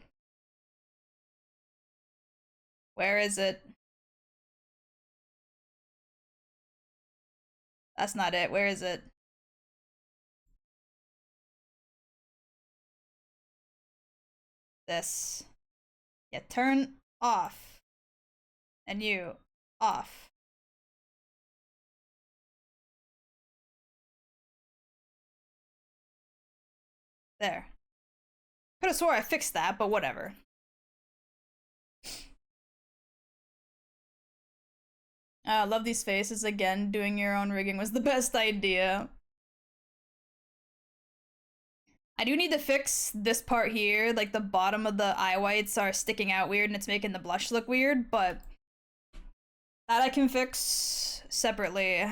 Speaker 1: Where is it? That's not it. Where is it? This. Yeah, turn off. And you off. There. Could have swore I fixed that, but whatever. Love these faces again. Doing your own rigging was the best idea. I do need to fix this part here. Like the bottom of the eye whites are sticking out weird and it's making the blush look weird, but that I can fix separately.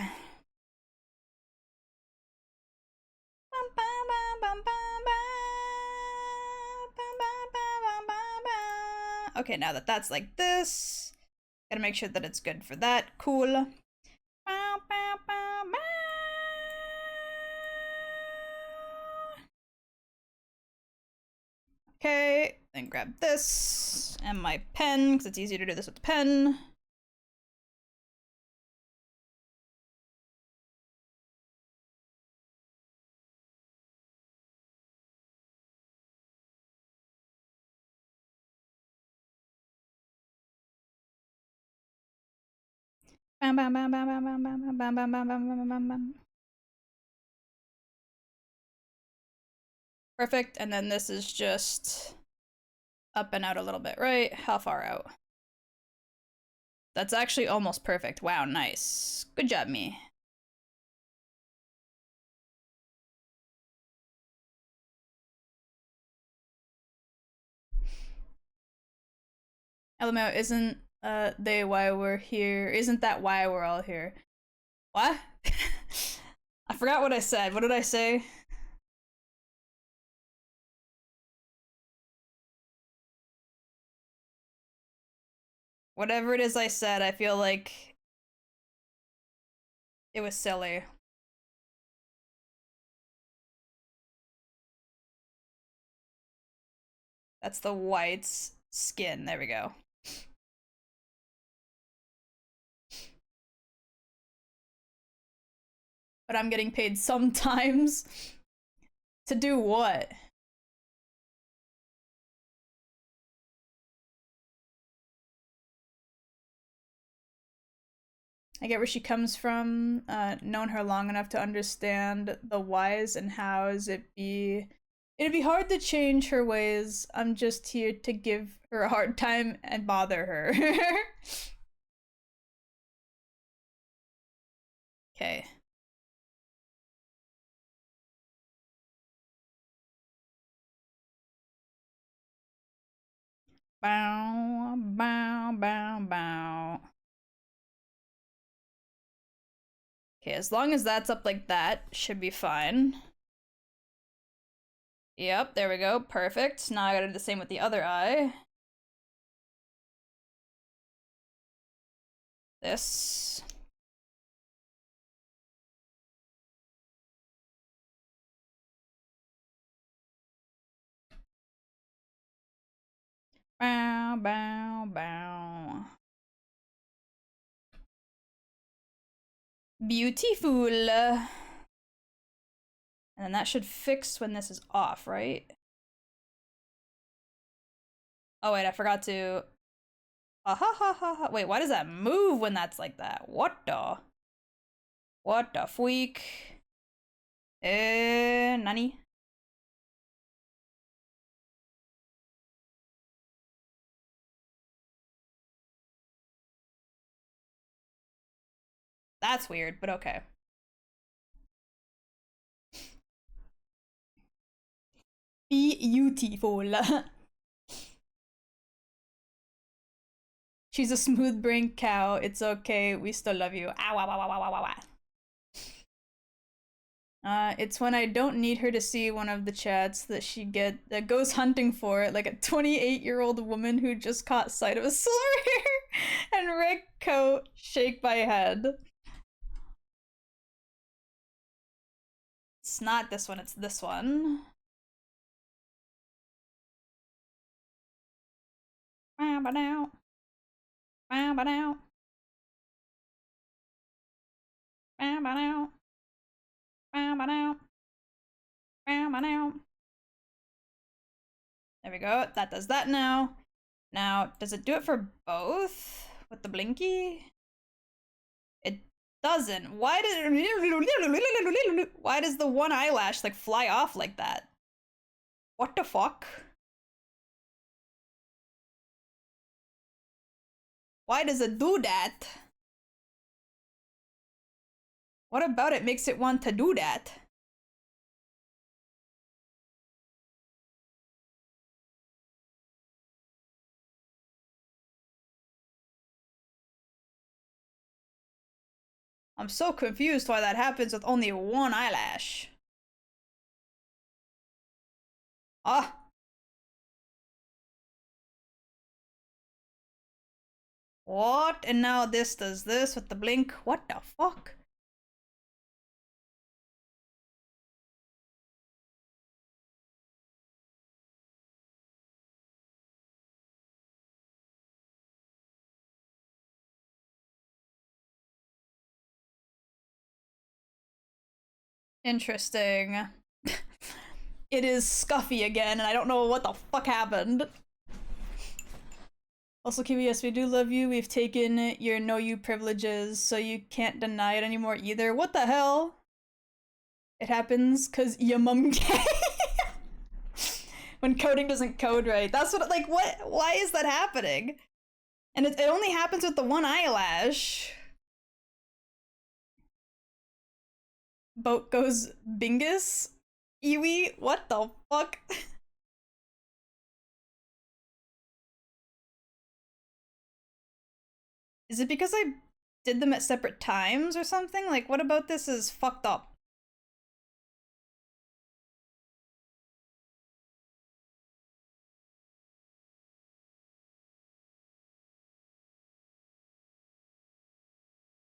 Speaker 1: Okay, now that that's like this, gotta make sure that it's good for that. Cool. Okay, then grab this and my pen, because it's easier to do this with the pen. Bam, bam, bam, bam, bam, bam, bam, bam, bam, bam, bam, bam, bam, bam. Perfect, and then this is just up and out a little bit, right? How far out? That's actually almost perfect. Wow, nice. Good job, me. LMAO, isn't they why we're here? Isn't that why we're all here? What? I forgot what I said. What did I say? Whatever it is I said, I feel like it was silly. That's the white's skin. There we go. But I'm getting paid sometimes. To do what? I get where she comes from. Known her long enough to understand the whys and hows. It'd be hard to change her ways. I'm just here to give her a hard time and bother her. Okay. Bow, bow, bow, bow. Okay, as long as that's up like that, should be fine. Yep, there we go. Perfect. Now I gotta do the same with the other eye. this. Bow, bow, bow. Beautiful. And then that should fix when this is off, right? Oh wait, I forgot to. Ah ha ha ha ha. Wait, why does that move when that's like that? What the? What the freak? Nani? That's weird, but okay. Beautiful. She's a smooth brain cow. It's okay. We still love you. Ow, ow, ow, ow, ow, ow, ow. It's when I don't need her to see one of the chats that goes hunting for it, like a 28-year-old woman who just caught sight of a silver hair and red coat. Shake my head. It's not this one. It's this one. Now. Now. There we go. That does that now. Now, does it do it for both with the blinky? It doesn't. Why does the one eyelash like fly off like that? What the fuck? Why does it do that? What about it makes it want to do that? I'm so confused why that happens with only one eyelash. Ah. What? And now this does this with the blink? What the fuck? Interesting. It is scuffy again, and I don't know what the fuck happened. Also, Kiwi, yes, we do love you. We've taken your know you privileges, so you can't deny it anymore either. What the hell? It happens because your mum gay. When coding doesn't code right. That's what, like, what? Why is that happening? And it only happens with the one eyelash. Boat goes bingus? Iwi? What the fuck? Is it because I did them at separate times or something? Like, what about this is fucked up?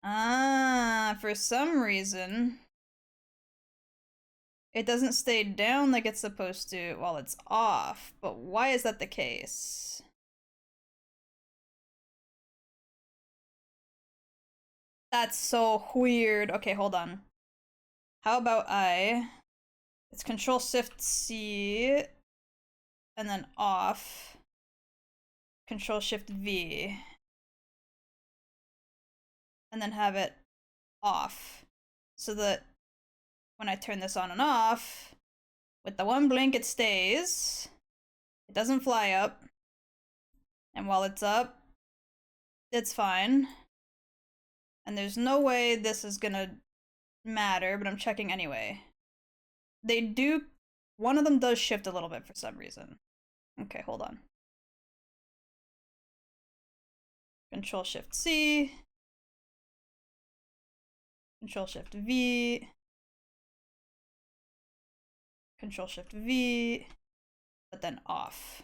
Speaker 1: Ah, for some reason, it doesn't stay down like it's supposed to while it's off. But why is that the case? That's so weird. Okay, hold on. How about it's Control Shift C and then off. Control Shift V. And then have it off. So that when I turn this on and off, with the one blink it stays. It doesn't fly up. And while it's up, it's fine. And there's no way this is gonna matter, but I'm checking anyway. They do, one of them does shift a little bit for some reason. Okay, hold on. Control Shift C. Control Shift V. Control Shift V. But then off.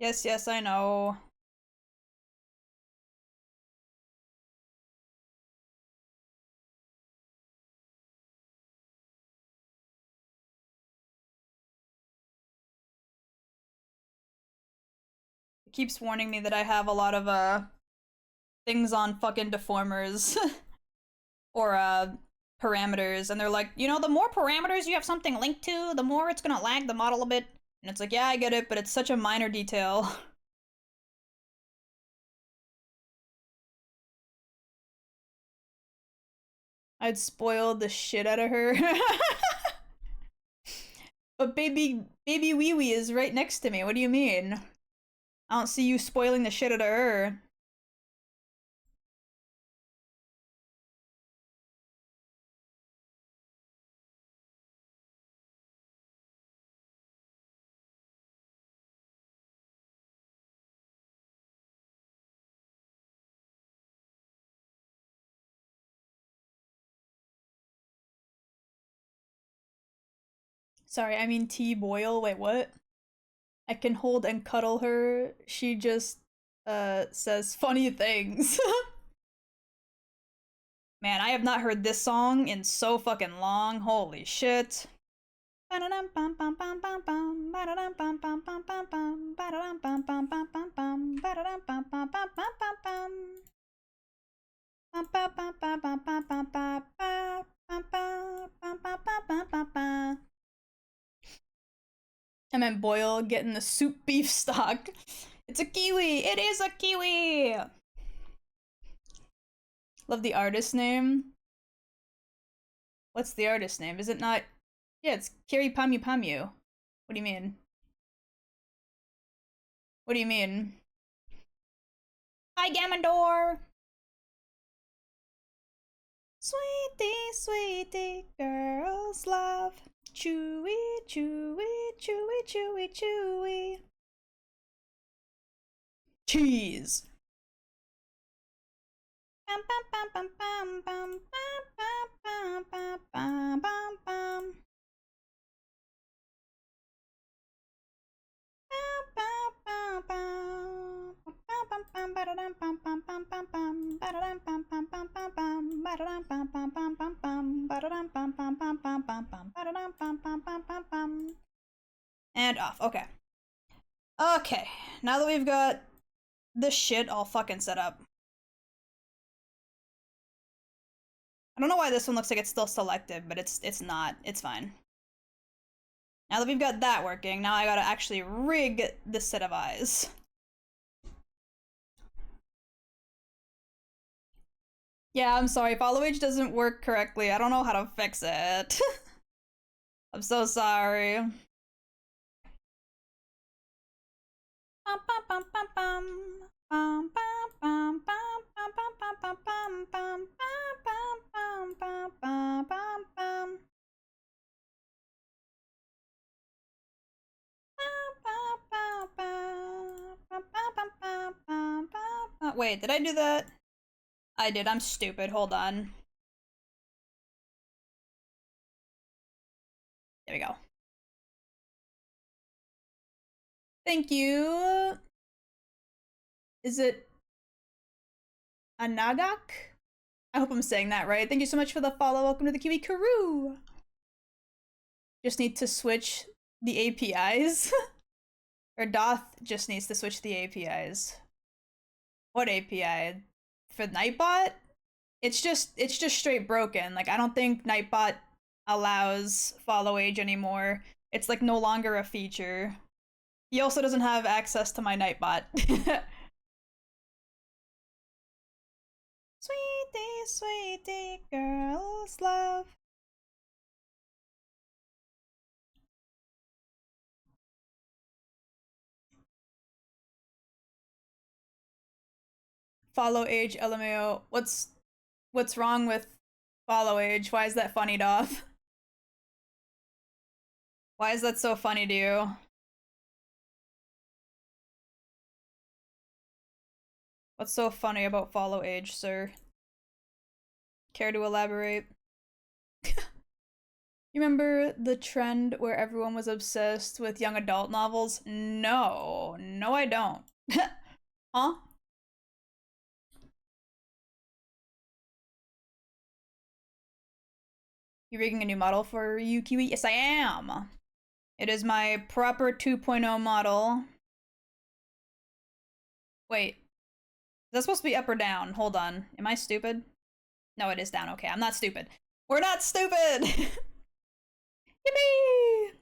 Speaker 1: Yes, yes, I know. It keeps warning me that I have a lot of things on fucking deformers or parameters, and they're like, you know, the more parameters you have something linked to, the more it's gonna lag the model a bit. And it's like, yeah, I get it, but it's such a minor detail. I'd spoiled the shit out of her. But baby wee wee is right next to me. What do you mean? I don't see you spoiling the shit out of her. Sorry, I mean T Boyle. Wait, what? I can hold and cuddle her. She just says funny things. Man, I have not heard this song in so fucking long. Holy shit. I meant Boyle getting the soup beef stock. It's a kiwi! It is a kiwi! Love the artist name. What's the artist name? Is it not? Yeah, it's Kiri Pamu Pamu. What do you mean? What do you mean? Hi, Gamador! Sweetie, sweetie, girls love. Chewy, chewy, chewy, chewy, chewy. Cheese. Bum, bum, bum, bum, bum, bum, bum, bum, bum, bum, bum. And off. Okay. Okay. Now that we've got this shit all fucking set up. I don't know why this one looks like it's still selective, but it's not. It's fine. Now that we've got that working, now I gotta actually rig this set of eyes. Yeah, I'm sorry. Follow age doesn't work correctly. I don't know how to fix it. I'm so sorry. Wait, did I do that? I did. I'm stupid. Hold on. There we go. Thank you. Is it Anagak? I hope I'm saying that right. Thank you so much for the follow. Welcome to the Kiwi crew. Just need to switch the APIs. Or Doth just needs to switch the APIs. What API? For Nightbot? It's just straight broken. Like I don't think Nightbot allows follow age anymore. It's like no longer a feature. He also doesn't have access to my Nightbot. Sweetie, sweetie, girls love. Follow age, LMAO. What's wrong with follow age? Why is that funny, Doth? Why is that so funny to you? What's so funny about follow age, sir? Care to elaborate? You remember the trend where everyone was obsessed with young adult novels? No. No, I don't. Huh? You rigging a new model for you, Kiwi? Yes, I am. It is my proper 2.0 model. Wait. Is that supposed to be up or down? Hold on. Am I stupid? No, it is down. Okay, I'm not stupid. We're not stupid! Yippee!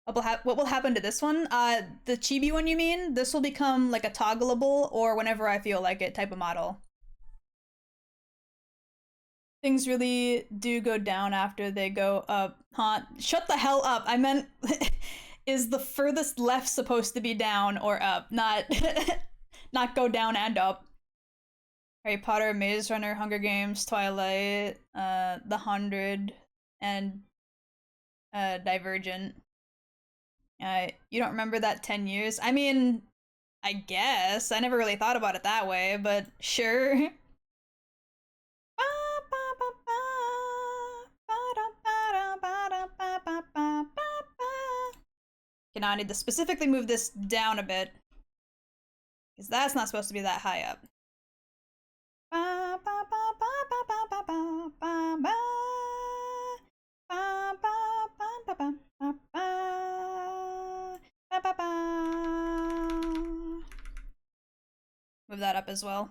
Speaker 1: What will happen to this one? The chibi one, you mean? This will become like a toggleable or whenever I feel like it type of model. Things really do go down after they go up, huh? Shut the hell up. I meant, is the furthest left supposed to be down or up? Not, not go down and up. Harry Potter, Maze Runner, Hunger Games, Twilight, The 100, and Divergent. You don't remember that 10 years? I mean, I guess. I never really thought about it that way, but sure. Okay, now I need to specifically move this down a bit. Because that's not supposed to be that high up. Move that up as well.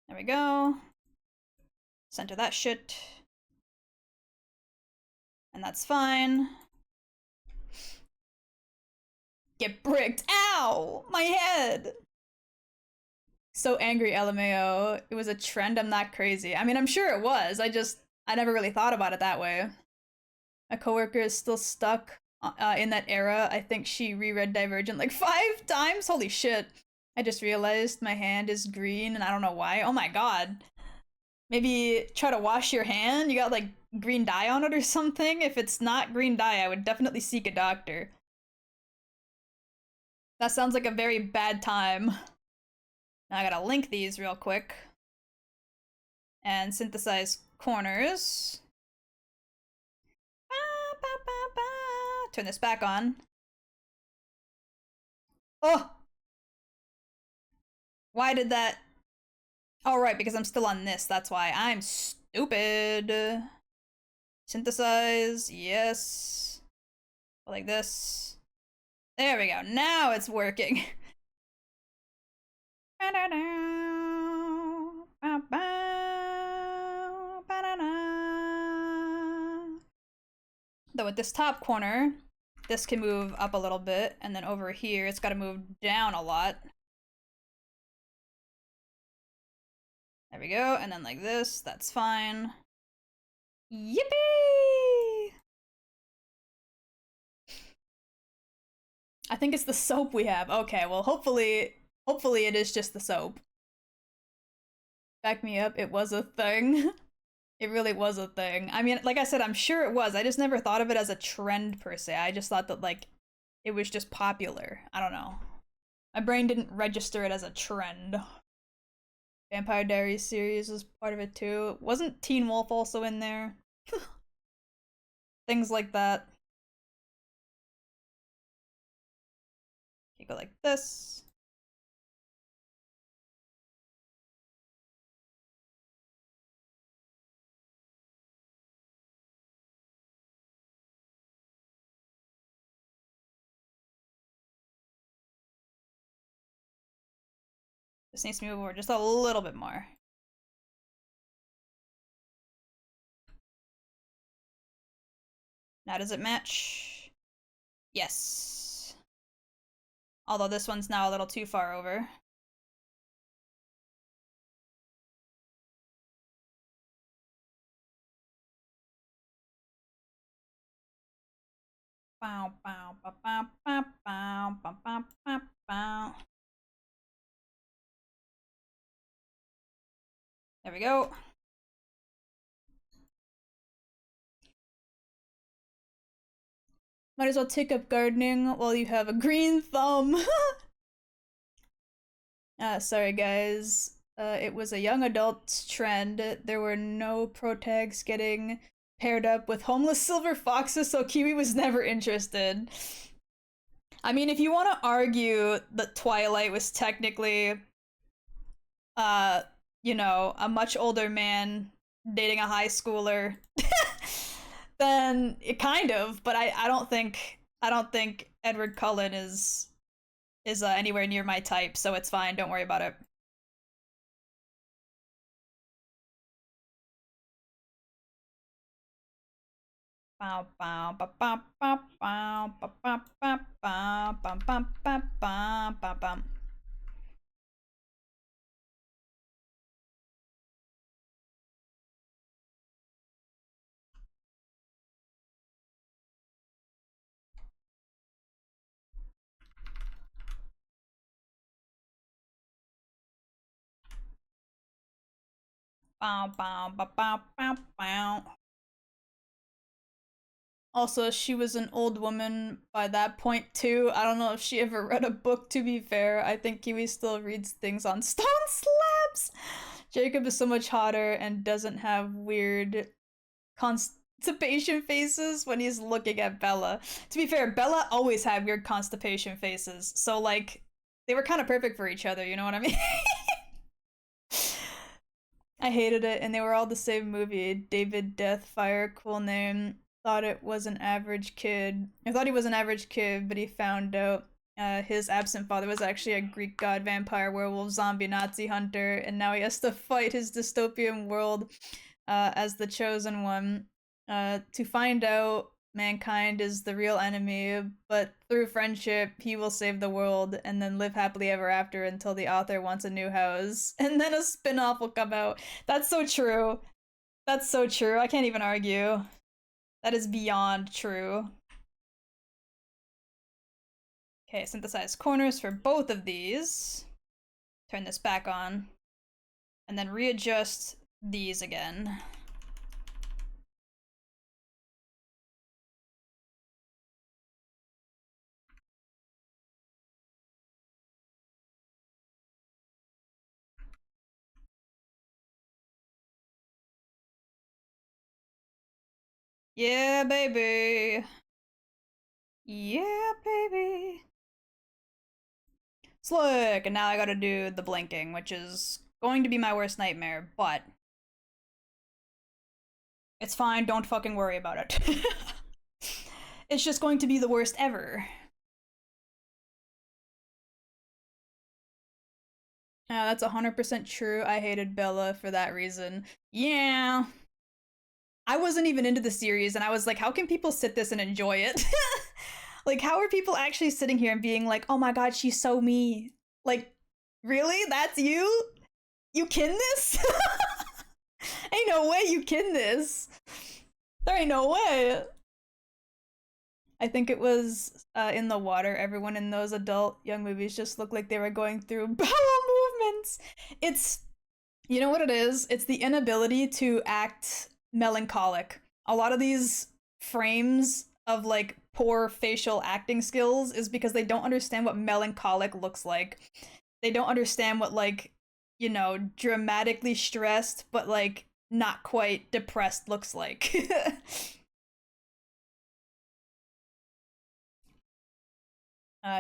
Speaker 1: There we go. Center that shit. And that's fine. Get bricked. Ow! My head! So angry, LMAO. It was a trend, I'm not crazy. I mean, I'm sure it was. I never really thought about it that way. My coworker is still stuck in that era. I think she reread Divergent like 5 times. Holy shit. I just realized my hand is green and I don't know why. Oh my god. Maybe try to wash your hand? You got like green dye on it or something? If it's not green dye, I would definitely seek a doctor. That sounds like a very bad time. Now I gotta link these real quick. And synthesize corners. Turn this back on. Oh! Why did that... Oh, right, because I'm still on this. That's why. I'm stupid. Synthesize. Yes. Like this. There we go. Now it's working. Though with this top corner, this can move up a little bit, and then over here, it's got to move down a lot. There we go, and then like this, that's fine. Yippee! I think it's the soap we have. Okay, well, hopefully it is just the soap. Back me up, it was a thing. It really was a thing. I mean, like I said, I'm sure it was. I just never thought of it as a trend per se. I just thought that, like, it was just popular. I don't know. My brain didn't register it as a trend. Vampire Diaries series was part of it too. Wasn't Teen Wolf also in there? Things like that. You go like this. This needs to move over just a little bit more. Now does it match? Yes. Although this one's now a little too far over. Bow, bow, bow, bow, bow, bow, bow, bow, bow, bow. There we go. Might as well take up gardening while you have a green thumb. Sorry guys. It was a young adult trend. There were no protags getting paired up with homeless silver foxes, so Kiwi was never interested. I mean, if you want to argue that Twilight was technically, uh, a much older man dating a high schooler, then it kind of. But I don't think Edward Cullen is anywhere near my type, so it's fine. Don't worry about it. Bow bow ba bow bow bow ba bow bow bow bum bum bum bum bum bum. Bow bow ba bow bow bow. Also, she was an old woman by that point too. I don't know if she ever read a book, to be fair. I think Kiwi still reads things on stone slabs. Jacob is so much hotter and doesn't have weird constipation faces when he's looking at Bella. To be fair, Bella always had weird constipation faces. So like they were kind of perfect for each other, you know what I mean? I hated it, and they were all the same movie. David Deathfire, cool name. Thought it was an average kid. I thought he was an average kid, but he found out his absent father was actually a Greek god, vampire, werewolf, zombie, Nazi hunter, and now he has to fight his dystopian world as the chosen one to find out mankind is the real enemy, but through friendship, he will save the world and then live happily ever after until the author wants a new house. And then a spin off will come out. That's so true. That's so true. I can't even argue. That is beyond true. Okay, synthesize corners for both of these. Turn this back on. And then readjust these again. Yeah, baby. Yeah, baby. Slick! And now I gotta do the blinking, which is going to be my worst nightmare, but it's fine, don't fucking worry about it. It's just going to be the worst ever. That's 100% true. I hated Bella for that reason. Yeah. I wasn't even into the series, and I was like, how can people sit this and enjoy it? Like, how are people actually sitting here and being like, oh my god, she's so me? Like, really? That's you? You kin this? Ain't no way you kin this. There ain't no way. I think it was in the water. Everyone in those adult young movies just looked like they were going through bowel movements. It's, you know what it is? It's the inability to act melancholic. A lot of these frames of like poor facial acting skills is because they don't understand what melancholic looks like. They don't understand what like, dramatically stressed but like not quite depressed looks like.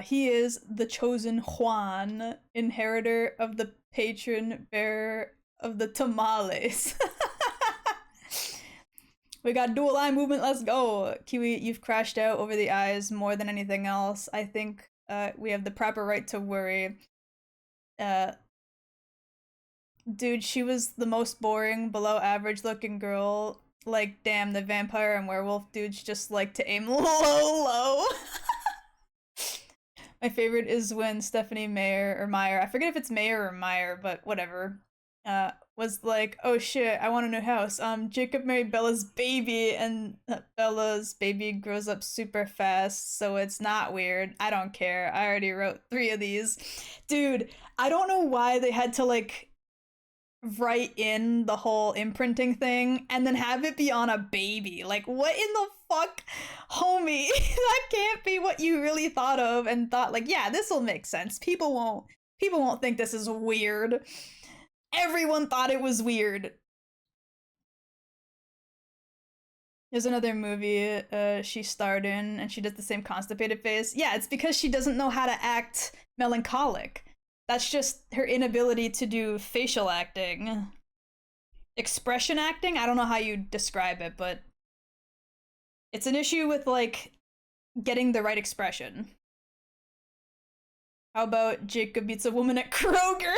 Speaker 1: He is the chosen Juan, inheritor of the patron bearer of the tamales. We got dual eye movement, let's go! Kiwi, you've crashed out over the eyes more than anything else. I think we have the proper right to worry. Uh, Dude, she was the most boring, below average looking girl. Like, damn, the vampire and werewolf dudes just like to aim low, low. My favorite is when Stephanie Meyer or Meyer, I forget if it's Meyer or Meyer, but whatever, was like, "Oh shit, I want a new house." Jacob married Bella's baby, and Bella's baby grows up super fast, so it's not weird. I don't care. I already wrote 3 of these, dude. I don't know why they had to like write in the whole imprinting thing and then have it be on a baby. Like, what in the fuck, homie? That can't be what you really thought of and thought, like, yeah, this will make sense. People won't People won't think this is weird. Everyone thought it was weird. There's another movie she starred in, and she does the same constipated face. Yeah, it's because she doesn't know how to act melancholic. That's just her inability to do facial acting. Expression acting? I don't know how you describe it, but it's an issue with, like, getting the right expression. How about Jacob meets a woman at Kroger?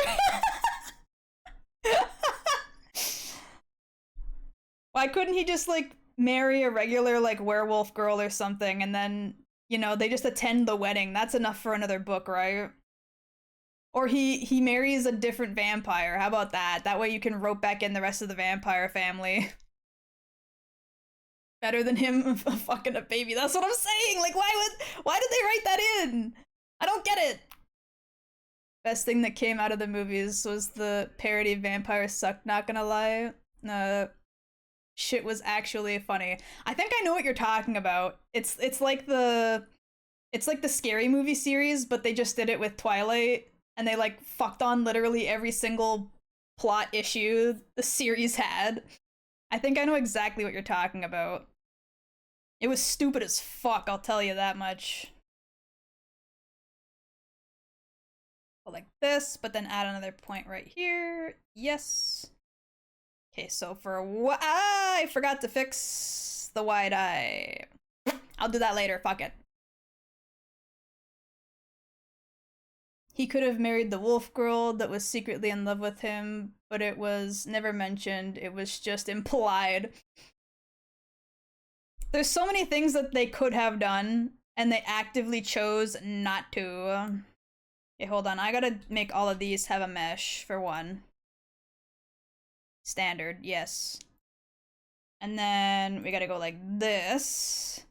Speaker 1: Why couldn't he just, like, marry a regular, like, werewolf girl or something, and then, you know, they just attend the wedding? That's enough for another book, right? Or he marries a different vampire. How about that? That way you can rope back in the rest of the vampire family. Better than him fucking a baby. That's what I'm saying. Like, why did they write that in? I don't get it. Best thing that came out of the movies was the parody Vampires Suck, not gonna lie. Shit was actually funny. I think I know what you're talking about. It's like the Scary Movie series, but they just did it with Twilight, and they, like, fucked on literally every single plot issue the series had. I think I know exactly what you're talking about. It was stupid as fuck, I'll tell you that much. Go like this, but then add another point right here. Yes. Okay, so for what? I forgot to fix the wide eye. I'll do that later, fuck it. He could have married the wolf girl that was secretly in love with him, but it was never mentioned. It was just implied. There's so many things that they could have done, and they actively chose not to. Okay, hold on. I gotta make all of these have a mesh, for one. Standard, yes. And then we gotta go like this.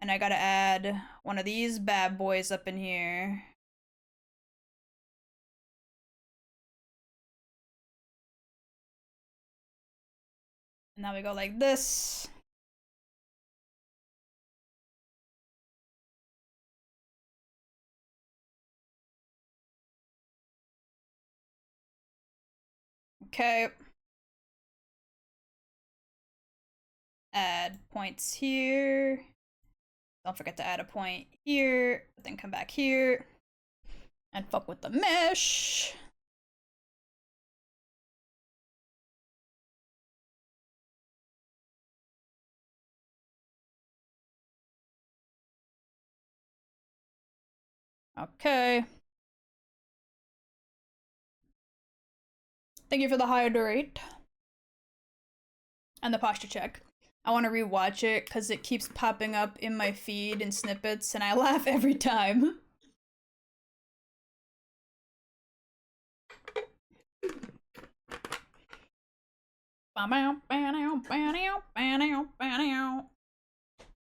Speaker 1: And I gotta add one of these bad boys up in here. And now we go like this. Okay. Add points here. Don't forget to add a point here, but then come back here and fuck with the mesh. Okay. Thank you for the hydrate and the posture check. I want to rewatch it because it keeps popping up in my feed in snippets, and I laugh every time.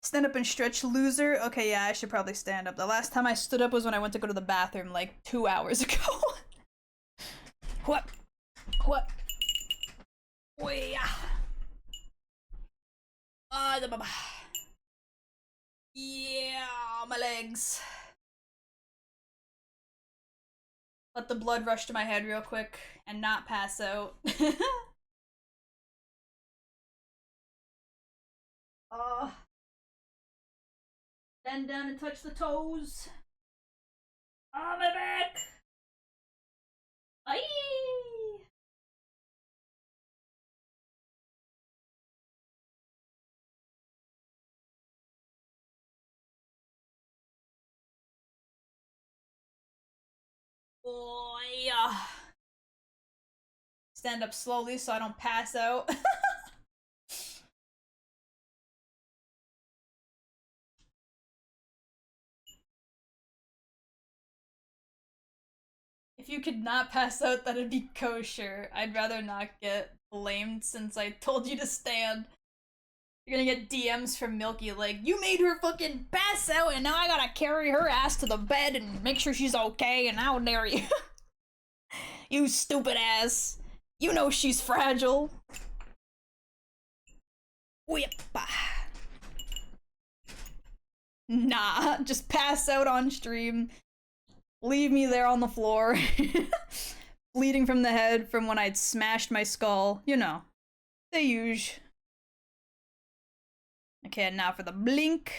Speaker 1: Stand up and stretch, loser. Okay, yeah, I should probably stand up. The last time I stood up was when I went to go to the bathroom like 2 hours ago. What? What? Yeah, my legs. Let the blood rush to my head real quick and not pass out. Bend down and touch the toes. Oh, my back. Aye. Oh, yeah. Stand up slowly so I don't pass out. If you could not pass out, that'd be kosher. I'd rather not get blamed since I told you to stand. You're gonna get DMs from Milky like, you made her fucking pass out and now I gotta carry her ass to the bed and make sure she's okay, and how dare you. You stupid ass. You know she's fragile. Whip. Nah, just pass out on stream. Leave me there on the floor. Bleeding from the head from when I'd smashed my skull. You know, the usual. Okay, now for the blink.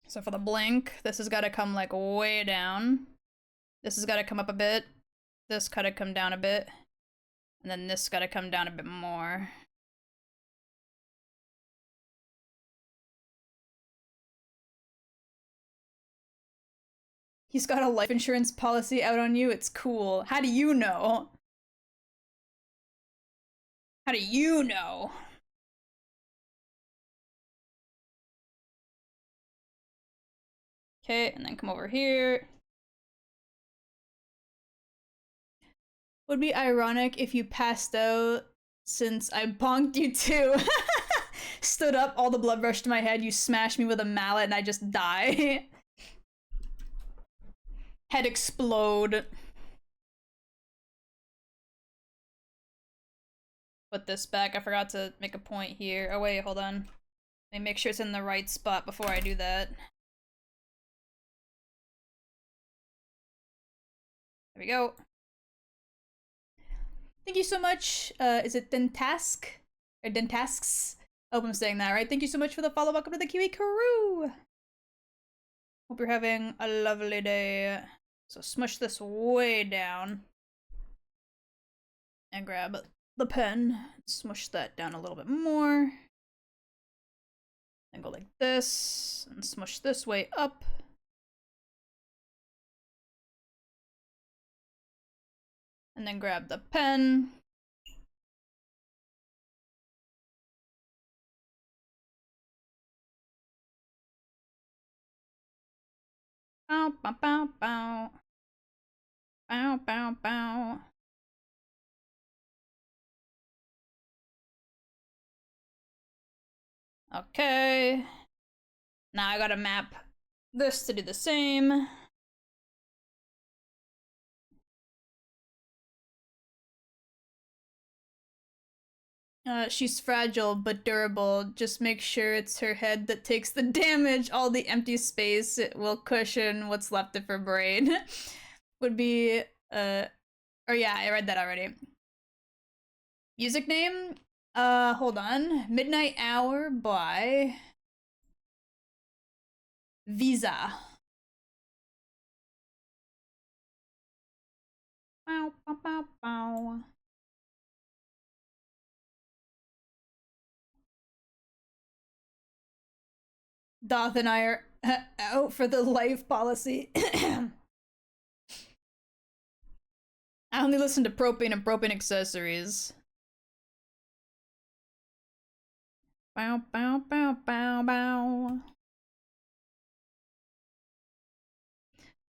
Speaker 1: So for the blink, this has got to come like way down. This has got to come up a bit. This got to come down a bit. And then this got to come down a bit more. He's got a life insurance policy out on you. It's cool. How do you know? How do you know? Okay, and then come over here. Would be ironic if you passed out since I bonked you too. Stood up, all the blood rushed to my head, you smashed me with a mallet and I just die. Head explode. Put this back. I forgot to make a point here. Oh wait, hold on. Let me make sure it's in the right spot before I do that. There we go. Thank you so much. Is it Dentask? Or Dentasks? I hope I'm saying that right. Thank you so much for the follow. Welcome to the Kiwi crew. Hope you're having a lovely day. So smush this way down. And grab the pen. Smush that down a little bit more. And go like this. And smush this way up. And then grab the pen. Bow, bow, bow, bow. Bow, bow, bow. Okay. Now I gotta map this to do the same. She's fragile but durable. Just make sure it's her head that takes the damage. All the empty space it will cushion what's left of her brain. Would be, or yeah, I read that already. Music name? Hold on. Midnight Hour by Visa. Bow, bow, bow, bow. Doth and I are out for the life policy. I only listen to propane and propane accessories. Bow, bow, bow, bow, bow.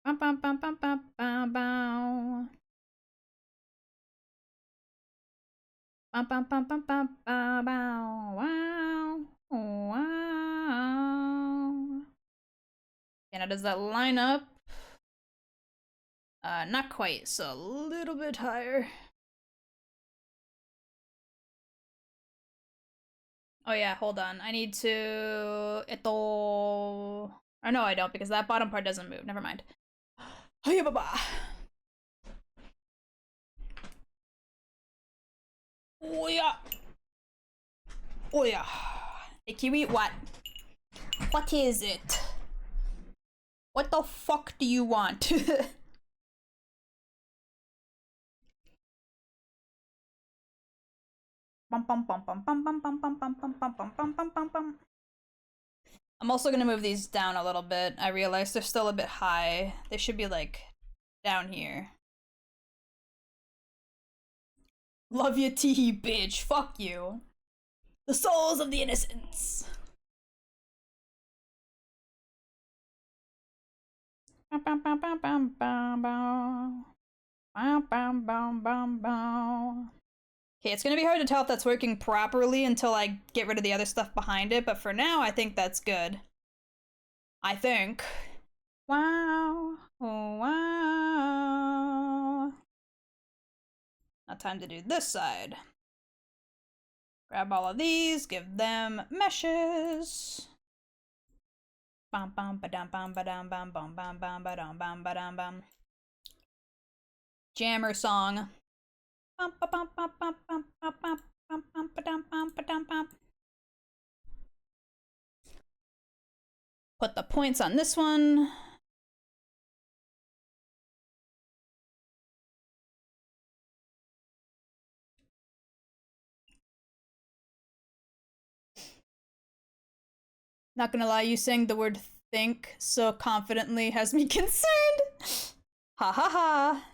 Speaker 1: Bow, bow, bow, bow, bow, bow, bow. Bow, bow, bow, bow, bow, bow, bow. Wow. Wow. Okay, now does that line up? Not quite, so a little bit higher. Oh yeah, hold on. I need to... Or no, I don't, because that bottom part doesn't move. Never mind. Hiya baba. Oh yeah. Oh yeah. Hey Kiwi, what? What is it? What the fuck do you want? I'm also gonna move these down a little bit. I realize they're still a bit high. They should be like down here. Love you, tee bitch. Fuck you. The souls of the innocents. Okay, it's gonna be hard to tell if that's working properly until I get rid of the other stuff behind it, but for now, I think that's good. I think. Wow. Oh, wow. Now time to do this side. Grab all of these, give them meshes. Bum bum ba-dum bum ba-dum bum bum bum bum ba-dum ba-dum bum. Jammer song. Bum ba bum bum bum bum bum bum bum ba-dum ba-dum bum. Put the points on this one. Not gonna lie, you saying the word think so confidently has me concerned. Ha ha ha.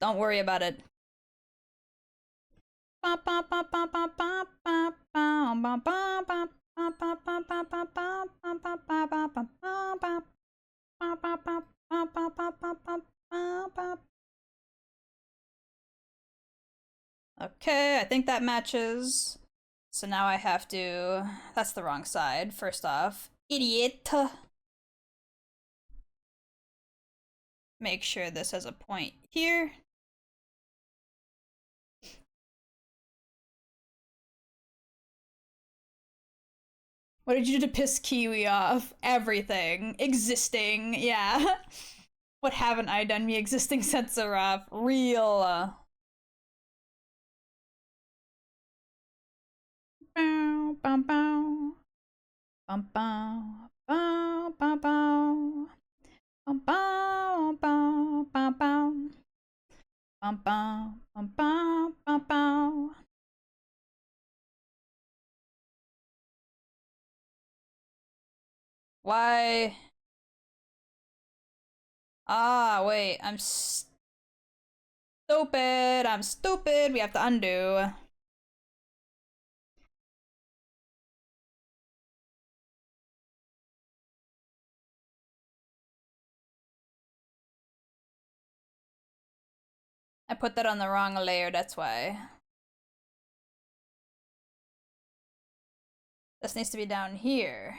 Speaker 1: Don't worry about it. Okay, I think that matches. So now I have to... That's the wrong side, first off. Idiot! Make sure this has a point here. What did you do to piss Kiwi off? Everything. Existing, yeah. What haven't I done? Me existing sets so rough. Real. Bow, bow, bow. Bum, bow, bow, bow, bow. Bum, bow, bow, bow, bow. Bum, bow, bum, bow, bow, bow. Why? Ah, wait, I'm stupid. I'm stupid. We have to undo. I put that on the wrong layer, that's why. This needs to be down here.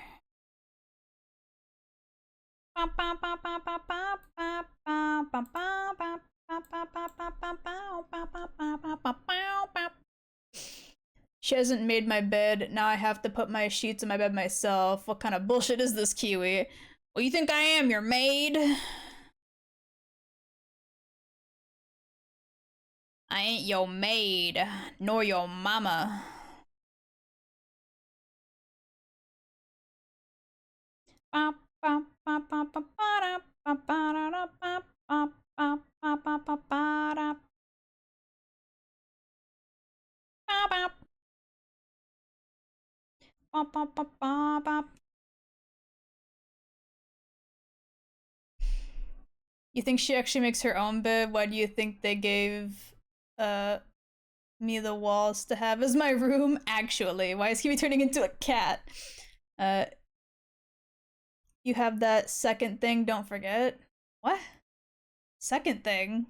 Speaker 1: She hasn't made my bed. Now I have to put my sheets in my bed myself. What kind of bullshit is this, Kiwi? Well, you think I am your maid? I ain't your maid, nor your mama. You think she actually makes her own bed? Why do you think they gave me the walls to have as my room? Actually, why is Kiwi turning into a cat? You have that second thing, don't forget. What? Second thing?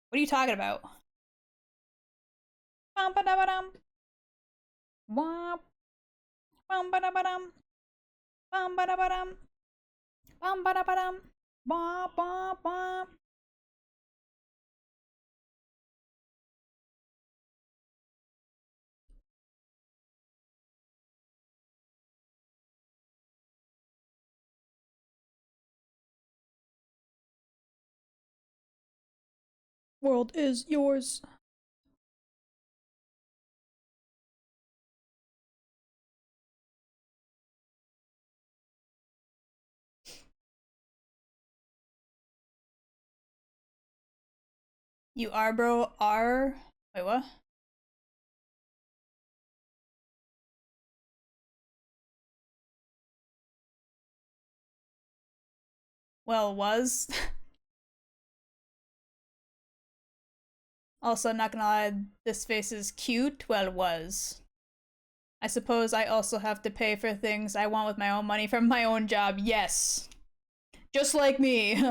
Speaker 1: What are you talking about? Bum ba da ba dum. Womp. Bum ba da ba dum. Bum ba da ba dum. Bum ba da ba dum. Womp womp womp. World is yours. You are, bro, are. Wait, what? Well, was. Also, not gonna lie, this face is cute. Well, was. I suppose I also have to pay for things I want with my own money from my own job. Yes. Just like me.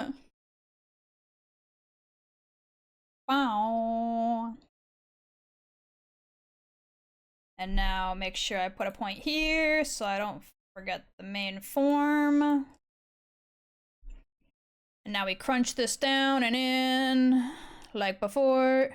Speaker 1: Wow. And now make sure I put a point here so I don't forget the main form. And now we crunch this down and in like before.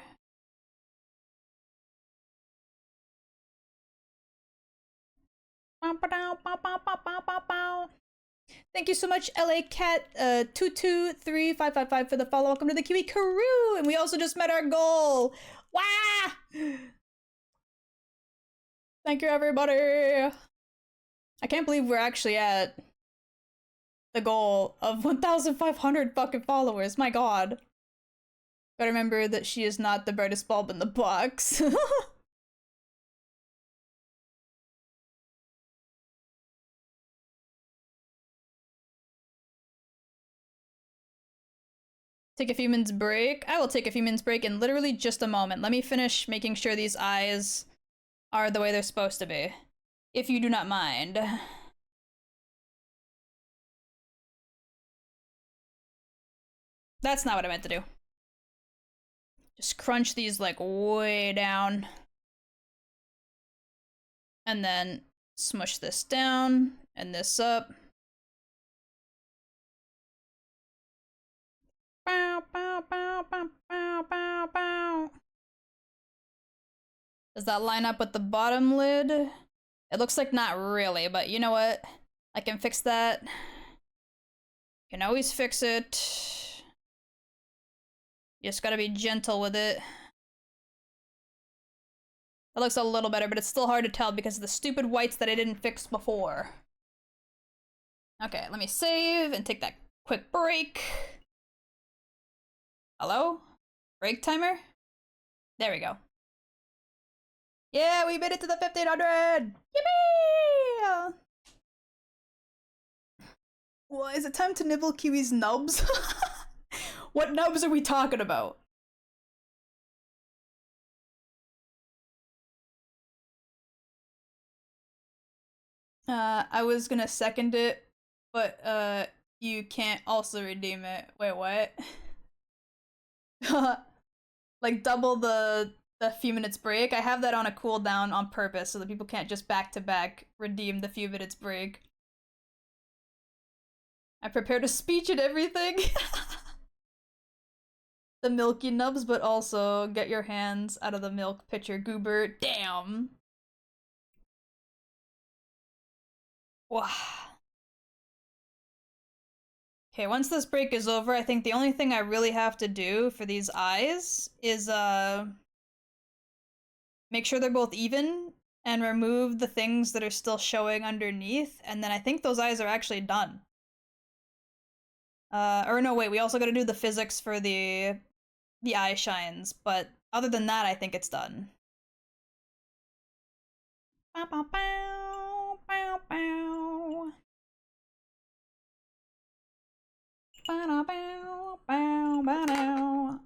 Speaker 1: Thank you so much, LA Cat 223555 for the follow. Welcome to the Kiwi crew, and we also just met our goal. Wow! Thank you, everybody. I can't believe we're actually at the goal of 1,500 fucking followers. My god. Gotta remember that she is not the brightest bulb in the box. Take a few minutes break. I will take a few minutes break in literally just a moment. Let me finish making sure these eyes are the way they're supposed to be. If you do not mind. That's not what I meant to do. Just crunch these like way down. And then smush this down and this up. Bow, bow, bow, bow, bow, bow, bow. Does that line up with the bottom lid? It looks like not really, but you know what? I can fix that. Can always fix it. You just gotta be gentle with it. That looks a little better, but it's still hard to tell because of the stupid whites that I didn't fix before. Okay, let me save and take that quick break. Hello? Break timer? There we go. Yeah, we made it to the 1,500! Yippee! Well, is it time to nibble Kiwi's nubs? What nubs are we talking about? I was gonna second it, but you can't also redeem it. Wait, what? Like double the few minutes break. I have that on a cooldown on purpose so that people can't just back to back redeem the few minutes break. I prepared a speech and everything. The milky nubs, but also get your hands out of the milk pitcher, goober. Damn. Wow. Okay, once this break is over, I think the only thing I really have to do for these eyes is make sure they're both even and remove the things that are still showing underneath, and then I think those eyes are actually done. Or no, wait, we also gotta do the physics for the eye shines, but other than that, I think it's done. Bow, bow, bow, bow, bow. Bow, bow, bow, bow, bow.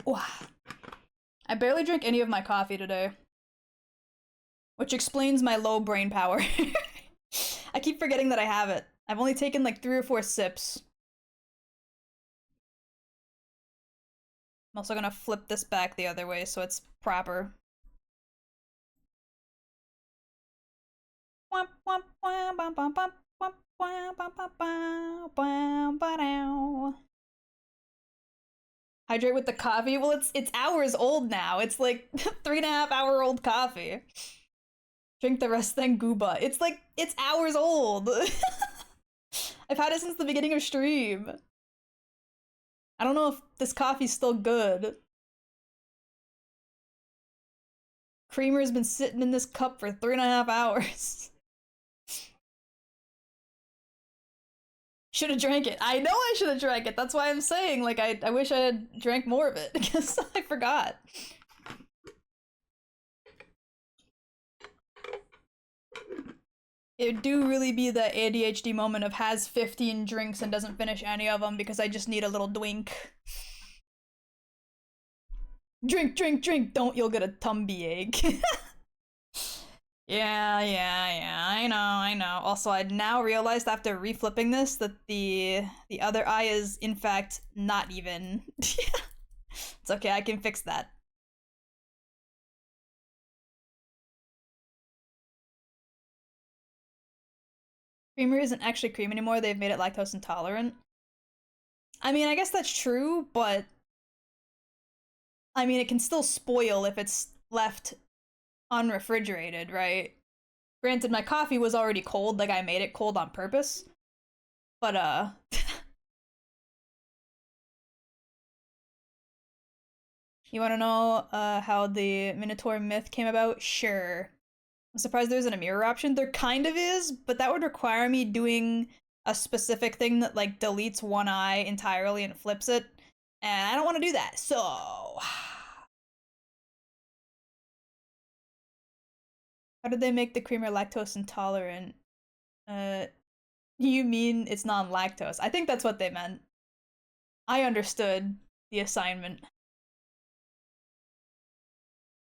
Speaker 1: Wow. I barely drank any of my coffee today, which explains my low brain power. I keep forgetting that I have it. I've only taken like 3 or 4 sips. I'm also gonna flip this back the other way so it's proper. Hydrate with the coffee? Well, it's hours old now. It's like 3.5-hour-old coffee. Drink the rest, then gooba. It's like, it's hours old. I've had it since the beginning of stream. I don't know if this coffee's still good. Creamer's been sitting in this cup for 3.5 hours. Should have drank it. I know I should have drank it. That's why I'm saying, like, I wish I had drank more of it, because I forgot. It would do really be the ADHD moment of has 15 drinks and doesn't finish any of them because I just need a little drink. Drink, drink, drink, don't, you'll get a tumby ache. Yeah, I know. Also, I now realized after reflipping this that the other eye is, in fact, not even. It's okay, I can fix that. Creamer isn't actually cream anymore, they've made it lactose intolerant. I mean, I guess that's true, but I mean, it can still spoil if it's left unrefrigerated, right? Granted, my coffee was already cold, like I made it cold on purpose. But, you wanna know, how the Minotaur myth came about? Sure. I'm surprised there isn't a mirror option. There kind of is, but that would require me doing a specific thing that, like, deletes one eye entirely and flips it. And I don't want to do that, so... How did they make the creamer lactose intolerant? You mean it's non-lactose? I think that's what they meant. I understood the assignment.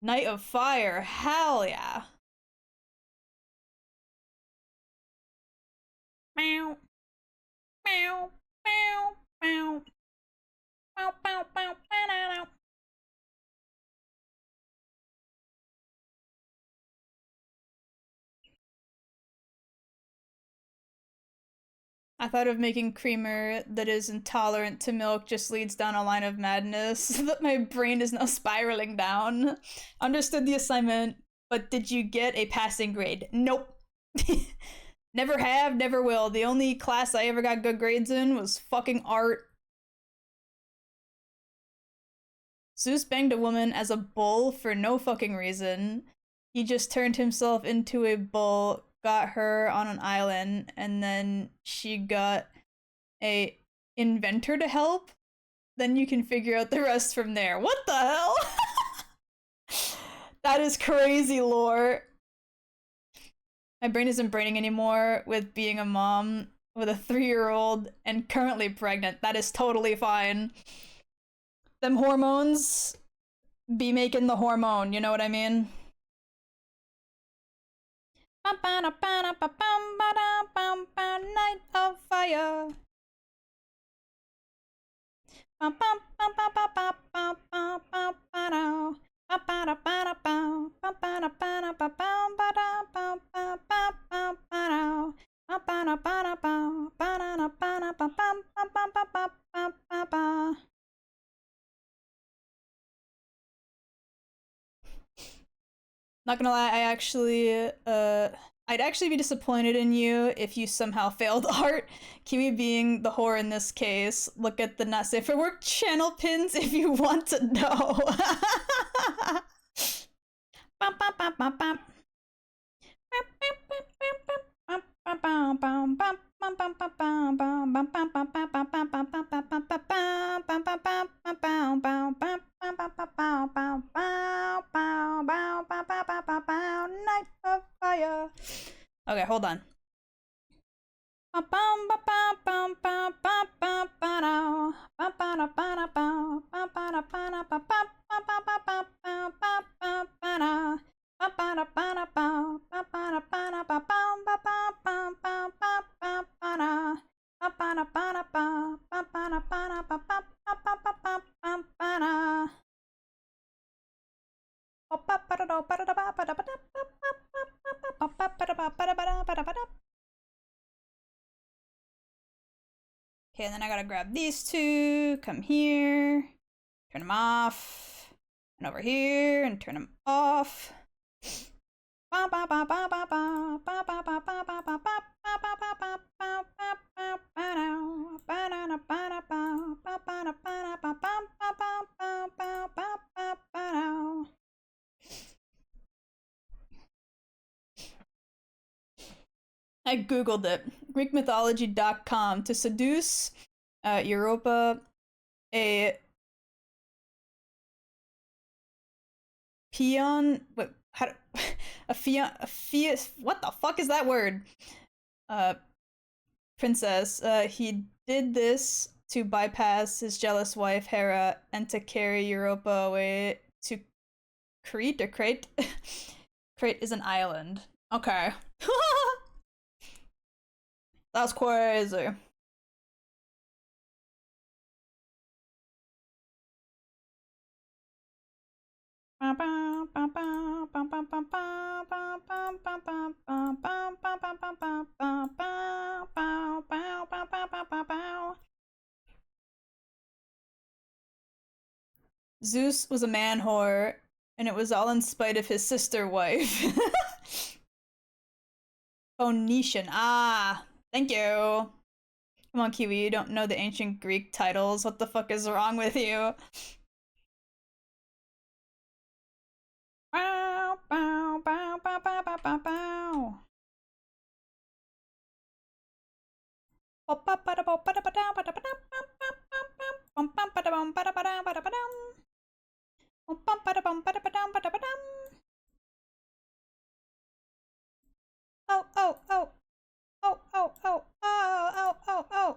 Speaker 1: Knight of Fire, hell yeah. Meow. Meow. Meow. Meow. Meow. Meow. Meow. Meow. I thought of making creamer that is intolerant to milk just leads down a line of madness that my brain is now spiraling down. Understood the assignment, but did you get a passing grade? Nope. Never have, never will. The only class I ever got good grades in was fucking art. Zeus banged a woman as a bull for no fucking reason. He just turned himself into a bull, got her on an island, and then she got a inventor to help. Then you can figure out the rest from there. What the hell? That is crazy lore. My brain isn't braining anymore with being a mom with a 3-year-old and currently pregnant. That is totally fine. Them hormones be making the hormone, you know what I mean? Night of Fire. Not gonna lie, I'd actually be disappointed in you if you somehow failed art. Kiwi being the whore in this case. Look at the not safe for work channel pins if you want to know. Night of Fire. Okay, hold on. Okay, and then I gotta grab these two, come here, turn them off, and over here, and turn them off. I googled it. GreekMythology.com. To seduce Europa, a peon. What? How? A fiat. What the fuck is that word? Princess. He did this to bypass his jealous wife Hera and to carry Europa away to Crete or Crete. Crete is an island. Okay. That's crazy. Zeus was a man whore And it was all in spite of his sister wife. Phoenician. Ah, thank you. Come on, Kiwi, you don't know the ancient Greek titles. What the fuck is wrong with you? Bow, bow, bow, bow, bow, bow, bow, bow. Oh, oh, oh. Oh, oh, oh, oh, oh, oh, oh.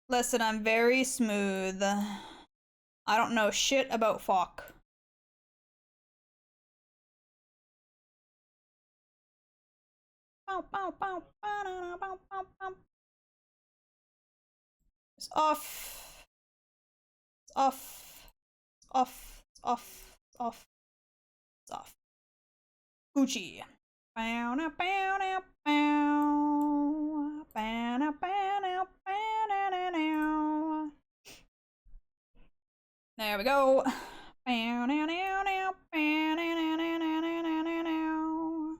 Speaker 1: Listen, I'm very smooth. I don't know shit about fuck. It's off. It's off. It's off. It's off. It's off. It's off. Gucci. Bow now, bow now, bow. Bow now, bow now, bow now, now, now. There we go. Bow now, now, now, bow now, now, now, now, now, now, now, now.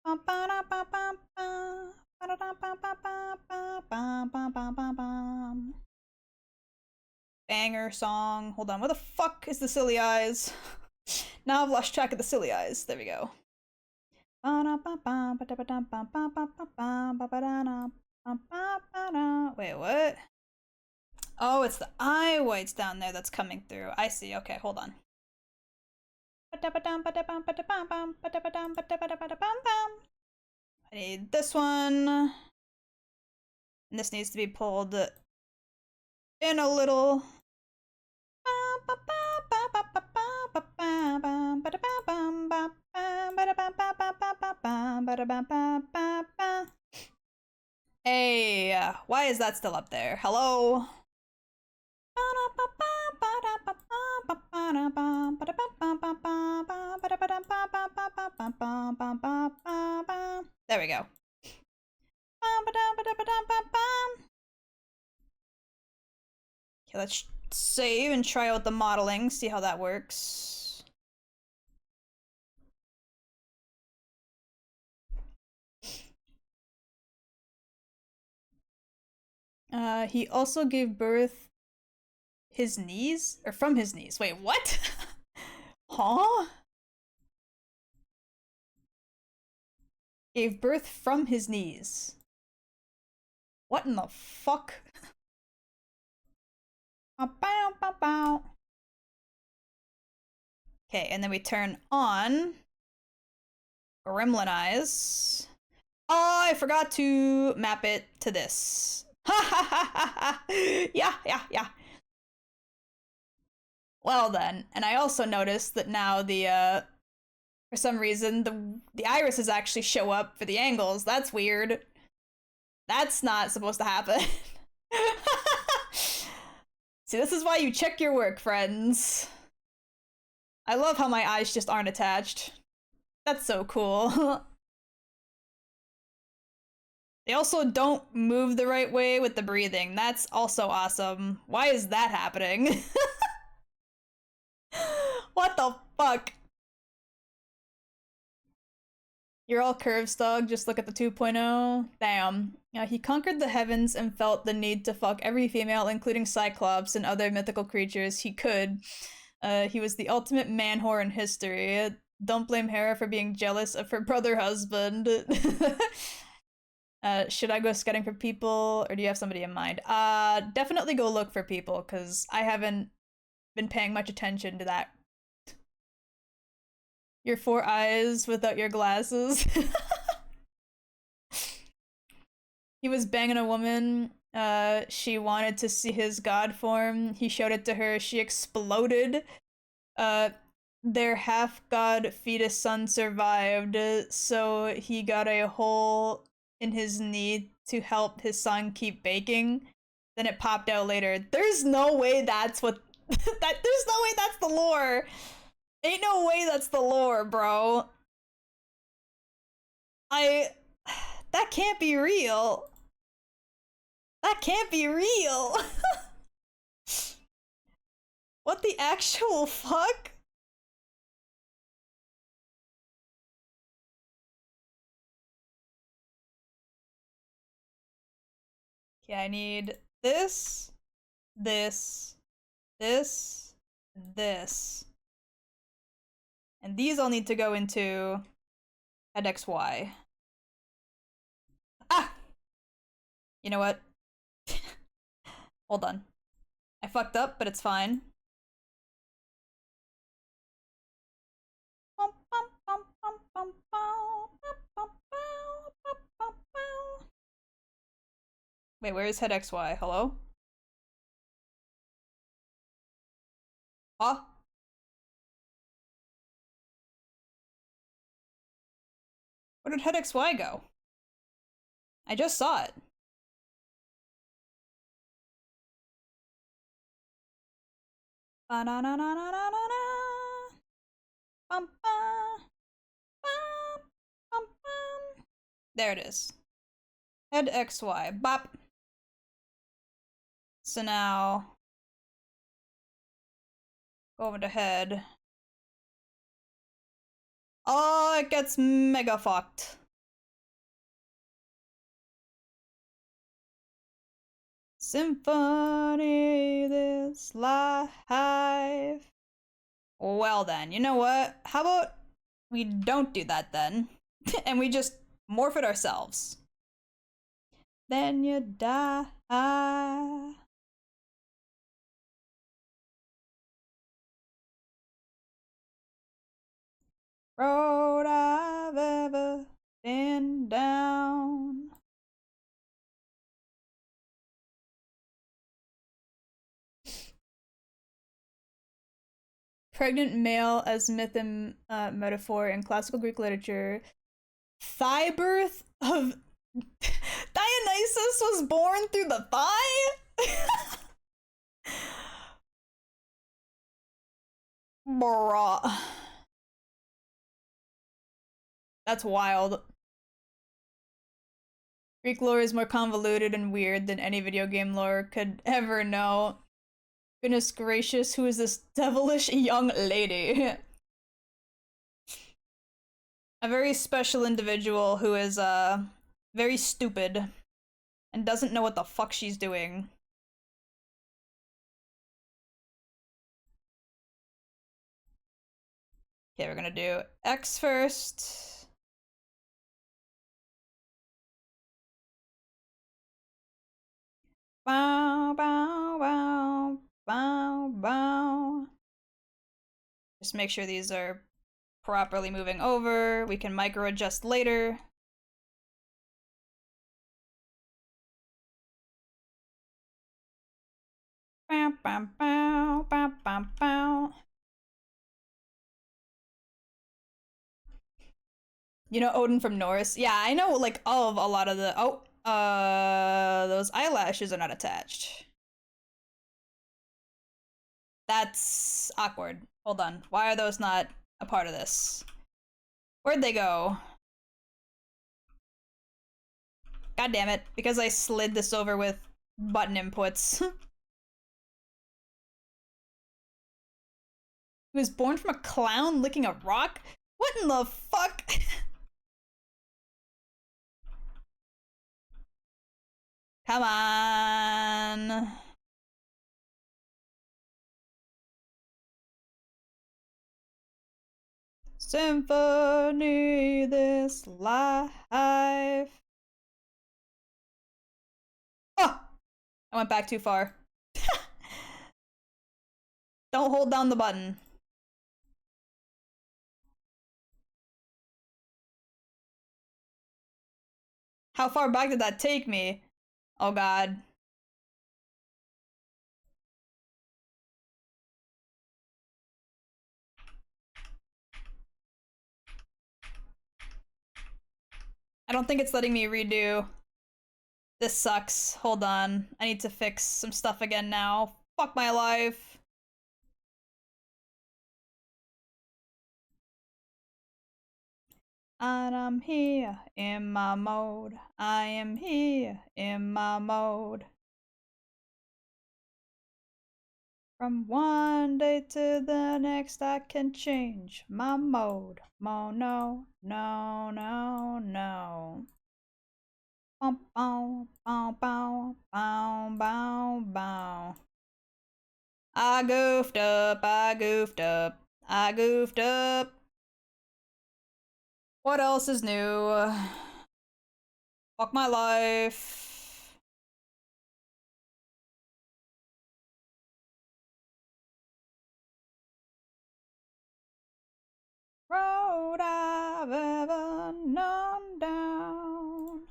Speaker 1: Bum, ba, da, ba, bum, ba. Ba, da, da, ba, ba, ba, ba, bum, bum, bum, bum, bum. Banger song. Hold on, where the fuck is the silly eyes? Now I've lost track of the silly eyes. There we go. Wait, what? Oh, it's the eye whites down there that's coming through. I see. Okay, hold on. I need this one. And this needs to be pulled in a little. Hey, why is that still up there? Hello? There we go. Okay, let's save and try out the modeling, see how that works. He also gave birth his knees? Or from his knees. Wait, what? Huh? Gave birth from his knees. What in the fuck? Okay, and then we turn on Gremlin Eyes. Oh, I forgot to map it to this. Yeah, yeah, yeah. Well then, and I also noticed that now the for some reason the irises actually show up for the angles. That's weird. That's not supposed to happen. See, this is why you check your work, friends. I love how my eyes just aren't attached. That's so cool. They also don't move the right way with the breathing. That's also awesome. Why is that happening? What the fuck? You're all curves, dog. Just look at the 2.0. Damn. Yeah, he conquered the heavens and felt the need to fuck every female, including Cyclops and other mythical creatures he could. He was the ultimate man whore in history. Don't blame Hera for being jealous of her brother husband. Should I go scouting for people, or do you have somebody in mind? Definitely go look for people, because I haven't been paying much attention to that. Your 4 eyes without your glasses. He was banging a woman. She wanted to see his god form. He showed it to her. She exploded. Their half-god fetus son survived, so he got a hole in his knee to help his son keep baking. Then it popped out later. There's no way that's what there's no way that's the lore. Ain't no way that's the lore, bro. That can't be real. That can't be real. What the actual fuck? Okay, I need this, this, this, this. And these all need to go into head XY. Ah! You know what? Hold on. I fucked up, but it's fine. Wait, where is head XY? Hello? Huh? Where did head XY go? I just saw it. There it is. Head XY. Bop. So now go over to head. Oh, it gets mega fucked. Symphony this life. Well then, you know what? How about we don't do that then? And we just morph it ourselves. Then you die. Road I've ever been down. Pregnant male as myth and metaphor in classical Greek literature. Thigh birth of Dionysus was born through the thigh? Bruh. That's wild. Greek lore is more convoluted and weird than any video game lore could ever know. Goodness gracious, who is this devilish young lady? A very special individual who is, very stupid and doesn't know what the fuck she's doing. Okay, we're gonna do X first. Bow, bow, bow, bow, bow. Just make sure these are properly moving over. We can micro adjust later. Bow, bow, bow, bow, bow, bow. You know Odin from Norse? Yeah, I know like of a lot of the those eyelashes are not attached. That's awkward. Hold on. Why are those not a part of this? Where'd they go? God damn it. Because I slid this over with button inputs. He was born from a clown licking a rock? What in the fuck? Come on. Symphony this life. Oh! I went back too far. Don't hold down the button. How far back did that take me? Oh god. I don't think it's letting me redo. This sucks. Hold on. I need to fix some stuff again now. Fuck my life. And I'm here in my mode. I am here in my mode. From one day to the next, I can change my mode. No, no, no, no, no. Bow, bow, bow, bow, bow, bow, bow. I goofed up, I goofed up, I goofed up. What else is new? Fuck my life. Road I've ever known down.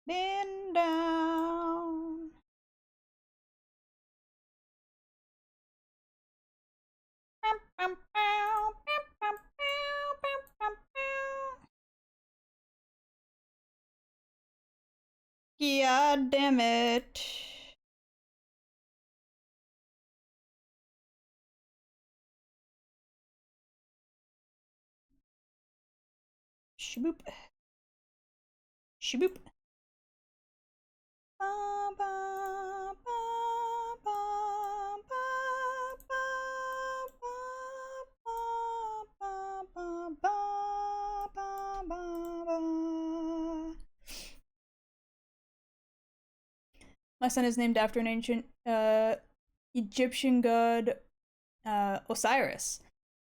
Speaker 1: Been down. God damn it. Shaboop. Shaboop. Ba, ba, ba, ba, ba, ba, ba, ba, ba, ba. My son is named after an ancient Egyptian god, Osiris,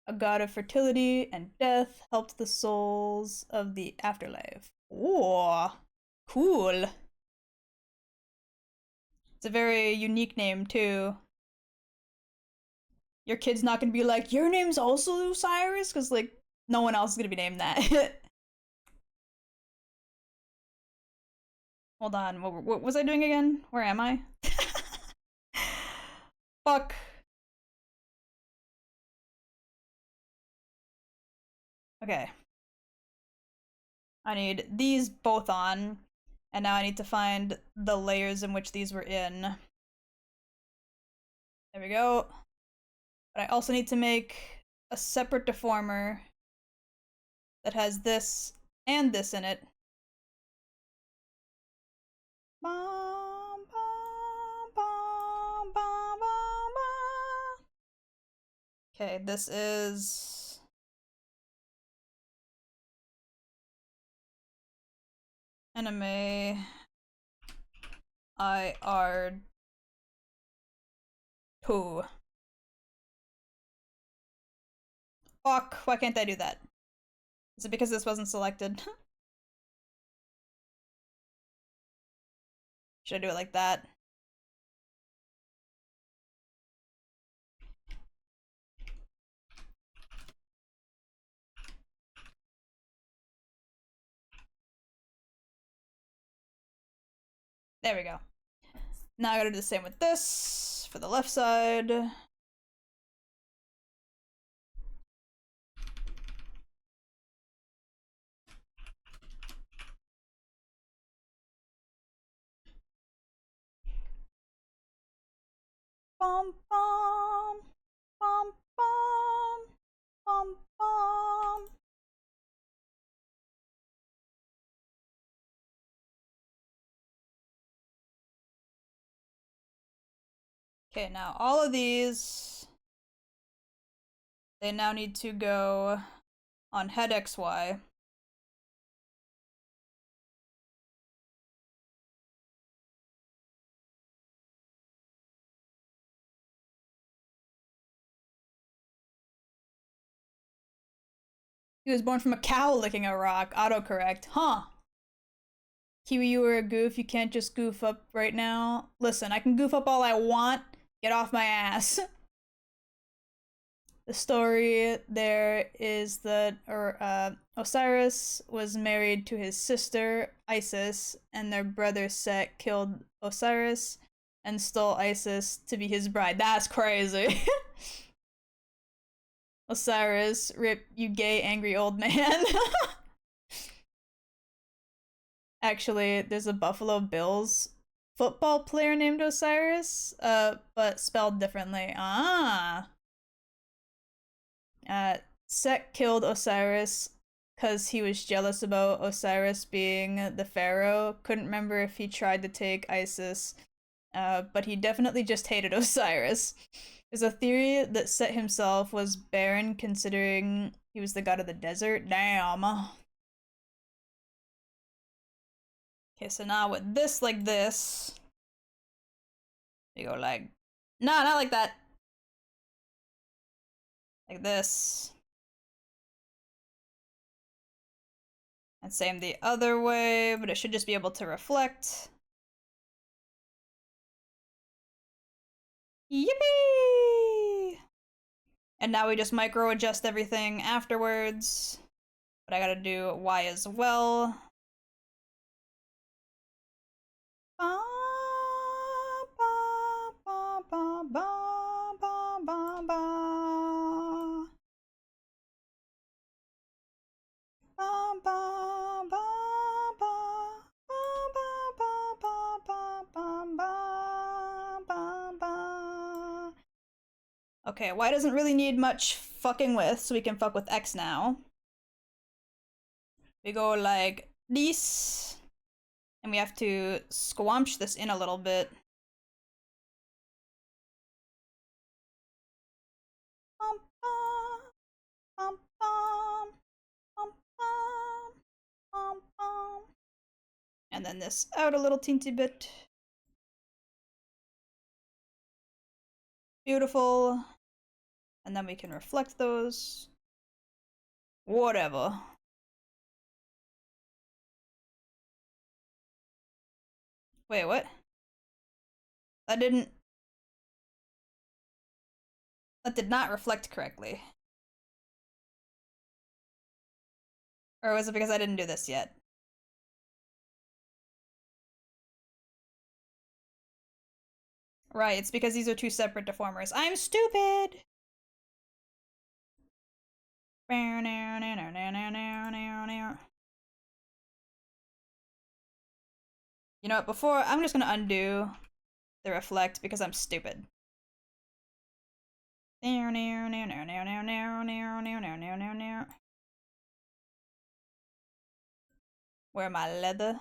Speaker 1: a god of fertility and death, helped the souls of the afterlife. Ooh, cool. It's a very unique name, too. Your kid's not gonna be like, your name's also Osiris? Because, like, no one else is gonna be named that. Hold on, what was I doing again? Where am I? Fuck. Okay. I need these both on, and now I need to find the layers in which these were in. There we go. But I also need to make a separate deformer that has this and this in it. Okay, this is anime IR2. Fuck, why can't I do that? Is it because this wasn't selected? Should I do it like that? There we go. Now I gotta do the same with this for the left side. Bum bum bum bum bum bum. Okay, now all of these, they now need to go on head XY. He was born from a cow licking a rock. Autocorrect. Huh. Kiwi, you were a goof. You can't just goof up right now. Listen, I can goof up all I want. Get off my ass. The story there is that Osiris was married to his sister Isis, and their brother Set killed Osiris and stole Isis to be his bride. That's crazy. Osiris, rip you gay angry old man. Actually, there's a Buffalo Bills football player named Osiris, but spelled differently. Ah. Set killed Osiris because he was jealous about Osiris being the pharaoh. Couldn't remember if he tried to take Isis, but he definitely just hated Osiris. There's a theory that Set himself was barren considering he was the god of the desert. Damn. Okay, so now with this like this, we go like, nah, not like that. Like this. And same the other way, but it should just be able to reflect. Yippee! And now we just micro adjust everything afterwards. But I gotta do Y as well. Ba, ba, ba, ba, ba, ba, ba, ba. Ba, ba, ba, ba, ba, ba, ba, ba, ba, ba, ba, ba. Okay, Y doesn't really need much fucking with, so we can fuck with X now. We go like this, and we have to squamch this in a little bit. And then this out a little teensy bit. Beautiful. And then we can reflect those. Whatever. Wait, what? That did not reflect correctly. Or was it because I didn't do this yet? Right, it's because these are two separate deformers. I'm stupid! You know what, before, I'm just gonna undo the reflect because I'm stupid. Where my leather?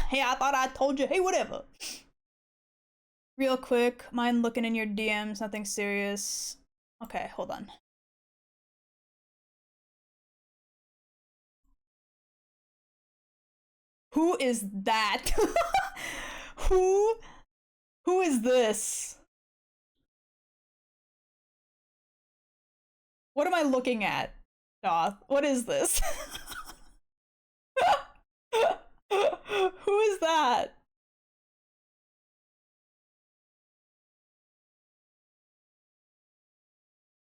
Speaker 1: Hey, I thought I told you. Hey, whatever. Real quick, mind looking in your DMs, nothing serious. Okay, hold on. Who is that? Who is this? What am I looking at? Doth, what is this? Who is that?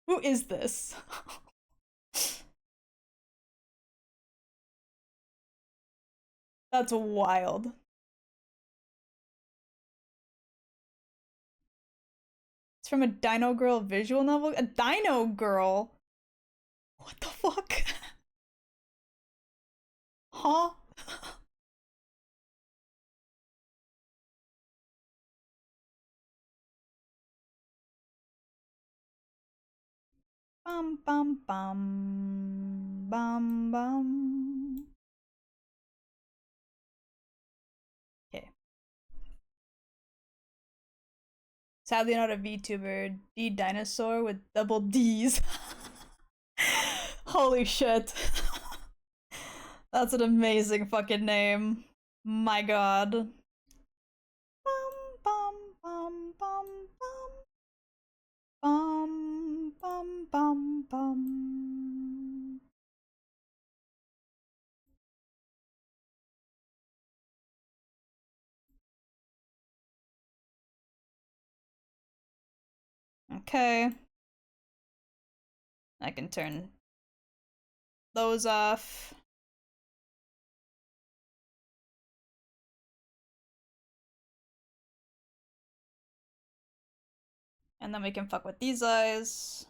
Speaker 1: Who is this? That's wild. It's from a Dino Girl visual novel? A Dino Girl? What the fuck? Huh? Bum bum bum bum bum. Okay. Sadly not a VTuber. D dinosaur with double D's. Holy shit. That's an amazing fucking name. My god. Bum bum bum bum bum. Bum bum bum bum. Okay. I can turn those off. And then we can fuck with these eyes.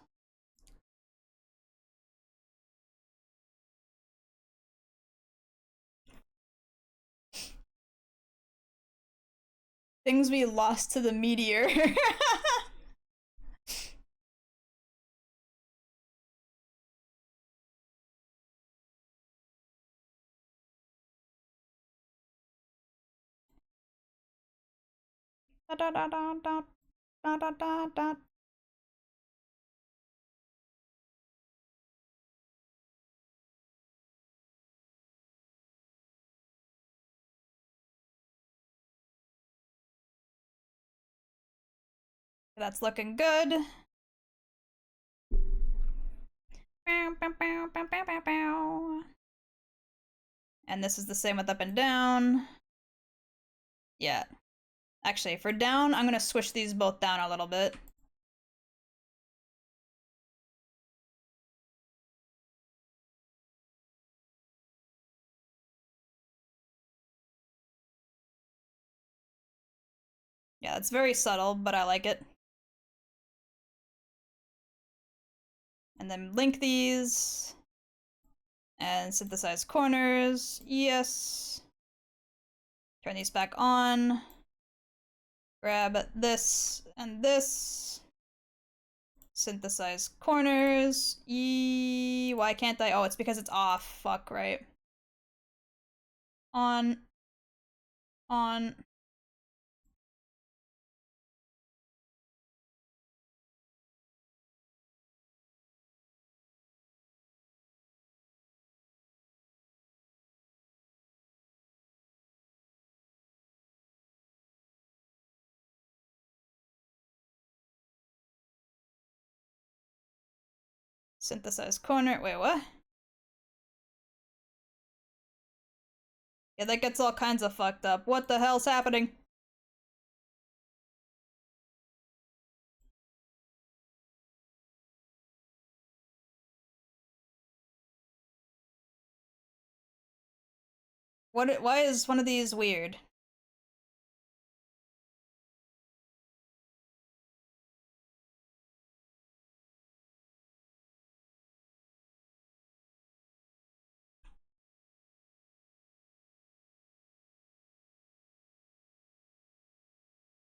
Speaker 1: Things we lost to the meteor. Da, da, da, da, da, da, da, da. That's looking good. And this is the same with up and down. Yeah. Actually, for down, I'm gonna switch these both down a little bit. Yeah, it's very subtle, but I like it. And then link these. And synthesize corners. Yes. Turn these back on. Grab this and this. Synthesize corners. Why can't I? Oh, it's because it's off. Fuck, right. On. On. Synthesize corner. Wait, what? Yeah, that gets all kinds of fucked up. What the hell's happening? Why is one of these weird?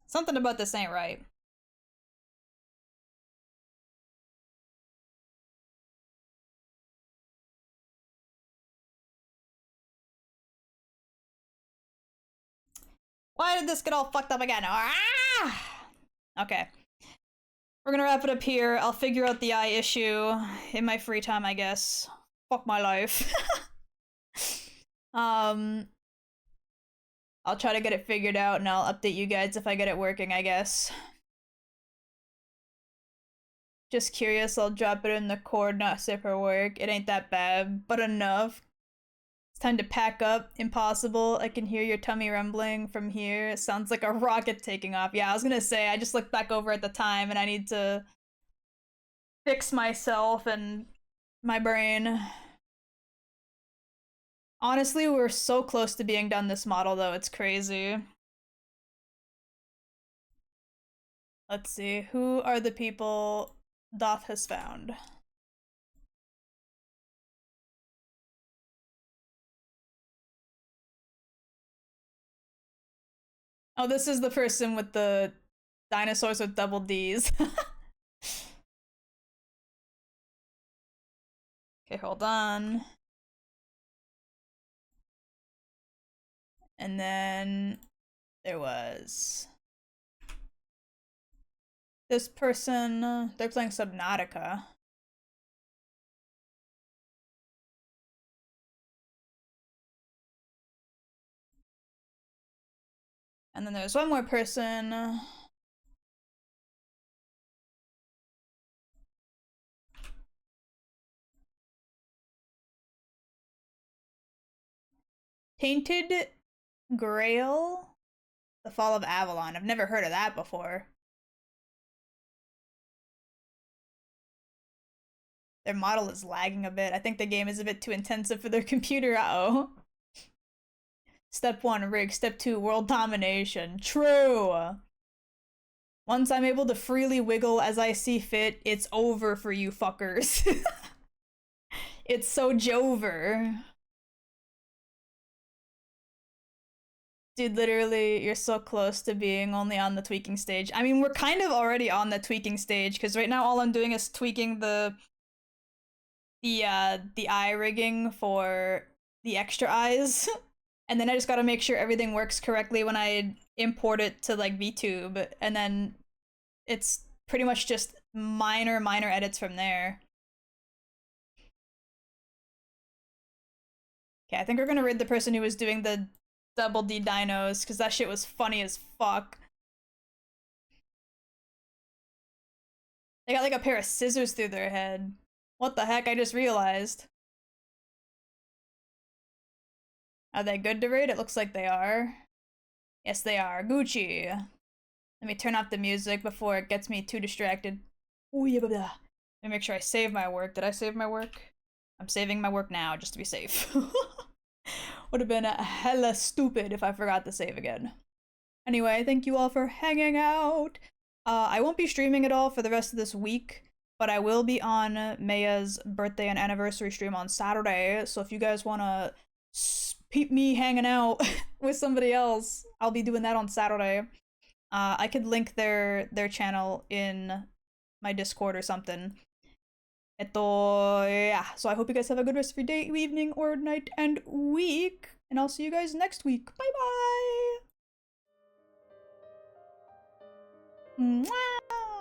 Speaker 1: Something about this ain't right. Why did this get all fucked up again? Ah! Okay. We're gonna wrap it up here. I'll figure out the eye issue in my free time, I guess. Fuck my life. I'll try to get it figured out and I'll update you guys if I get it working, I guess. Just curious, I'll drop it in the cord, not zipper work. It ain't that bad, but enough. It's time to pack up. Impossible. I can hear your tummy rumbling from here. It sounds like a rocket taking off. Yeah, I was gonna say, I just looked back over at the time and I need to fix myself and my brain. Honestly, we're so close to being done this model though, it's crazy. Let's see, who are the people Doth has found? Oh, this is the person with the dinosaurs with double Ds. Okay, hold on. And then there was this person, they're playing Subnautica. And then there's one more person. Tainted Grail? The Fall of Avalon. I've never heard of that before. Their model is lagging a bit. I think the game is a bit too intensive for their computer. Uh-oh. Step 1, rig. Step 2, world domination. True! Once I'm able to freely wiggle as I see fit, it's over for you fuckers. It's so Jover. Dude, literally, you're so close to being only on the tweaking stage. I mean, we're kind of already on the tweaking stage, because right now all I'm doing is tweaking the eye rigging for the extra eyes. And then I just gotta make sure everything works correctly when I import it to like VTube, and then it's pretty much just minor edits from there. Okay, I think we're gonna raid the person who was doing the double D dinos, because that shit was funny as fuck. They got like a pair of scissors through their head. What the heck, I just realized. Are they good to raid? It looks like they are. Yes, they are. Gucci. Let me turn off the music before it gets me too distracted. Ooh, yeah, blah, blah. Let me make sure I save my work. Did I save my work? I'm saving my work now, just to be safe. Would have been hella stupid if I forgot to save again. Anyway, thank you all for hanging out. I won't be streaming at all for the rest of this week, but I will be on Maya's birthday and anniversary stream on Saturday, so if you guys want to peep me hanging out with somebody else, I'll be doing that on Saturday. I could link their channel in my Discord or something. Yeah, so I hope you guys have a good rest of your day, evening, or night, and week, and I'll see you guys next week. Bye bye! Mwah!